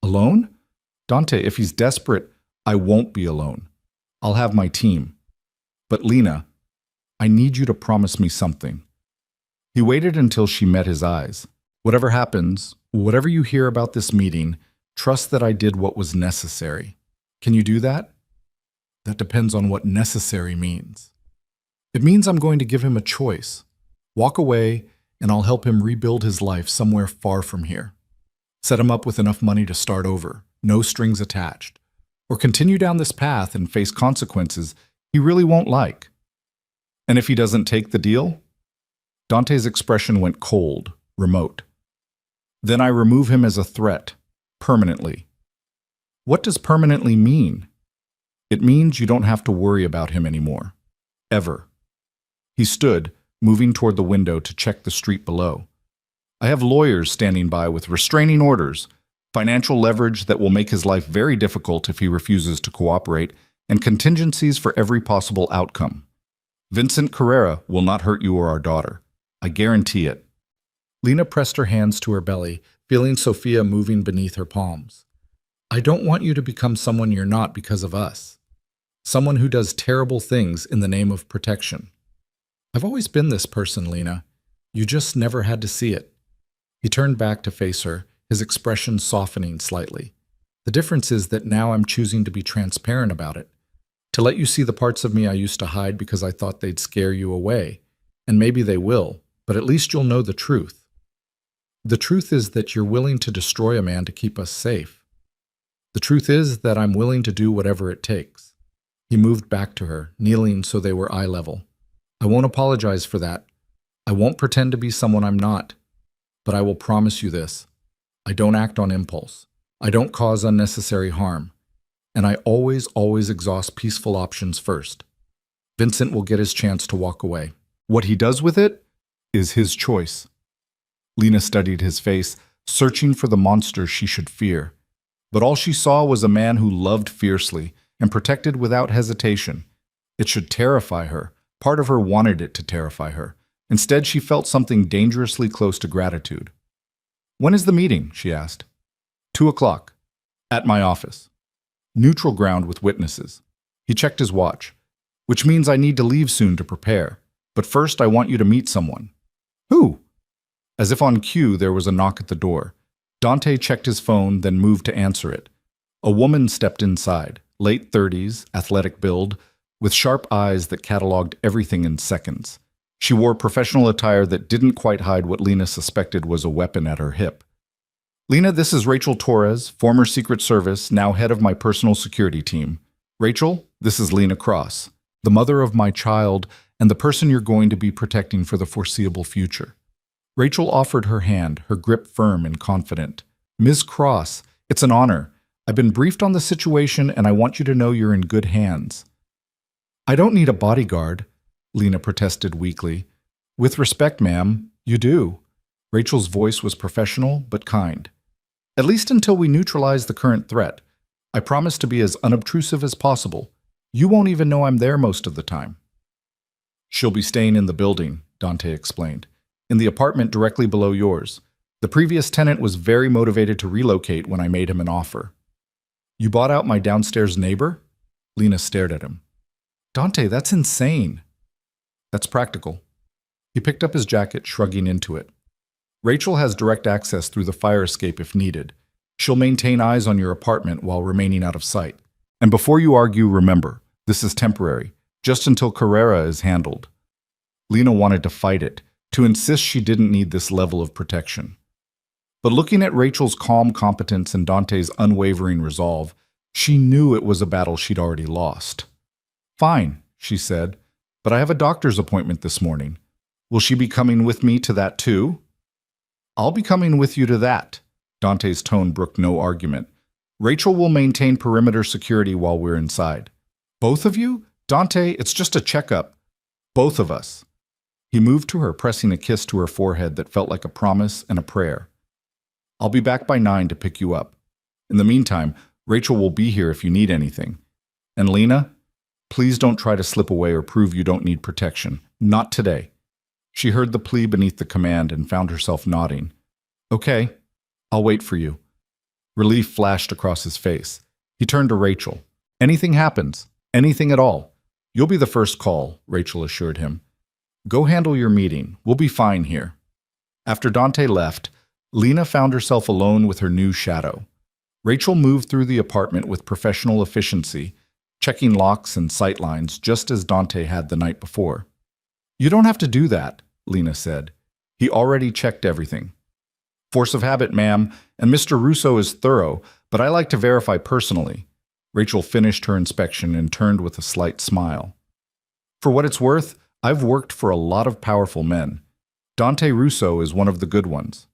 Alone? Dante, if he's desperate, I won't be alone. I'll have my team. But Lena, I need you to promise me something. He waited until she met his eyes. Whatever happens, whatever you hear about this meeting, trust that I did what was necessary. Can you do that? That depends on what necessary means. It means I'm going to give him a choice. Walk away, and I'll help him rebuild his life somewhere far from here. Set him up with enough money to start over, no strings attached. Or continue down this path and face consequences he really won't like. And if he doesn't take the deal? Dante's expression went cold, remote. Then I remove him as a threat, permanently. What does permanently mean? It means you don't have to worry about him anymore. Ever. He stood, moving toward the window to check the street below. I have lawyers standing by with restraining orders, financial leverage that will make his life very difficult if he refuses to cooperate, and contingencies for every possible outcome. Vincent Carrera will not hurt you or our daughter. I guarantee it. Lena pressed her hands to her belly, feeling Sophia moving beneath her palms. I don't want you to become someone you're not because of us. Someone who does terrible things in the name of protection. I've always been this person, Lena. You just never had to see it. He turned back to face her, his expression softening slightly. The difference is that now I'm choosing to be transparent about it. To let you see the parts of me I used to hide because I thought they'd scare you away. And maybe they will, but at least you'll know the truth. The truth is that you're willing to destroy a man to keep us safe. The truth is that I'm willing to do whatever it takes. He moved back to her, kneeling so they were eye level. I won't apologize for that. I won't pretend to be someone I'm not. But I will promise you this. I don't act on impulse. I don't cause unnecessary harm. And I always exhaust peaceful options first. Vincent will get his chance to walk away. What he does with it is his choice. Lena studied his face, searching for the monster she should fear. But all she saw was a man who loved fiercely and protected without hesitation. It should terrify her. Part of her wanted it to terrify her. Instead, she felt something dangerously close to gratitude. When is the meeting? She asked. 2:00. At my office. Neutral ground with witnesses. He checked his watch. Which means I need to leave soon to prepare. But first, I want you to meet someone. Who? As if on cue, there was a knock at the door. Dante checked his phone, then moved to answer it. A woman stepped inside, late 30s, athletic build, with sharp eyes that cataloged everything in seconds. She wore professional attire that didn't quite hide what Lena suspected was a weapon at her hip. Lena, this is Rachel Torres, former Secret Service, now head of my personal security team. Rachel, this is Lena Cross, the mother of my child and the person you're going to be protecting for the foreseeable future. Rachel offered her hand, her grip firm and confident. Ms. Cross, it's an honor. I've been briefed on the situation and I want you to know you're in good hands. I don't need a bodyguard, Lena protested weakly. With respect, ma'am, you do. Rachel's voice was professional but kind. At least until we neutralize the current threat. I promise to be as unobtrusive as possible. You won't even know I'm there most of the time. She'll be staying in the building, Dante explained. In the apartment directly below yours. The previous tenant was very motivated to relocate when I made him an offer. You bought out my downstairs neighbor? Lena stared at him. Dante, that's insane. That's practical. He picked up his jacket, shrugging into it. Rachel has direct access through the fire escape if needed. She'll maintain eyes on your apartment while remaining out of sight. And before you argue, remember, this is temporary, just until Carrera is handled. Lena wanted to fight it, to insist she didn't need this level of protection. But looking at Rachel's calm competence and Dante's unwavering resolve, she knew it was a battle she'd already lost. Fine, she said, but I have a doctor's appointment this morning. Will she be coming with me to that too? I'll be coming with you to that. Dante's tone brooked no argument. Rachel will maintain perimeter security while we're inside. Both of you? Dante, it's just a checkup. Both of us. He moved to her, pressing a kiss to her forehead that felt like a promise and a prayer. I'll be back by 9 to pick you up. In the meantime, Rachel will be here if you need anything. And Lena, please don't try to slip away or prove you don't need protection. Not today. She heard the plea beneath the command and found herself nodding. Okay, I'll wait for you. Relief flashed across his face. He turned to Rachel. Anything happens, anything at all. You'll be the first call, Rachel assured him. Go handle your meeting. We'll be fine here. After Dante left, Lena found herself alone with her new shadow. Rachel moved through the apartment with professional efficiency, checking locks and sightlines just as Dante had the night before. You don't have to do that, Lena said. He already checked everything. Force of habit, ma'am, and Mr. Russo is thorough, but I like to verify personally. Rachel finished her inspection and turned with a slight smile. For what it's worth, I've worked for a lot of powerful men. Dante Russo is one of the good ones.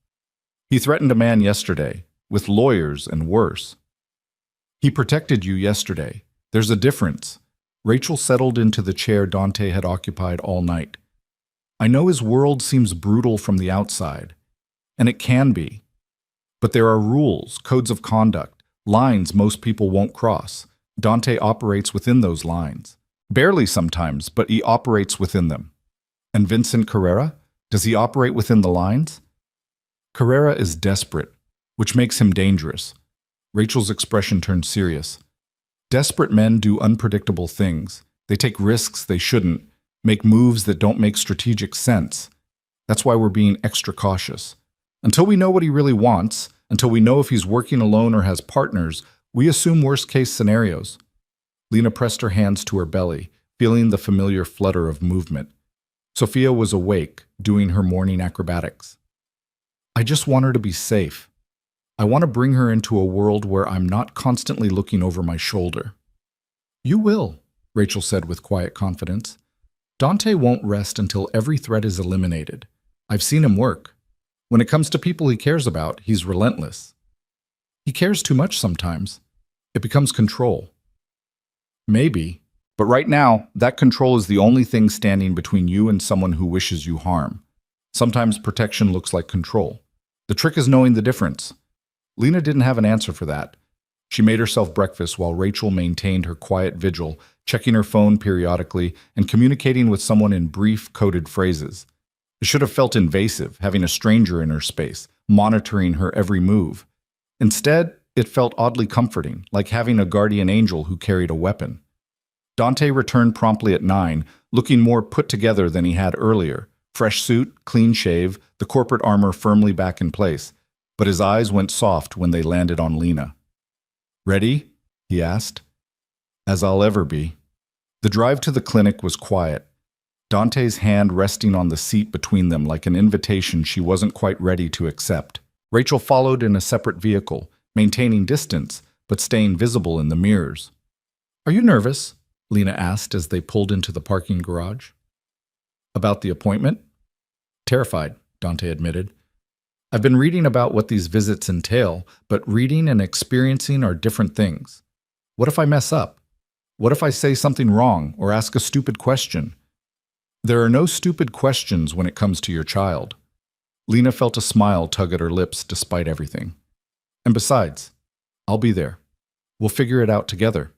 He threatened a man yesterday, with lawyers and worse. He protected you yesterday. There's a difference. Rachel settled into the chair Dante had occupied all night. I know his world seems brutal from the outside, and it can be. But there are rules, codes of conduct, lines most people won't cross. Dante operates within those lines. Barely sometimes, but he operates within them. And Vincent Carrera? Does he operate within the lines? Carrera is desperate, which makes him dangerous. Rachel's expression turned serious. Desperate men do unpredictable things. They take risks they shouldn't, make moves that don't make strategic sense. That's why we're being extra cautious. Until we know what he really wants, until we know if he's working alone or has partners, we assume worst-case scenarios. Lena pressed her hands to her belly, feeling the familiar flutter of movement. Sophia was awake, doing her morning acrobatics. I just want her to be safe. I want to bring her into a world where I'm not constantly looking over my shoulder." "You will," Rachel said with quiet confidence. "Dante won't rest until every threat is eliminated. I've seen him work. When it comes to people he cares about, he's relentless. He cares too much sometimes. It becomes control." "Maybe. But right now, that control is the only thing standing between you and someone who wishes you harm. Sometimes protection looks like control. The trick is knowing the difference." Lena didn't have an answer for that. She made herself breakfast while Rachel maintained her quiet vigil, checking her phone periodically and communicating with someone in brief, coded phrases. It should have felt invasive, having a stranger in her space, monitoring her every move. Instead, it felt oddly comforting, like having a guardian angel who carried a weapon. Dante returned promptly at 9, looking more put together than he had earlier. Fresh suit, clean shave, the corporate armor firmly back in place. But his eyes went soft when they landed on Lena. "Ready?" he asked. "As I'll ever be." The drive to the clinic was quiet, Dante's hand resting on the seat between them like an invitation she wasn't quite ready to accept. Rachel followed in a separate vehicle, maintaining distance, but staying visible in the mirrors. "Are you nervous?" Lena asked as they pulled into the parking garage. "About the appointment?" "Terrified," Dante admitted. "I've been reading about what these visits entail, but reading and experiencing are different things. What if I mess up? What if I say something wrong or ask a stupid question?" "There are no stupid questions when it comes to your child." Lena felt a smile tug at her lips despite everything. "And besides, I'll be there. We'll figure it out together."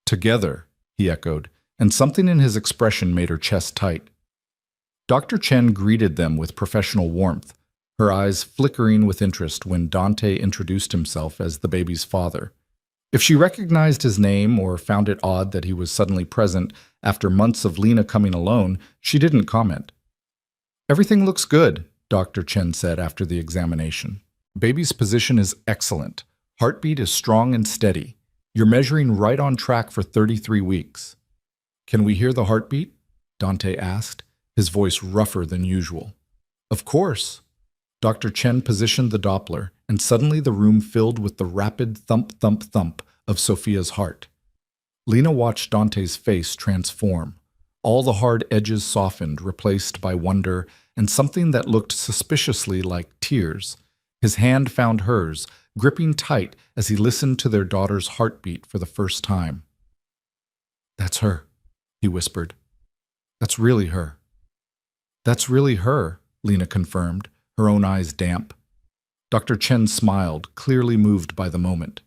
"Together," he echoed, and something in his expression made her chest tight. Dr. Chen greeted them with professional warmth, her eyes flickering with interest when Dante introduced himself as the baby's father. If she recognized his name or found it odd that he was suddenly present after months of Lena coming alone, she didn't comment. "Everything looks good," Dr. Chen said after the examination. "Baby's position is excellent. Heartbeat is strong and steady. You're measuring right on track for 33 weeks. "Can we hear the heartbeat?" Dante asked, his voice rougher than usual. "Of course." Dr. Chen positioned the Doppler, and suddenly the room filled with the rapid thump-thump-thump of Sophia's heart. Lena watched Dante's face transform. All the hard edges softened, replaced by wonder and something that looked suspiciously like tears. His hand found hers, gripping tight as he listened to their daughter's heartbeat for the first time. "That's her," he whispered. "That's really her." "That's really her," Lena confirmed, her own eyes damp. Dr. Chen smiled, clearly moved by the moment.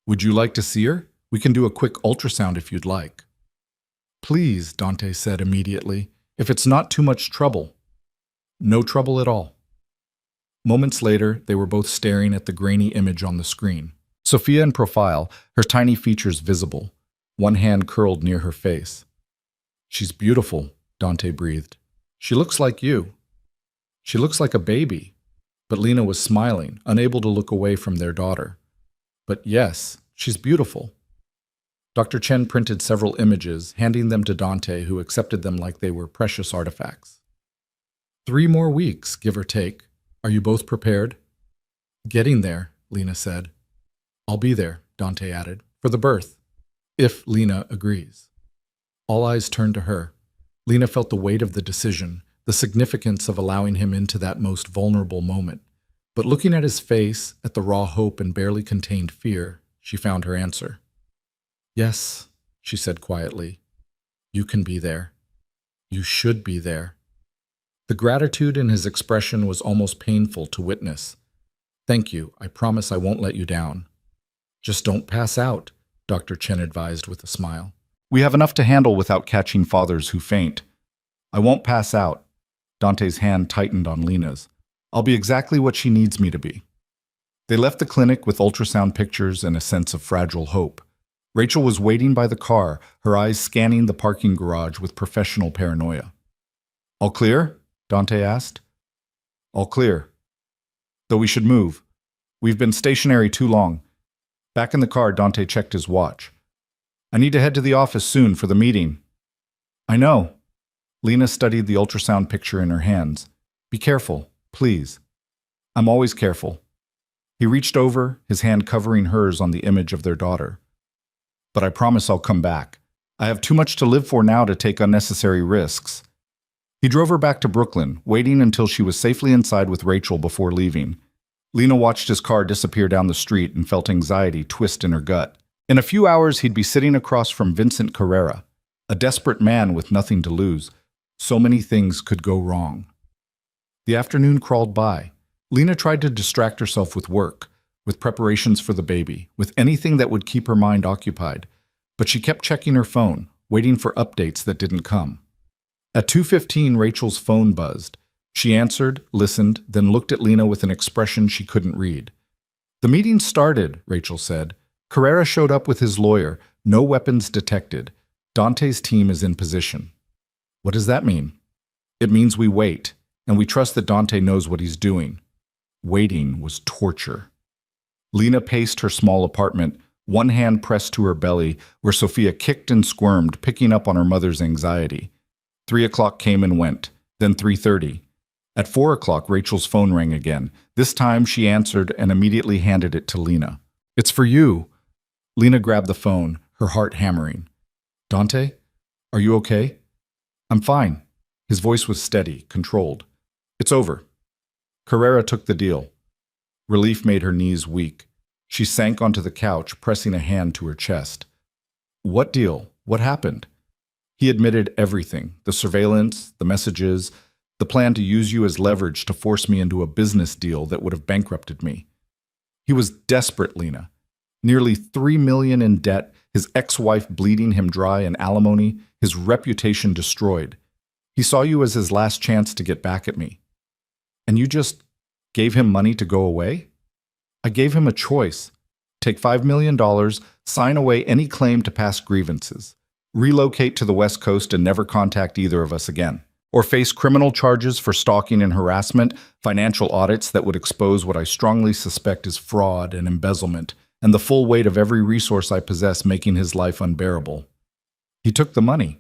"Would you like to see her? We can do a quick ultrasound if you'd like." "Please," Dante said immediately, "if it's not too much trouble." "No trouble at all." Moments later, they were both staring at the grainy image on the screen. Sophia in profile, her tiny features visible, one hand curled near her face. "She's beautiful," Dante breathed. "She looks like you." "She looks like a baby." But Lena was smiling, unable to look away from their daughter. "But yes, she's beautiful." Dr. Chen printed several images, handing them to Dante, who accepted them like they were precious artifacts. 3 more weeks, give or take. Are you both prepared?" "Getting there," Lena said. "I'll be there," Dante added, "for the birth, if Lena agrees." All eyes turned to her. Lena felt the weight of the decision, the significance of allowing him into that most vulnerable moment. But looking at his face, at the raw hope and barely contained fear, she found her answer. "Yes," she said quietly. "You can be there. You should be there." The gratitude in his expression was almost painful to witness. "Thank you. I promise I won't let you down." "Just don't pass out," Dr. Chen advised with a smile. "We have enough to handle without catching fathers who faint." "I won't pass out." Dante's hand tightened on Lena's. "I'll be exactly what she needs me to be." They left the clinic with ultrasound pictures and a sense of fragile hope. Rachel was waiting by the car, her eyes scanning the parking garage with professional paranoia. "All clear?" Dante asked. "All clear. Though we should move. We've been stationary too long." Back in the car, Dante checked his watch. "I need to head to the office soon for the meeting." "I know." Lena studied the ultrasound picture in her hands. "Be careful, please." "I'm always careful." He reached over, his hand covering hers on the image of their daughter. But I promise I'll come back. I have too much to live for now to take unnecessary risks. He drove her back to Brooklyn, waiting until she was safely inside with Rachel before leaving. Lena watched his car disappear down the street and felt anxiety twist in her gut. In a few hours, he'd be sitting across from Vincent Carrera, a desperate man with nothing to lose. So many things could go wrong. The afternoon crawled by. Lena tried to distract herself with work, with preparations for the baby, with anything that would keep her mind occupied. But she kept checking her phone, waiting for updates that didn't come. At 2:15, Rachel's phone buzzed. She answered, listened, then looked at Lena with an expression she couldn't read. "The meeting started," Rachel said. "Carrera showed up with his lawyer. No weapons detected. Dante's team is in position." "What does that mean?" "It means we wait, and we trust that Dante knows what he's doing." Waiting was torture. Lena paced her small apartment, one hand pressed to her belly, where Sophia kicked and squirmed, picking up on her mother's anxiety. 3 o'clock came and went, then 3:30. At 4 o'clock, Rachel's phone rang again. This time, she answered and immediately handed it to Lena. "It's for you." Lena grabbed the phone, her heart hammering. "Dante? Are you okay?" "I'm fine." His voice was steady, controlled. "It's over." Carrera took the deal. Relief made her knees weak. She sank onto the couch, pressing a hand to her chest. "What deal? What happened?" He admitted everything, the surveillance, the messages, the plan to use you as leverage to force me into a business deal that would have bankrupted me. He was desperate, Lena. Nearly $3 million in debt, his ex-wife bleeding him dry in alimony, his reputation destroyed. He saw you as his last chance to get back at me. And you just gave him money to go away? I gave him a choice. Take $5 million, sign away any claim to past grievances, relocate to the West Coast and never contact either of us again, or face criminal charges for stalking and harassment, financial audits that would expose what I strongly suspect is fraud and embezzlement, and the full weight of every resource I possess making his life unbearable. He took the money.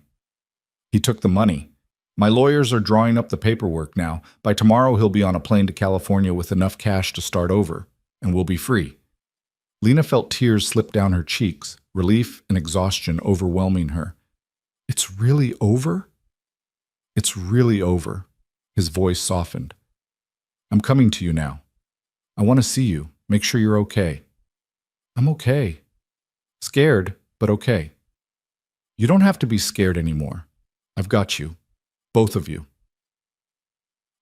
He took the money. My lawyers are drawing up the paperwork now. By tomorrow, he'll be on a plane to California with enough cash to start over, and we'll be free. Lena felt tears slip down her cheeks, relief and exhaustion overwhelming her. It's really over? It's really over. His voice softened. I'm coming to you now. I want to see you, make sure you're okay. I'm okay. Scared, but okay. You don't have to be scared anymore. I've got you. Both of you.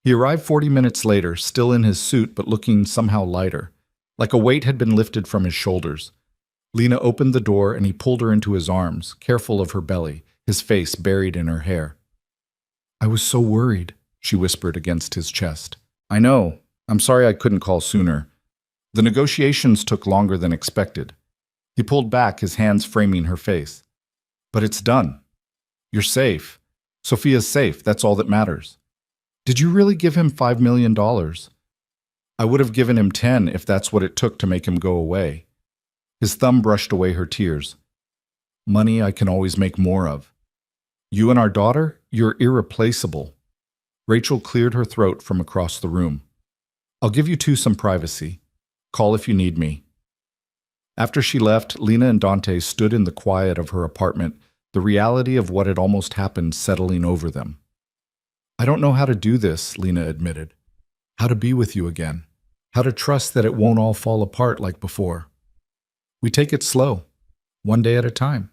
He arrived 40 minutes later, still in his suit but looking somehow lighter, like a weight had been lifted from his shoulders. Lena opened the door and he pulled her into his arms, careful of her belly, his face buried in her hair. I was so worried, she whispered against his chest. I know. I'm sorry I couldn't call sooner. The negotiations took longer than expected. He pulled back, his hands framing her face. But it's done. You're safe. Sophia's safe, that's all that matters. Did you really give him $5 million? I would have given him 10 if that's what it took to make him go away. His thumb brushed away her tears. Money I can always make more of. You and our daughter, you're irreplaceable. Rachel cleared her throat from across the room. I'll give you two some privacy. Call if you need me. After she left, Lena and Dante stood in the quiet of her apartment, the reality of what had almost happened settling over them. I don't know how to do this, Lena admitted. How to be with you again. How to trust that it won't all fall apart like before. We take it slow, one day at a time.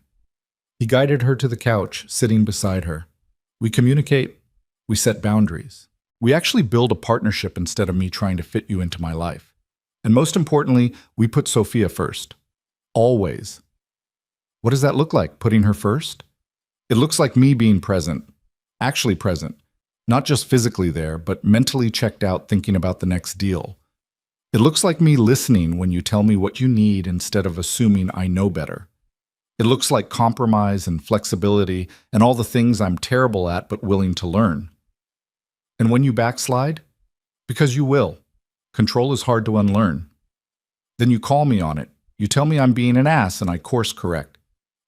He guided her to the couch, sitting beside her. We communicate. We set boundaries. We actually build a partnership instead of me trying to fit you into my life. And most importantly, we put Sophia first. Always. What does that look like, putting her first? It looks like me being present. Actually present. Not just physically there, but mentally checked out thinking about the next deal. It looks like me listening when you tell me what you need instead of assuming I know better. It looks like compromise and flexibility and all the things I'm terrible at but willing to learn. And when you backslide, because you will, control is hard to unlearn. Then you call me on it. You tell me I'm being an ass and I course correct.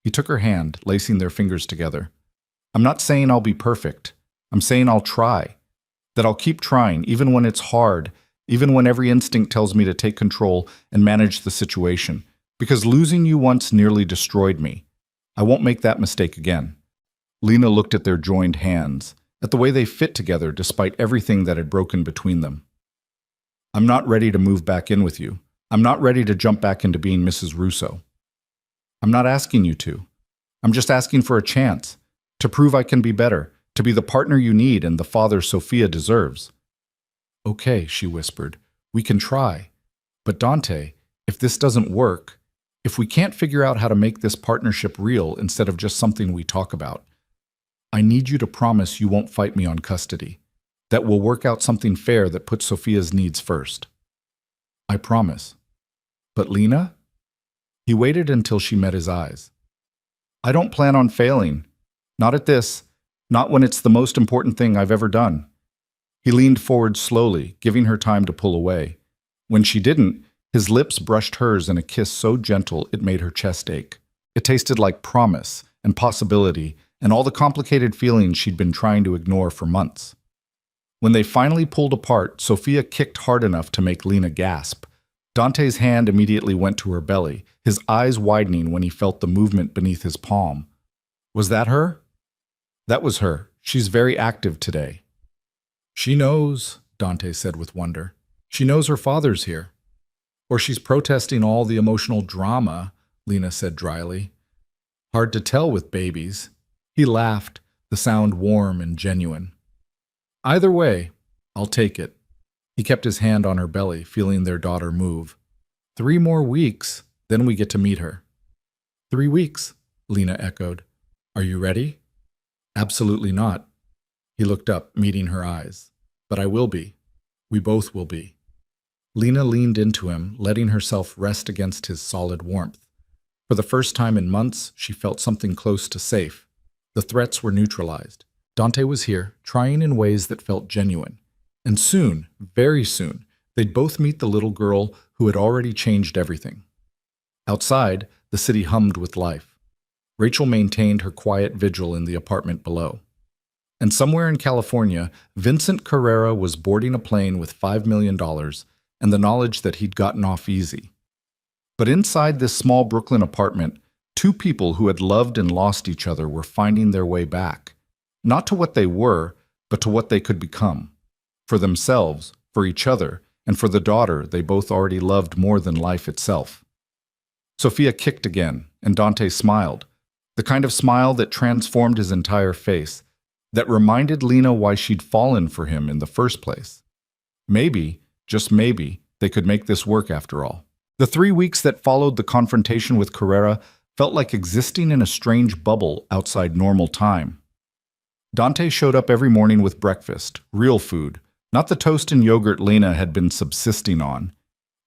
He took her hand, lacing their fingers together. I'm not saying I'll be perfect. I'm saying I'll try. That I'll keep trying, even when it's hard, even when every instinct tells me to take control and manage the situation, because losing you once nearly destroyed me. I won't make that mistake again." Lena looked at their joined hands, at the way they fit together despite everything that had broken between them. "I'm not ready to move back in with you. I'm not ready to jump back into being Mrs. Russo. I'm not asking you to. I'm just asking for a chance, to prove I can be better, to be the partner you need and the father Sophia deserves." "Okay," she whispered, "we can try. But Dante, if this doesn't work, if we can't figure out how to make this partnership real instead of just something we talk about, I need you to promise you won't fight me on custody, that we'll work out something fair that puts Sophia's needs first." "I promise." "But Lena?" He waited until she met his eyes. "I don't plan on failing. Not at this. Not when it's the most important thing I've ever done." He leaned forward slowly, giving her time to pull away. When she didn't, his lips brushed hers in a kiss so gentle it made her chest ache. It tasted like promise and possibility and all the complicated feelings she'd been trying to ignore for months. When they finally pulled apart, Sophia kicked hard enough to make Lena gasp. Dante's hand immediately went to her belly, his eyes widening when he felt the movement beneath his palm. "Was that her?" "That was her. She's very active today." "She knows," Dante said with wonder. "She knows her father's here." "Or she's protesting all the emotional drama," Lena said dryly. "Hard to tell with babies." He laughed, the sound warm and genuine. "Either way, I'll take it." He kept his hand on her belly, feeling their daughter move. 3 more weeks, then we get to meet her." 3 weeks, Lena echoed. "Are you ready?" "Absolutely not." He looked up, meeting her eyes. "But I will be. We both will be." Lena leaned into him, letting herself rest against his solid warmth. For the first time in months, she felt something close to safe. The threats were neutralized. Dante was here, trying in ways that felt genuine. And soon, very soon, they'd both meet the little girl who had already changed everything. Outside, the city hummed with life. Rachel maintained her quiet vigil in the apartment below. And somewhere in California, Vincent Carrera was boarding a plane with $5 million and the knowledge that he'd gotten off easy. But inside this small Brooklyn apartment, 2 people who had loved and lost each other were finding their way back. Not to what they were, but to what they could become. For themselves, for each other, and for the daughter they both already loved more than life itself. Sophia kicked again, and Dante smiled. The kind of smile that transformed his entire face, that reminded Lena why she'd fallen for him in the first place. Maybe, just maybe, they could make this work after all. The 3 weeks that followed the confrontation with Carrera felt like existing in a strange bubble outside normal time. Dante showed up every morning with breakfast, real food, not the toast and yogurt Lena had been subsisting on.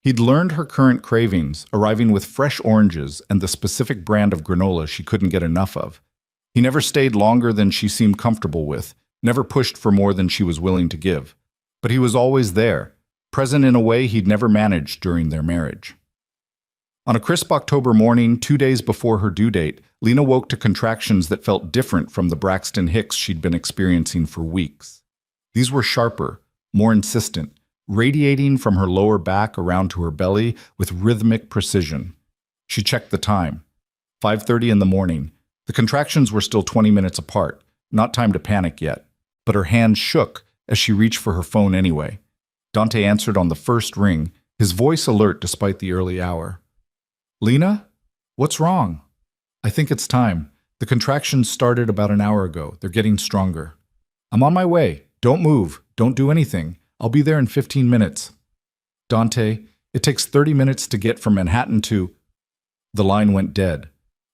He'd learned her current cravings, arriving with fresh oranges and the specific brand of granola she couldn't get enough of. He never stayed longer than she seemed comfortable with, never pushed for more than she was willing to give. But he was always there, present in a way he'd never managed during their marriage. On a crisp October morning, 2 days before her due date, Lena woke to contractions that felt different from the Braxton Hicks she'd been experiencing for weeks. These were sharper, more insistent, radiating from her lower back around to her belly with rhythmic precision. She checked the time. 5:30 in the morning. The contractions were still 20 minutes apart, not time to panic yet, but her hand shook as she reached for her phone anyway. Dante answered on the first ring, his voice alert despite the early hour. "Lena? What's wrong?" "I think it's time. The contractions started about an hour ago. They're getting stronger." "I'm on my way. Don't move. Don't do anything. I'll be there in 15 minutes. "Dante, it takes 30 minutes to get from Manhattan to—" The line went dead.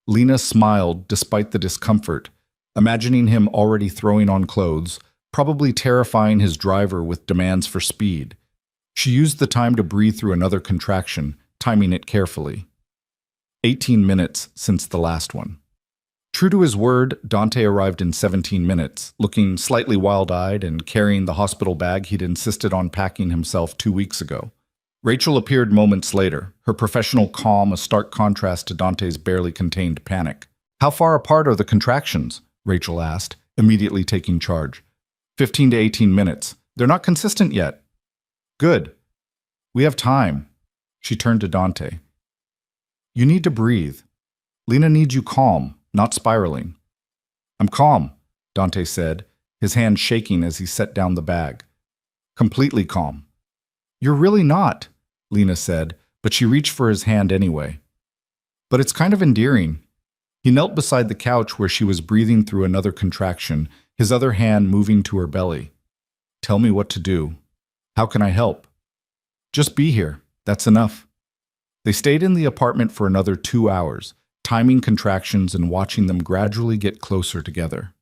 Lena smiled despite the discomfort, imagining him already throwing on clothes, probably terrifying his driver with demands for speed. She used the time to breathe through another contraction, timing it carefully. 18 minutes since the last one. True to his word, Dante arrived in 17 minutes, looking slightly wild-eyed and carrying the hospital bag he'd insisted on packing himself 2 weeks ago. Rachel appeared moments later, her professional calm a stark contrast to Dante's barely contained panic. "How far apart are the contractions?" Rachel asked, immediately taking charge. 15 to 18 minutes. They're not consistent yet." "Good. We have time. She turned to Dante. You need to breathe. Lena needs you calm, not spiraling. I'm calm, Dante said, his hand shaking as he set down the bag. Completely calm. You're really not, Lena said, but she reached for his hand anyway. But it's kind of endearing. He knelt beside the couch where she was breathing through another contraction, his other hand moving to her belly. Tell me what to do. How can I help? Just be here. That's enough. They stayed in the apartment for another 2 hours, timing contractions and watching them gradually get closer together.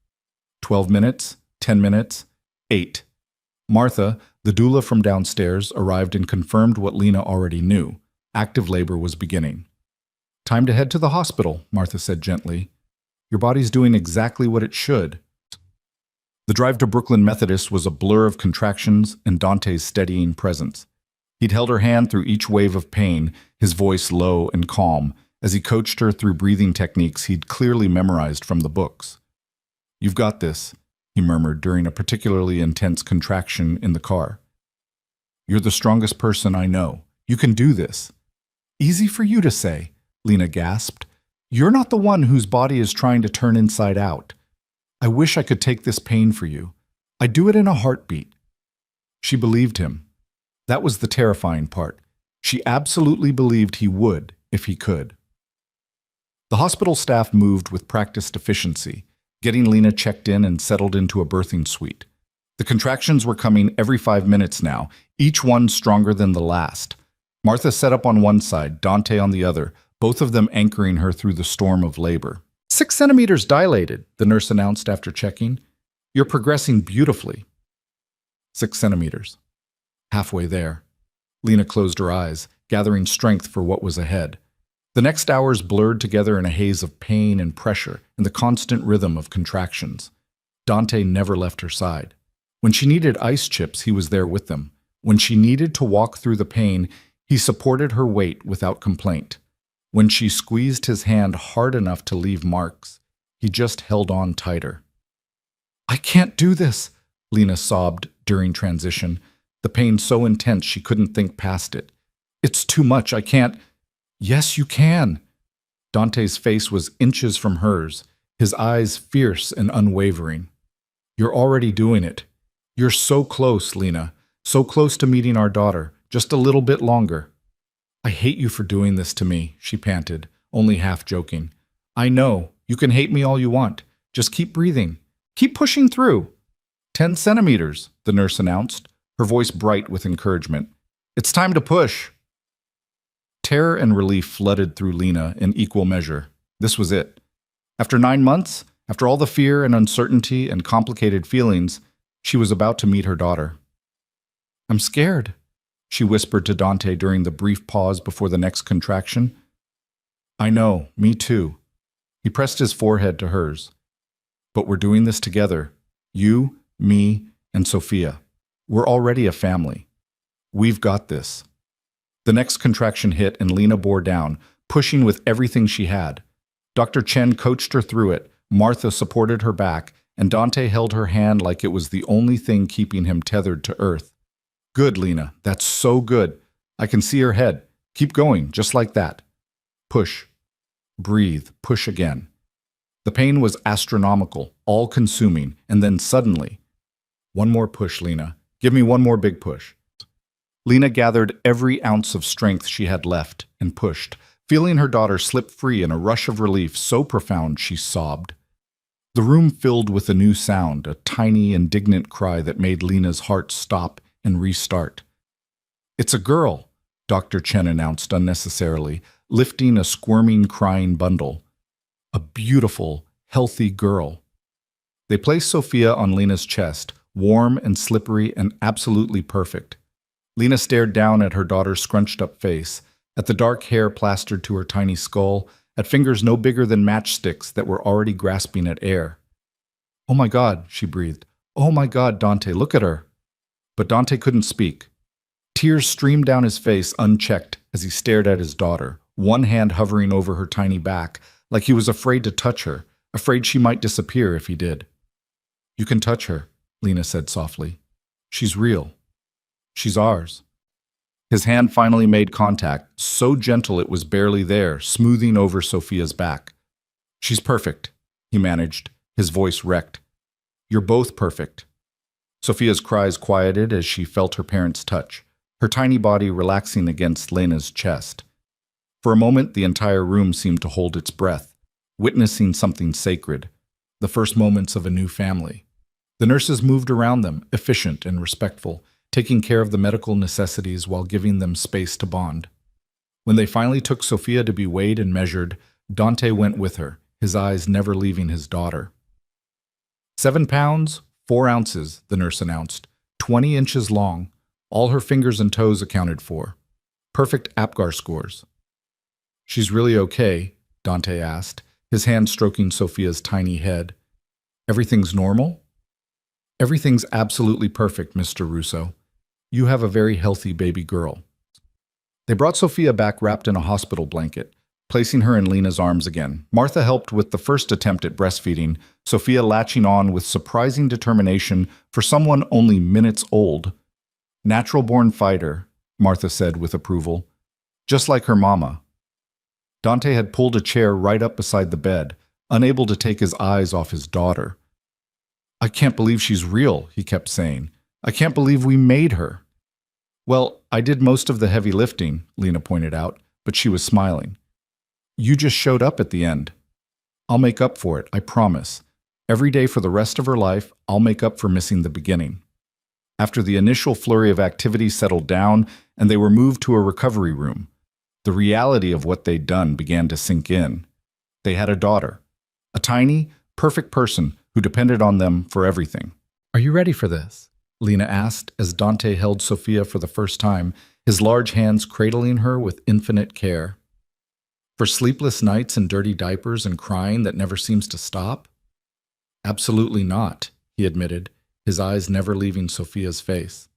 12 minutes, 10 minutes, 8. Martha, the doula from downstairs, arrived and confirmed what Lena already knew. Active labor was beginning. Time to head to the hospital, Martha said gently. Your body's doing exactly what it should. The drive to Brooklyn Methodist was a blur of contractions and Dante's steadying presence. He'd held her hand through each wave of pain, his voice low and calm, as he coached her through breathing techniques he'd clearly memorized from the books. You've got this, he murmured during a particularly intense contraction in the car. You're the strongest person I know. You can do this. Easy for you to say, Lena gasped. You're not the one whose body is trying to turn inside out. I wish I could take this pain for you. I'd do it in a heartbeat. She believed him. That was the terrifying part. She absolutely believed he would if he could. The hospital staff moved with practiced efficiency, getting Lena checked in and settled into a birthing suite. The contractions were coming every 5 minutes now, each one stronger than the last. Martha sat up on one side, Dante on the other, both of them anchoring her through the storm of labor. 6 centimeters dilated, the nurse announced after checking. You're progressing beautifully. 6 centimeters. Halfway there. Lena closed her eyes, gathering strength for what was ahead. The next hours blurred together in a haze of pain and pressure and the constant rhythm of contractions. Dante never left her side. When she needed ice chips, he was there with them. When she needed to walk through the pain, he supported her weight without complaint. When she squeezed his hand hard enough to leave marks, he just held on tighter. I can't do this, Lena sobbed during transition, the pain so intense she couldn't think past it. It's too much, I can't. Yes, you can. Dante's face was inches from hers, his eyes fierce and unwavering. You're already doing it. You're so close, Lena, so close to meeting our daughter, just a little bit longer. I hate you for doing this to me, she panted, only half joking. I know, you can hate me all you want. Just keep breathing. Keep pushing through. 10 centimeters, the nurse announced, her voice bright with encouragement. It's time to push. Terror and relief flooded through Lena in equal measure. This was it. After 9 months, after all the fear and uncertainty and complicated feelings, she was about to meet her daughter. I'm scared, she whispered to Dante during the brief pause before the next contraction. I know, me too. He pressed his forehead to hers. But we're doing this together. You, me, and Sophia. We're already a family. We've got this. The next contraction hit and Lena bore down, pushing with everything she had. Dr. Chen coached her through it, Martha supported her back, and Dante held her hand like it was the only thing keeping him tethered to earth. Good, Lena. That's so good. I can see her head. Keep going, just like that. Push. Breathe. Push again. The pain was astronomical, all-consuming, and then suddenly, one more push, Lena. Give me one more big push. Lena gathered every ounce of strength she had left and pushed, feeling her daughter slip free in a rush of relief so profound she sobbed. The room filled with a new sound, a tiny, indignant cry that made Lena's heart stop and restart. It's a girl, Dr. Chen announced unnecessarily, lifting a squirming, crying bundle. A beautiful, healthy girl. They placed Sophia on Lena's chest, warm and slippery and absolutely perfect. Lena stared down at her daughter's scrunched-up face, at the dark hair plastered to her tiny skull, at fingers no bigger than matchsticks that were already grasping at air. Oh my God, she breathed. Oh my God, Dante, look at her. But Dante couldn't speak. Tears streamed down his face unchecked as he stared at his daughter, one hand hovering over her tiny back, like he was afraid to touch her, afraid she might disappear if he did. You can touch her, Lena said softly. She's real. She's ours. His hand finally made contact, so gentle it was barely there, smoothing over Sophia's back. "She's perfect," he managed, his voice wrecked. "You're both perfect." Sophia's cries quieted as she felt her parents' touch, her tiny body relaxing against Lena's chest. For a moment, the entire room seemed to hold its breath, witnessing something sacred, the first moments of a new family. The nurses moved around them, efficient and respectful, taking care of the medical necessities while giving them space to bond. When they finally took Sophia to be weighed and measured, Dante went with her, his eyes never leaving his daughter. 7 pounds, 4 ounces, the nurse announced, 20 inches long, all her fingers and toes accounted for. Perfect APGAR scores. "She's really okay?" Dante asked, his hand stroking Sophia's tiny head. "Everything's normal?" "Everything's absolutely perfect, Mr. Russo. You have a very healthy baby girl." They brought Sophia back wrapped in a hospital blanket, placing her in Lena's arms again. Martha helped with the first attempt at breastfeeding, Sophia latching on with surprising determination for someone only minutes old. "Natural-born fighter," Martha said with approval. "Just like her mama." Dante had pulled a chair right up beside the bed, unable to take his eyes off his daughter. "I can't believe she's real," he kept saying. "I can't believe we made her." "Well, I did most of the heavy lifting," Lena pointed out, but she was smiling. "You just showed up at the end. I'll make up for it, I promise. Every day for the rest of her life, I'll make up for missing the beginning." After the initial flurry of activity settled down and they were moved to a recovery room, the reality of what they'd done began to sink in. They had a daughter, a tiny, perfect person who depended on them for everything. "Are you ready for this?" Lena asked as Dante held Sophia for the first time, his large hands cradling her with infinite care. "For sleepless nights and dirty diapers and crying that never seems to stop?" "Absolutely not," he admitted, his eyes never leaving Sophia's face.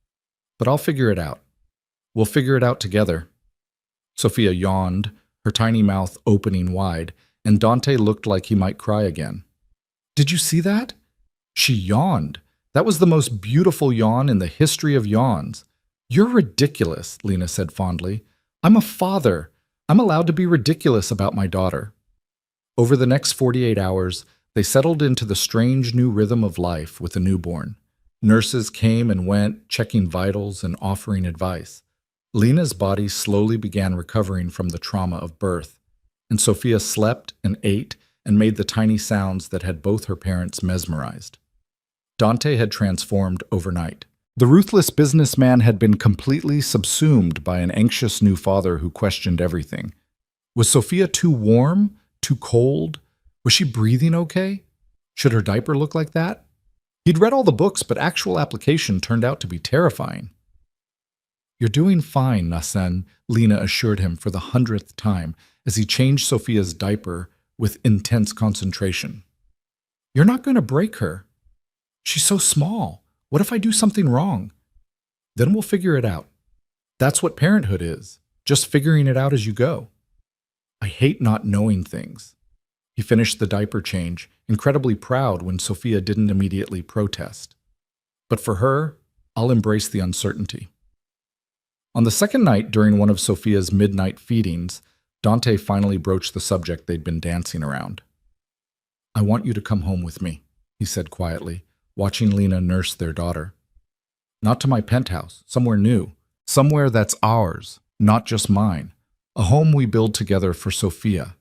"But I'll figure it out. We'll figure it out together." Sophia yawned, her tiny mouth opening wide, and Dante looked like he might cry again. "Did you see that?" She yawned. That was the most beautiful yawn in the history of yawns. "You're ridiculous," Lena said fondly. "I'm a father. I'm allowed to be ridiculous about my daughter." Over the next 48 hours, they settled into the strange new rhythm of life with a newborn. Nurses came and went, checking vitals and offering advice. Lena's body slowly began recovering from the trauma of birth, and Sophia slept and ate and made the tiny sounds that had both her parents mesmerized. Dante had transformed overnight. The ruthless businessman had been completely subsumed by an anxious new father who questioned everything. Was Sophia too warm? Too cold? Was she breathing okay? Should her diaper look like that? He'd read all the books, but actual application turned out to be terrifying. "You're doing fine, Nasen," Lena assured him for the 100th time as he changed Sophia's diaper with intense concentration. "You're not going to break her. She's so small. What if I do something wrong? Then we'll figure it out. That's what parenthood is, just figuring it out as you go." "I hate not knowing things." He finished the diaper change, incredibly proud when Sophia didn't immediately protest. "But for her, I'll embrace the uncertainty." On the second night during one of Sophia's midnight feedings, Dante finally broached the subject they'd been dancing around. "I want you to come home with me," he said quietly, watching Lena nurse their daughter. "Not to my penthouse, somewhere new, somewhere that's ours, not just mine, a home we build together for Sophia."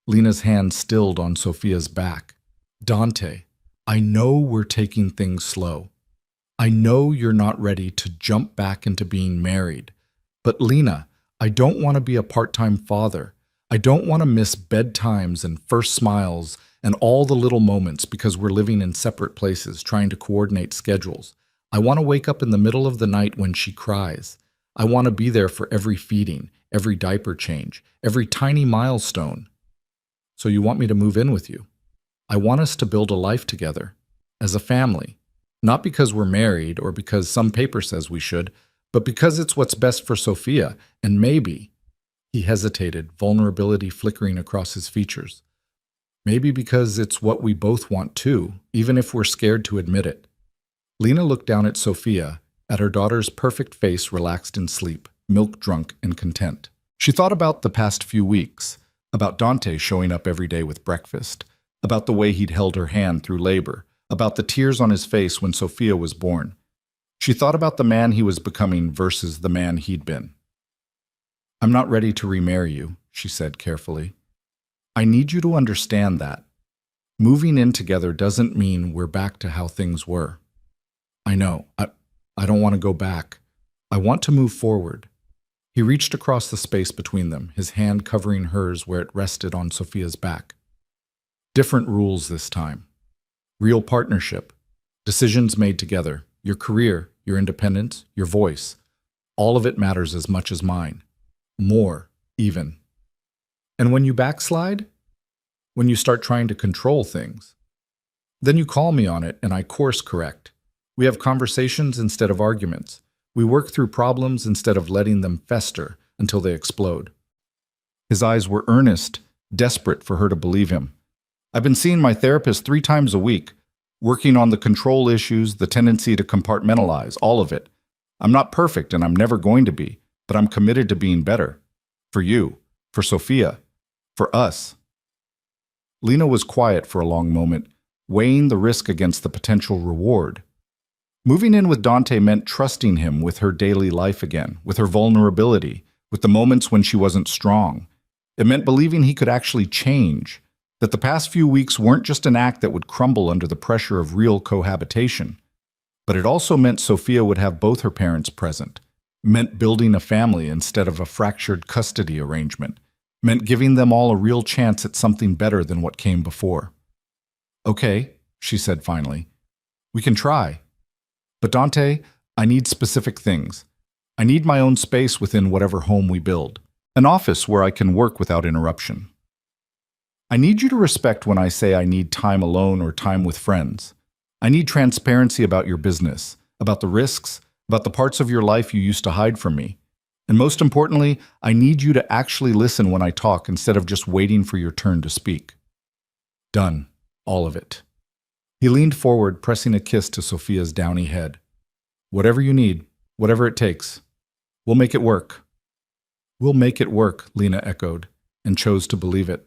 Lena's hand stilled on Sophia's back. "Dante, I know we're taking things slow. I know you're not ready to jump back into being married. But Lena, I don't want to be a part-time father. I don't want to miss bedtimes and first smiles and all the little moments because we're living in separate places trying to coordinate schedules. I want to wake up in the middle of the night when she cries. I want to be there for every feeding, every diaper change, every tiny milestone. So you want me to move in with you? I want us to build a life together, as a family. Not because we're married or because some paper says we should, but because it's what's best for Sophia, and maybe," he hesitated, vulnerability flickering across his features, "maybe because it's what we both want too, even if we're scared to admit it." Lena looked down at Sophia, at her daughter's perfect face relaxed in sleep. milk-drunk and content. She thought about the past few weeks, about Dante showing up every day with breakfast, about the way he'd held her hand through labor, about the tears on his face when Sophia was born. She thought about the man he was becoming versus the man he'd been. "I'm not ready to remarry you," she said carefully. "I need you to understand that. Moving in together doesn't mean we're back to how things were. I know. I don't want to go back. I want to move forward." He reached across the space between them, his hand covering hers where it rested on Sophia's back. "Different rules this time. Real partnership. Decisions made together. Your career, your independence, your voice. All of it matters as much as mine. More, even. And when you backslide, when you start trying to control things, then you call me on it and I course correct. We have conversations instead of arguments. We work through problems instead of letting them fester until they explode." His eyes were earnest, desperate for her to believe him. "I've been seeing my therapist 3 times a week, working on the control issues, the tendency to compartmentalize, all of it. I'm not perfect and I'm never going to be, but I'm committed to being better. For you, for Sophia, for us." Lena was quiet for a long moment, weighing the risk against the potential reward. Moving in with Dante meant trusting him with her daily life again, with her vulnerability, with the moments when she wasn't strong. It meant believing he could actually change, that the past few weeks weren't just an act that would crumble under the pressure of real cohabitation. But it also meant Sophia would have both her parents present, meant building a family instead of a fractured custody arrangement, meant giving them all a real chance at something better than what came before. "Okay," she said finally, "we can try. But Dante, I need specific things. I need my own space within whatever home we build, an office where I can work without interruption. I need you to respect when I say I need time alone or time with friends. I need transparency about your business, about the risks, about the parts of your life you used to hide from me. And most importantly, I need you to actually listen when I talk instead of just waiting for your turn to speak." Done. All of it. He leaned forward, pressing a kiss to Sophia's downy head. "Whatever you need, whatever it takes. We'll make it work." "We'll make it work," Lena echoed, and chose to believe it.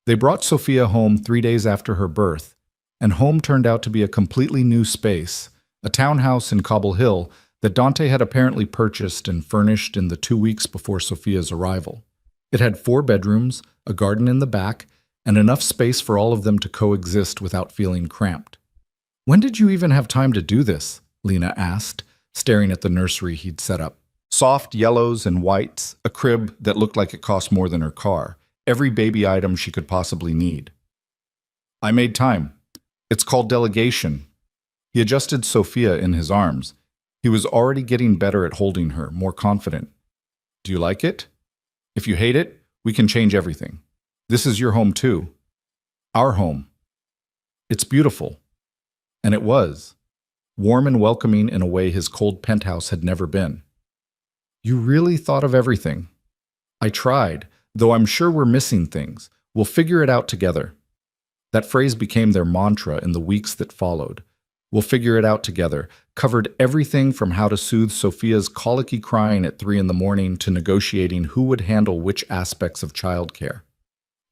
They brought Sophia home 3 days after her birth, and home turned out to be a completely new space, a townhouse in Cobble Hill that Dante had apparently purchased and furnished in the 2 weeks before Sophia's arrival. It had 4 bedrooms, a garden in the back, and enough space for all of them to coexist without feeling cramped. "When did you even have time to do this?" Lena asked, staring at the nursery he'd set up. Soft yellows and whites, a crib that looked like it cost more than her car, every baby item she could possibly need. "I made time. It's called delegation." He adjusted Sophia in his arms. He was already getting better at holding her, more confident. "Do you like it? If you hate it, we can change everything. This is your home too. Our home. It's beautiful." And it was. Warm and welcoming in a way his cold penthouse had never been. "You really thought of everything." "I tried, though I'm sure we're missing things. We'll figure it out together." That phrase became their mantra in the weeks that followed. "We'll figure it out together" covered everything from how to soothe Sophia's colicky crying at 3 in the morning to negotiating who would handle which aspects of childcare.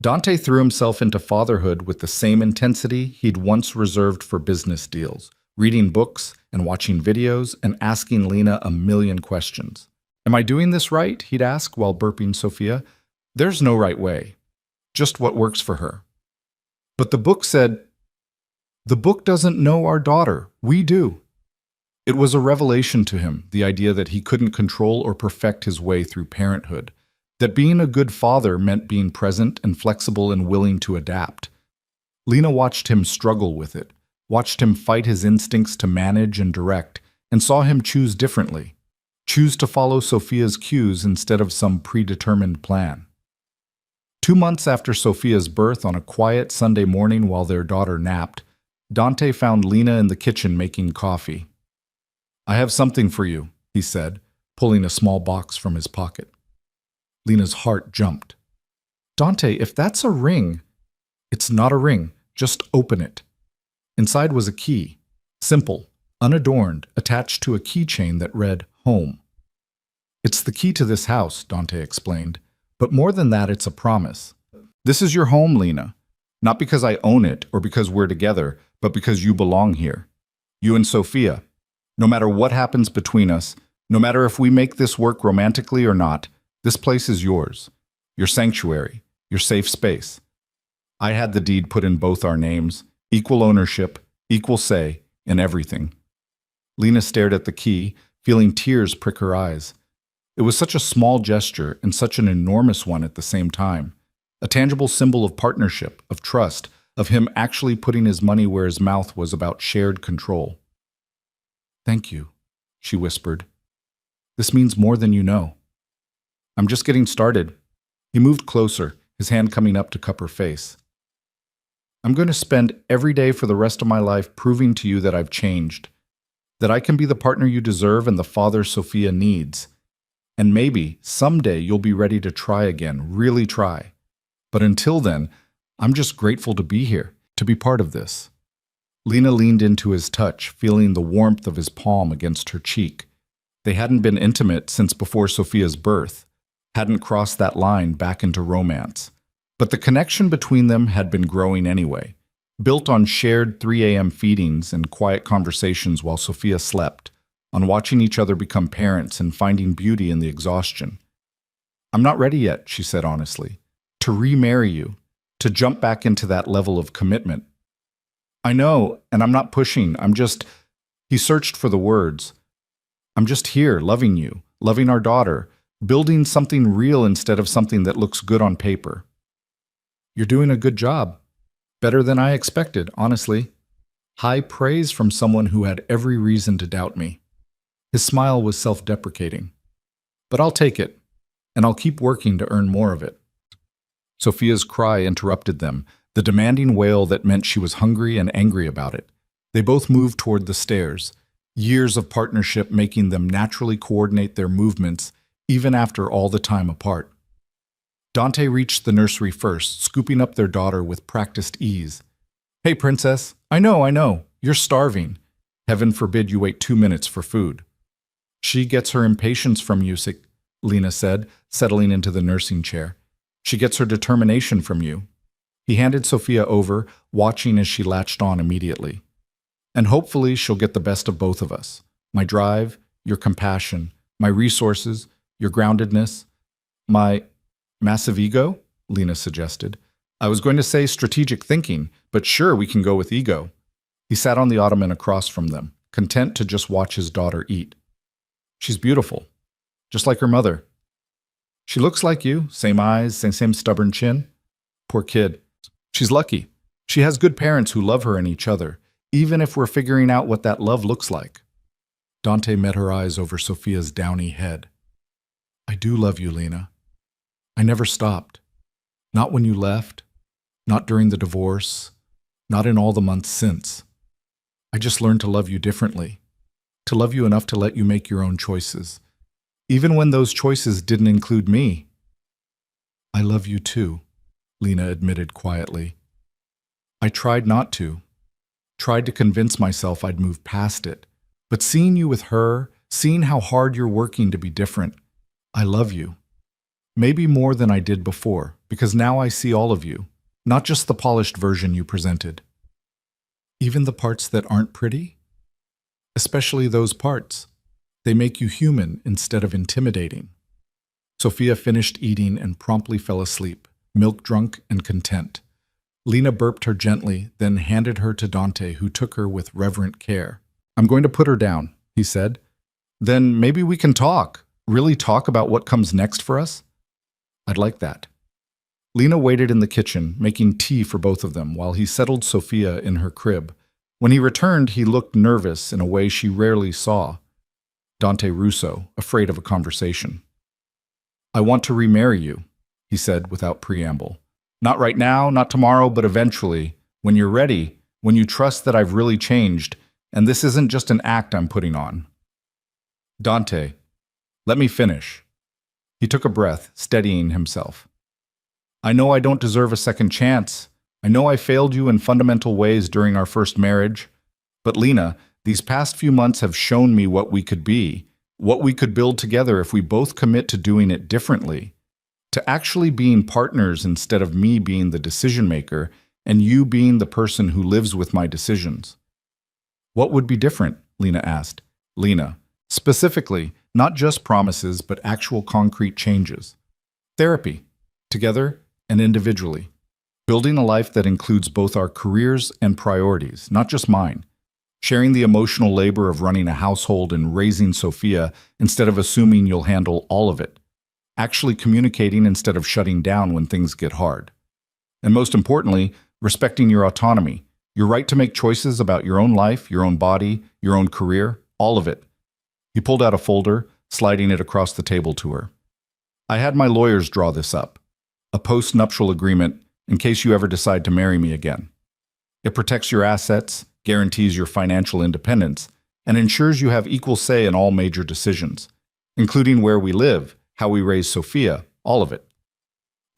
Dante threw himself into fatherhood with the same intensity he'd once reserved for business deals, reading books and watching videos and asking Lena a million questions. "Am I doing this right?" he'd ask while burping Sophia. "There's no right way. Just what works for her." "But the book said..." "The book doesn't know our daughter. We do." It was a revelation to him, the idea that he couldn't control or perfect his way through parenthood, that being a good father meant being present and flexible and willing to adapt. Lena watched him struggle with it, watched him fight his instincts to manage and direct, and saw him choose differently, choose to follow Sophia's cues instead of some predetermined plan. 2 months after Sophia's birth, on a quiet Sunday morning while their daughter napped, Dante found Lena in the kitchen making coffee. "I have something for you," he said, pulling a small box from his pocket. Lena's heart jumped. "Dante, if that's a ring..." "It's not a ring. Just open it." Inside was a key, simple, unadorned, attached to a keychain that read "Home." It's the key to this house, Dante explained. But more than that, it's a promise. This is your home, Lena. Not because I own it or because we're together, but because you belong here. You and Sophia. No matter what happens between us, no matter if we make this work romantically or not, this place is yours. Your sanctuary, your safe space. I had the deed put in both our names, equal ownership, equal say, in everything. Lena stared at the key, feeling tears prick her eyes. It was such a small gesture and such an enormous one at the same time. A tangible symbol of partnership, of trust, of him actually putting his money where his mouth was about shared control. Thank you, she whispered. This means more than you know. I'm just getting started. He moved closer, his hand coming up to cup her face. I'm going to spend every day for the rest of my life proving to you that I've changed, that I can be the partner you deserve and the father Sophia needs. And maybe, someday, you'll be ready to try again, really try. But until then, I'm just grateful to be here, to be part of this. Lena leaned into his touch, feeling the warmth of his palm against her cheek. They hadn't been intimate since before Sophia's birth, hadn't crossed that line back into romance. But the connection between them had been growing anyway, built on shared 3 a.m. feedings and quiet conversations while Sophia slept, on watching each other become parents and finding beauty in the exhaustion. I'm not ready yet, she said honestly, to remarry you, to jump back into that level of commitment. I know, and I'm not pushing, he searched for the words. I'm just here, loving you, loving our daughter, building something real instead of something that looks good on paper. You're doing a good job. Better than I expected, honestly. High praise from someone who had every reason to doubt me. His smile was self-deprecating. But I'll take it, and I'll keep working to earn more of it. Sophia's cry interrupted them, the demanding wail that meant she was hungry and angry about it. They both moved toward the stairs, years of partnership making them naturally coordinate their movements even after all the time apart. Dante reached the nursery first, scooping up their daughter with practiced ease. Hey, princess, I know, you're starving. Heaven forbid you wait 2 minutes for food. She gets her impatience from you, Lena said, settling into the nursing chair. She gets her determination from you. He handed Sophia over, watching as she latched on immediately. And hopefully she'll get the best of both of us. My drive, your compassion, my resources, your groundedness, my massive ego, Lena suggested. I was going to say strategic thinking, but sure, we can go with ego. He sat on the ottoman across from them, content to just watch his daughter eat. She's beautiful, just like her mother. She looks like you, same eyes, same stubborn chin. Poor kid. She's lucky. She has good parents who love her and each other, even if we're figuring out what that love looks like. Dante met her eyes over Sophia's downy head. I do love you, Lena. I never stopped. Not when you left, not during the divorce, not in all the months since. I just learned to love you differently, to love you enough to let you make your own choices, even when those choices didn't include me. I love you too, Lena admitted quietly. I tried not to, tried to convince myself I'd move past it, but seeing you with her, seeing how hard you're working to be different, I love you. Maybe more than I did before, because now I see all of you, not just the polished version you presented. Even the parts that aren't pretty? Especially those parts. They make you human instead of intimidating. Sophia finished eating and promptly fell asleep, milk-drunk and content. Lena burped her gently, then handed her to Dante, who took her with reverent care. I'm going to put her down, he said. Then maybe we can talk, really talk about what comes next for us? I'd like that. Lena waited in the kitchen, making tea for both of them, while he settled Sophia in her crib. When he returned, he looked nervous in a way she rarely saw. Dante Russo, afraid of a conversation. I want to remarry you, he said without preamble. Not right now, not tomorrow, but eventually, when you're ready, when you trust that I've really changed, and this isn't just an act I'm putting on. Dante, let me finish. He took a breath, steadying himself. I know I don't deserve a second chance. I know I failed you in fundamental ways during our first marriage. But Lena, these past few months have shown me what we could be, What we could build together if we both commit to doing it differently, to actually being partners instead of me being the decision maker and you being the person who lives with my decisions. What would be different? Lena asked. Lena, specifically, not just promises, but actual concrete changes. Therapy, together and individually. Building a life that includes both our careers and priorities, not just mine. Sharing the emotional labor of running a household and raising Sophia instead of assuming you'll handle all of it. Actually communicating instead of shutting down when things get hard. And most importantly, respecting your autonomy, your right to make choices about your own life, your own body, your own career, all of it. He pulled out a folder, sliding it across the table to her. I had my lawyers draw this up. A post-nuptial agreement in case you ever decide to marry me again. It protects your assets, guarantees your financial independence, and ensures you have equal say in all major decisions, including where we live, how we raise Sophia, all of it.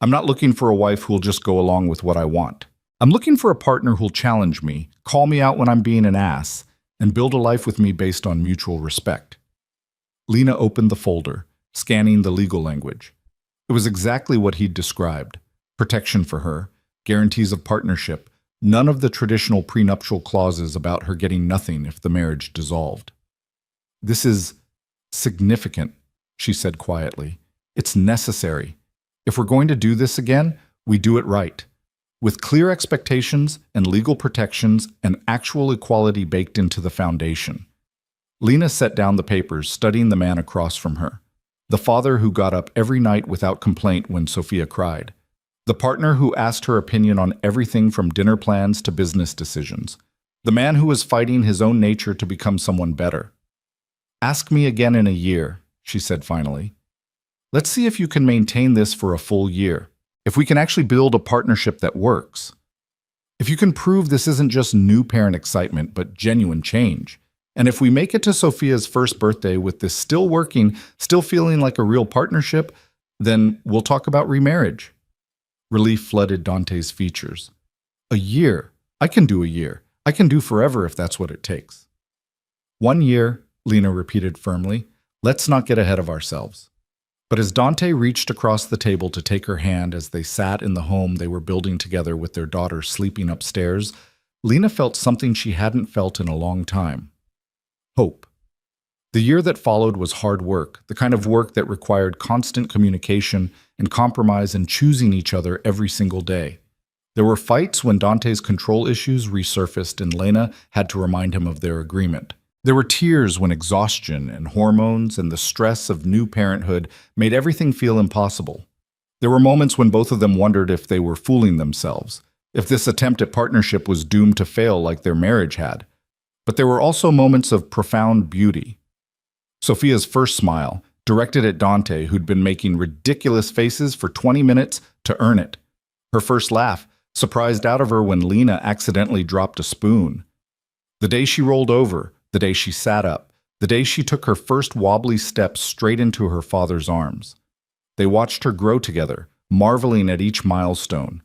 I'm not looking for a wife who'll just go along with what I want. I'm looking for a partner who'll challenge me, call me out when I'm being an ass, and build a life with me based on mutual respect. Lena opened the folder, scanning the legal language. It was exactly what he'd described. Protection for her, guarantees of partnership, none of the traditional prenuptial clauses about her getting nothing if the marriage dissolved. This is significant, she said quietly. It's necessary. If we're going to do this again, we do it right. With clear expectations and legal protections and actual equality baked into the foundation. Lena set down the papers, studying the man across from her. The father who got up every night without complaint when Sophia cried. The partner who asked her opinion on everything from dinner plans to business decisions. The man who was fighting his own nature to become someone better. Ask me again in a year, she said finally. Let's see if you can maintain this for a full year. If we can actually build a partnership that works. If you can prove this isn't just new parent excitement, but genuine change. And if we make it to Sophia's first birthday with this still working, still feeling like a real partnership, then we'll talk about remarriage. Relief flooded Dante's features. A year. I can do a year. I can do forever if that's what it takes. 1 year, Lena repeated firmly. Let's not get ahead of ourselves. But as Dante reached across the table to take her hand as they sat in the home they were building together with their daughter sleeping upstairs, Lena felt something she hadn't felt in a long time. Hope. The year that followed was hard work, the kind of work that required constant communication and compromise and choosing each other every single day. There were fights when Dante's control issues resurfaced and Lena had to remind him of their agreement. There were tears when exhaustion and hormones and the stress of new parenthood made everything feel impossible. There were moments when both of them wondered if they were fooling themselves, if this attempt at partnership was doomed to fail like their marriage had. But there were also moments of profound beauty. Sophia's first smile, directed at Dante, who'd been making ridiculous faces for 20 minutes to earn it. Her first laugh, surprised out of her when Lena accidentally dropped a spoon. The day she rolled over, the day she sat up, the day she took her first wobbly steps straight into her father's arms. They watched her grow together, marveling at each milestone.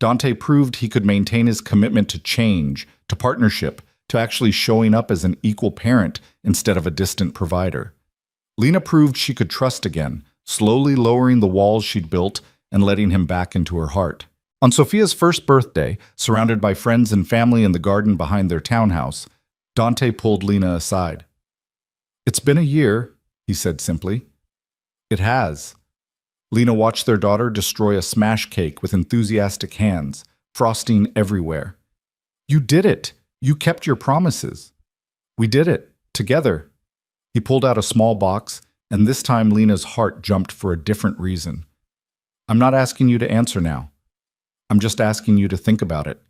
Dante proved he could maintain his commitment to change, to partnership, to actually showing up as an equal parent instead of a distant provider. Lena proved she could trust again, slowly lowering the walls she'd built and letting him back into her heart. On Sophia's first birthday, surrounded by friends and family in the garden behind their townhouse, Dante pulled Lena aside. "It's been a year," he said simply. "It has." Lena watched their daughter destroy a smash cake with enthusiastic hands, frosting everywhere. "You did it! You kept your promises." "We did it. Together." He pulled out a small box, and this time Lena's heart jumped for a different reason. "I'm not asking you to answer now. I'm just asking you to think about it,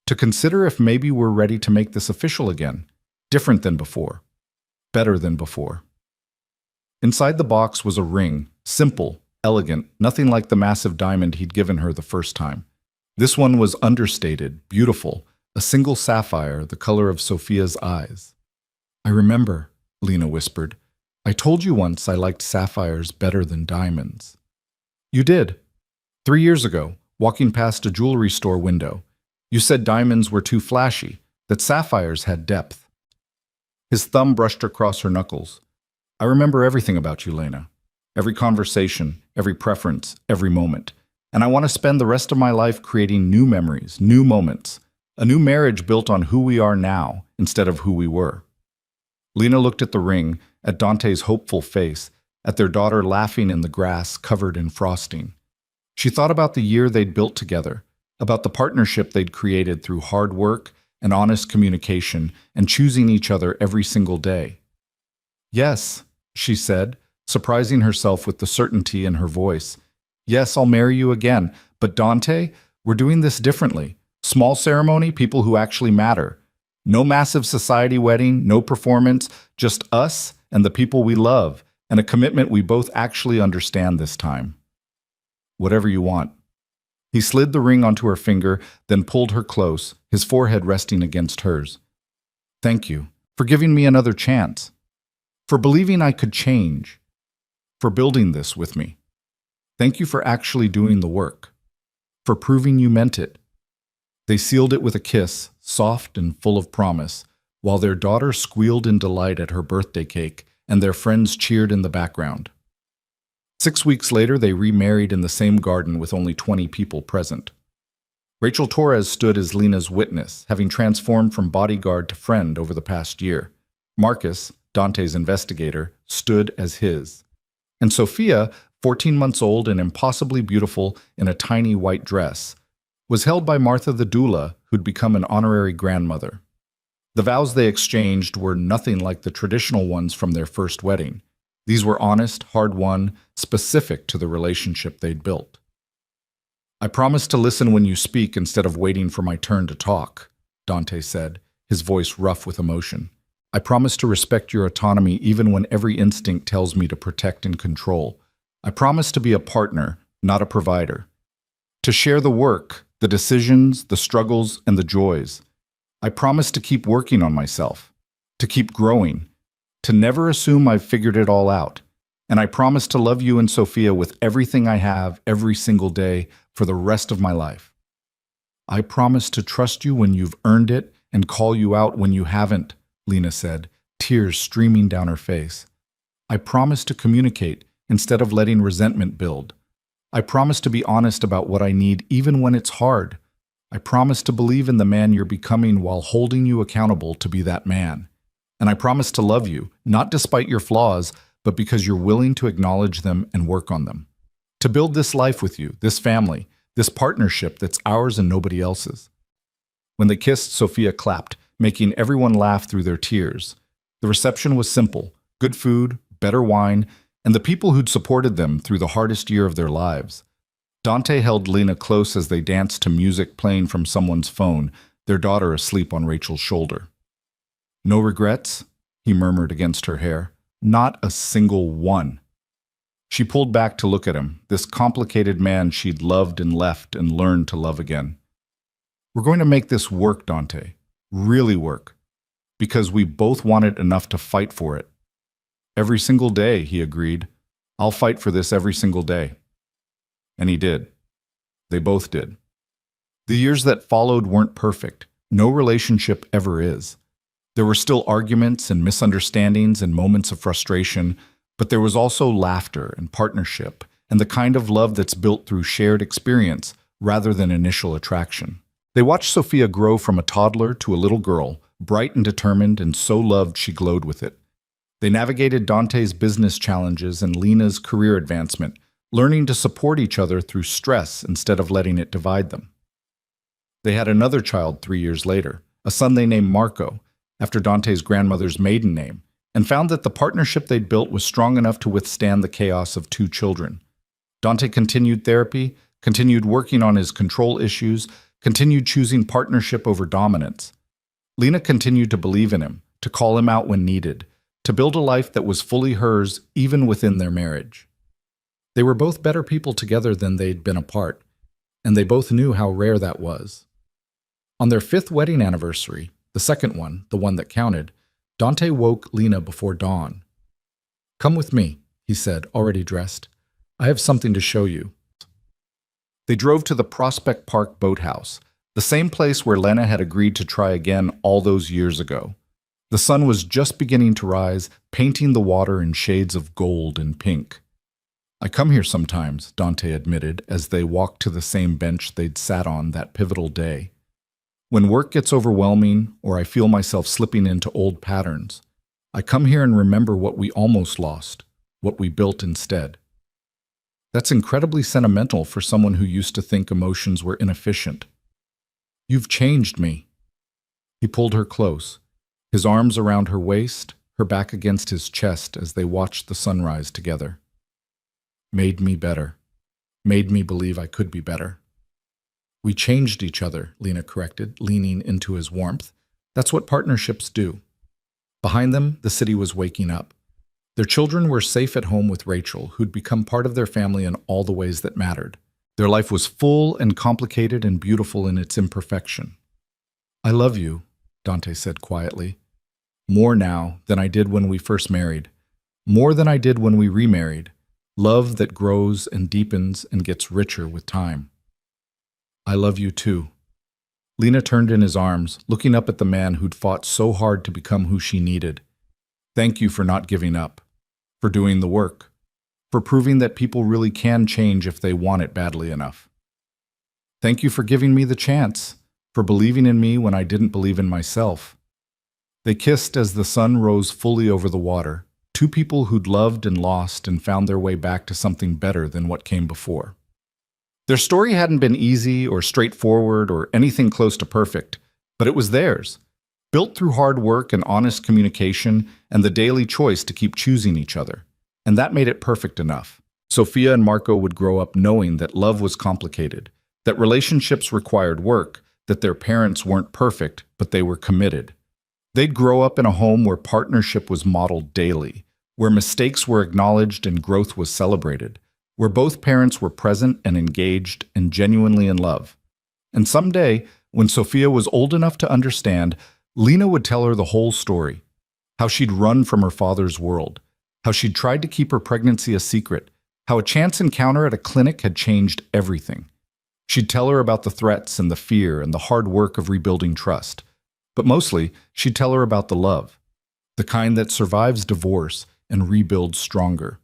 to consider if maybe we're ready to make this official again, different than before, better than before." Inside the box was a ring, simple, elegant, nothing like the massive diamond he'd given her the first time. This one was understated, beautiful, a single sapphire, the color of Sophia's eyes. "I remember," Lena whispered. "I told you once I liked sapphires better than diamonds." "You did. 3 years ago, walking past a jewelry store window. You said diamonds were too flashy, that sapphires had depth." His thumb brushed across her knuckles. I remember everything about you, Lena. Every conversation, every preference, every moment. And I want to spend the rest of my life creating new memories, new moments. A new marriage built on who we are now instead of who we were. Lena looked at the ring, at Dante's hopeful face, at their daughter laughing in the grass covered in frosting. She thought about the year they'd built together, about the partnership they'd created through hard work and honest communication and choosing each other every single day. Yes, she said, surprising herself with the certainty in her voice. Yes, I'll marry you again, but Dante, we're doing this differently. Small ceremony, people who actually matter. No massive society wedding, no performance, just us and the people we love, and a commitment we both actually understand this time. Whatever you want. He slid the ring onto her finger, then pulled her close, his forehead resting against hers. Thank you for giving me another chance, for believing I could change, for building this with me. Thank you for actually doing the work, for proving you meant it. They sealed it with a kiss, soft and full of promise, while their daughter squealed in delight at her birthday cake and their friends cheered in the background. 6 weeks later, they remarried in the same garden with only 20 people present. Rachel Torres stood as Lena's witness, having transformed from bodyguard to friend over the past year. Marcus, Dante's investigator, stood as his. And Sophia, 14 months old and impossibly beautiful in a tiny white dress, was held by Martha the doula, who'd become an honorary grandmother. The vows they exchanged were nothing like the traditional ones from their first wedding. These were honest, hard-won, specific to the relationship they'd built. I promise to listen when you speak instead of waiting for my turn to talk, Dante said, his voice rough with emotion. I promise to respect your autonomy even when every instinct tells me to protect and control. I promise to be a partner, not a provider. To share the work, the decisions, the struggles, and the joys. I promise to keep working on myself, to keep growing, to never assume I've figured it all out. And I promise to love you and Sophia with everything I have every single day for the rest of my life. I promise to trust you when you've earned it and call you out when you haven't, Lena said, tears streaming down her face. I promise to communicate instead of letting resentment build. I promise to be honest about what I need even when it's hard. I promise to believe in the man you're becoming while holding you accountable to be that man. And I promise to love you, not despite your flaws, but because you're willing to acknowledge them and work on them. To build this life with you, this family, this partnership that's ours and nobody else's. When they kissed, Sophia clapped, making everyone laugh through their tears. The reception was simple: good food, better wine, and the people who'd supported them through the hardest year of their lives. Dante held Lena close as they danced to music playing from someone's phone, their daughter asleep on Rachel's shoulder. No regrets? He murmured against her hair. Not a single one. She pulled back to look at him, this complicated man she'd loved and left and learned to love again. We're going to make this work, Dante. Really work. Because we both want it enough to fight for it. Every single day, he agreed. I'll fight for this every single day. And he did. They both did. The years that followed weren't perfect. No relationship ever is. There were still arguments and misunderstandings and moments of frustration, but there was also laughter and partnership and the kind of love that's built through shared experience rather than initial attraction. They watched Sophia grow from a toddler to a little girl, bright and determined and so loved she glowed with it. They navigated Dante's business challenges and Lena's career advancement, learning to support each other through stress instead of letting it divide them. They had another child 3 years later, a son they named Marco, after Dante's grandmother's maiden name, and found that the partnership they'd built was strong enough to withstand the chaos of 2 children. Dante continued therapy, continued working on his control issues, continued choosing partnership over dominance. Lena continued to believe in him, to call him out when needed, to build a life that was fully hers even within their marriage. They were both better people together than they'd been apart, and they both knew how rare that was. On their 5th wedding anniversary, the second one, the one that counted, Dante woke Lena before dawn. Come with me, he said, already dressed. I have something to show you. They drove to the Prospect Park boathouse, the same place where Lena had agreed to try again all those years ago. The sun was just beginning to rise, painting the water in shades of gold and pink. "I come here sometimes," Dante admitted as they walked to the same bench they'd sat on that pivotal day. "When work gets overwhelming or I feel myself slipping into old patterns, I come here and remember what we almost lost, what we built instead." That's incredibly sentimental for someone who used to think emotions were inefficient. "You've changed me." He pulled her close, his arms around her waist, her back against his chest as they watched the sunrise together. "Made me better. Made me believe I could be better." "We changed each other," Lena corrected, leaning into his warmth. "That's what partnerships do." Behind them, the city was waking up. Their children were safe at home with Rachel, who'd become part of their family in all the ways that mattered. Their life was full and complicated and beautiful in its imperfection. "I love you," Dante said quietly. "More now than I did when we first married. More than I did when we remarried. Love that grows and deepens and gets richer with time." "I love you too." Lena turned in his arms, looking up at the man who'd fought so hard to become who she needed. "Thank you for not giving up, for doing the work, for proving that people really can change if they want it badly enough. Thank you for giving me the chance, for believing in me when I didn't believe in myself." They kissed as the sun rose fully over the water, two people who'd loved and lost and found their way back to something better than what came before. Their story hadn't been easy or straightforward or anything close to perfect, but it was theirs, built through hard work and honest communication and the daily choice to keep choosing each other. And that made it perfect enough. Sophia and Marco would grow up knowing that love was complicated, that relationships required work, that their parents weren't perfect, but they were committed. They'd grow up in a home where partnership was modeled daily, where mistakes were acknowledged and growth was celebrated, where both parents were present and engaged and genuinely in love. And someday, when Sophia was old enough to understand, Lena would tell her the whole story, how she'd run from her father's world, how she'd tried to keep her pregnancy a secret, how a chance encounter at a clinic had changed everything. She'd tell her about the threats and the fear and the hard work of rebuilding trust. But mostly, she'd tell her about the love, the kind that survives divorce and rebuilds stronger,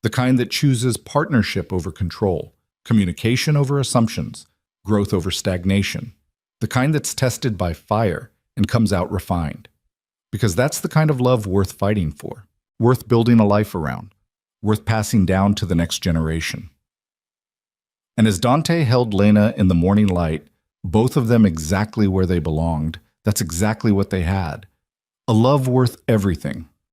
the kind that chooses partnership over control, communication over assumptions, growth over stagnation, the kind that's tested by fire and comes out refined. Because that's the kind of love worth fighting for, worth building a life around, worth passing down to the next generation. And as Dante held Lena in the morning light, both of them exactly where they belonged, that's exactly what they had. A love worth everything.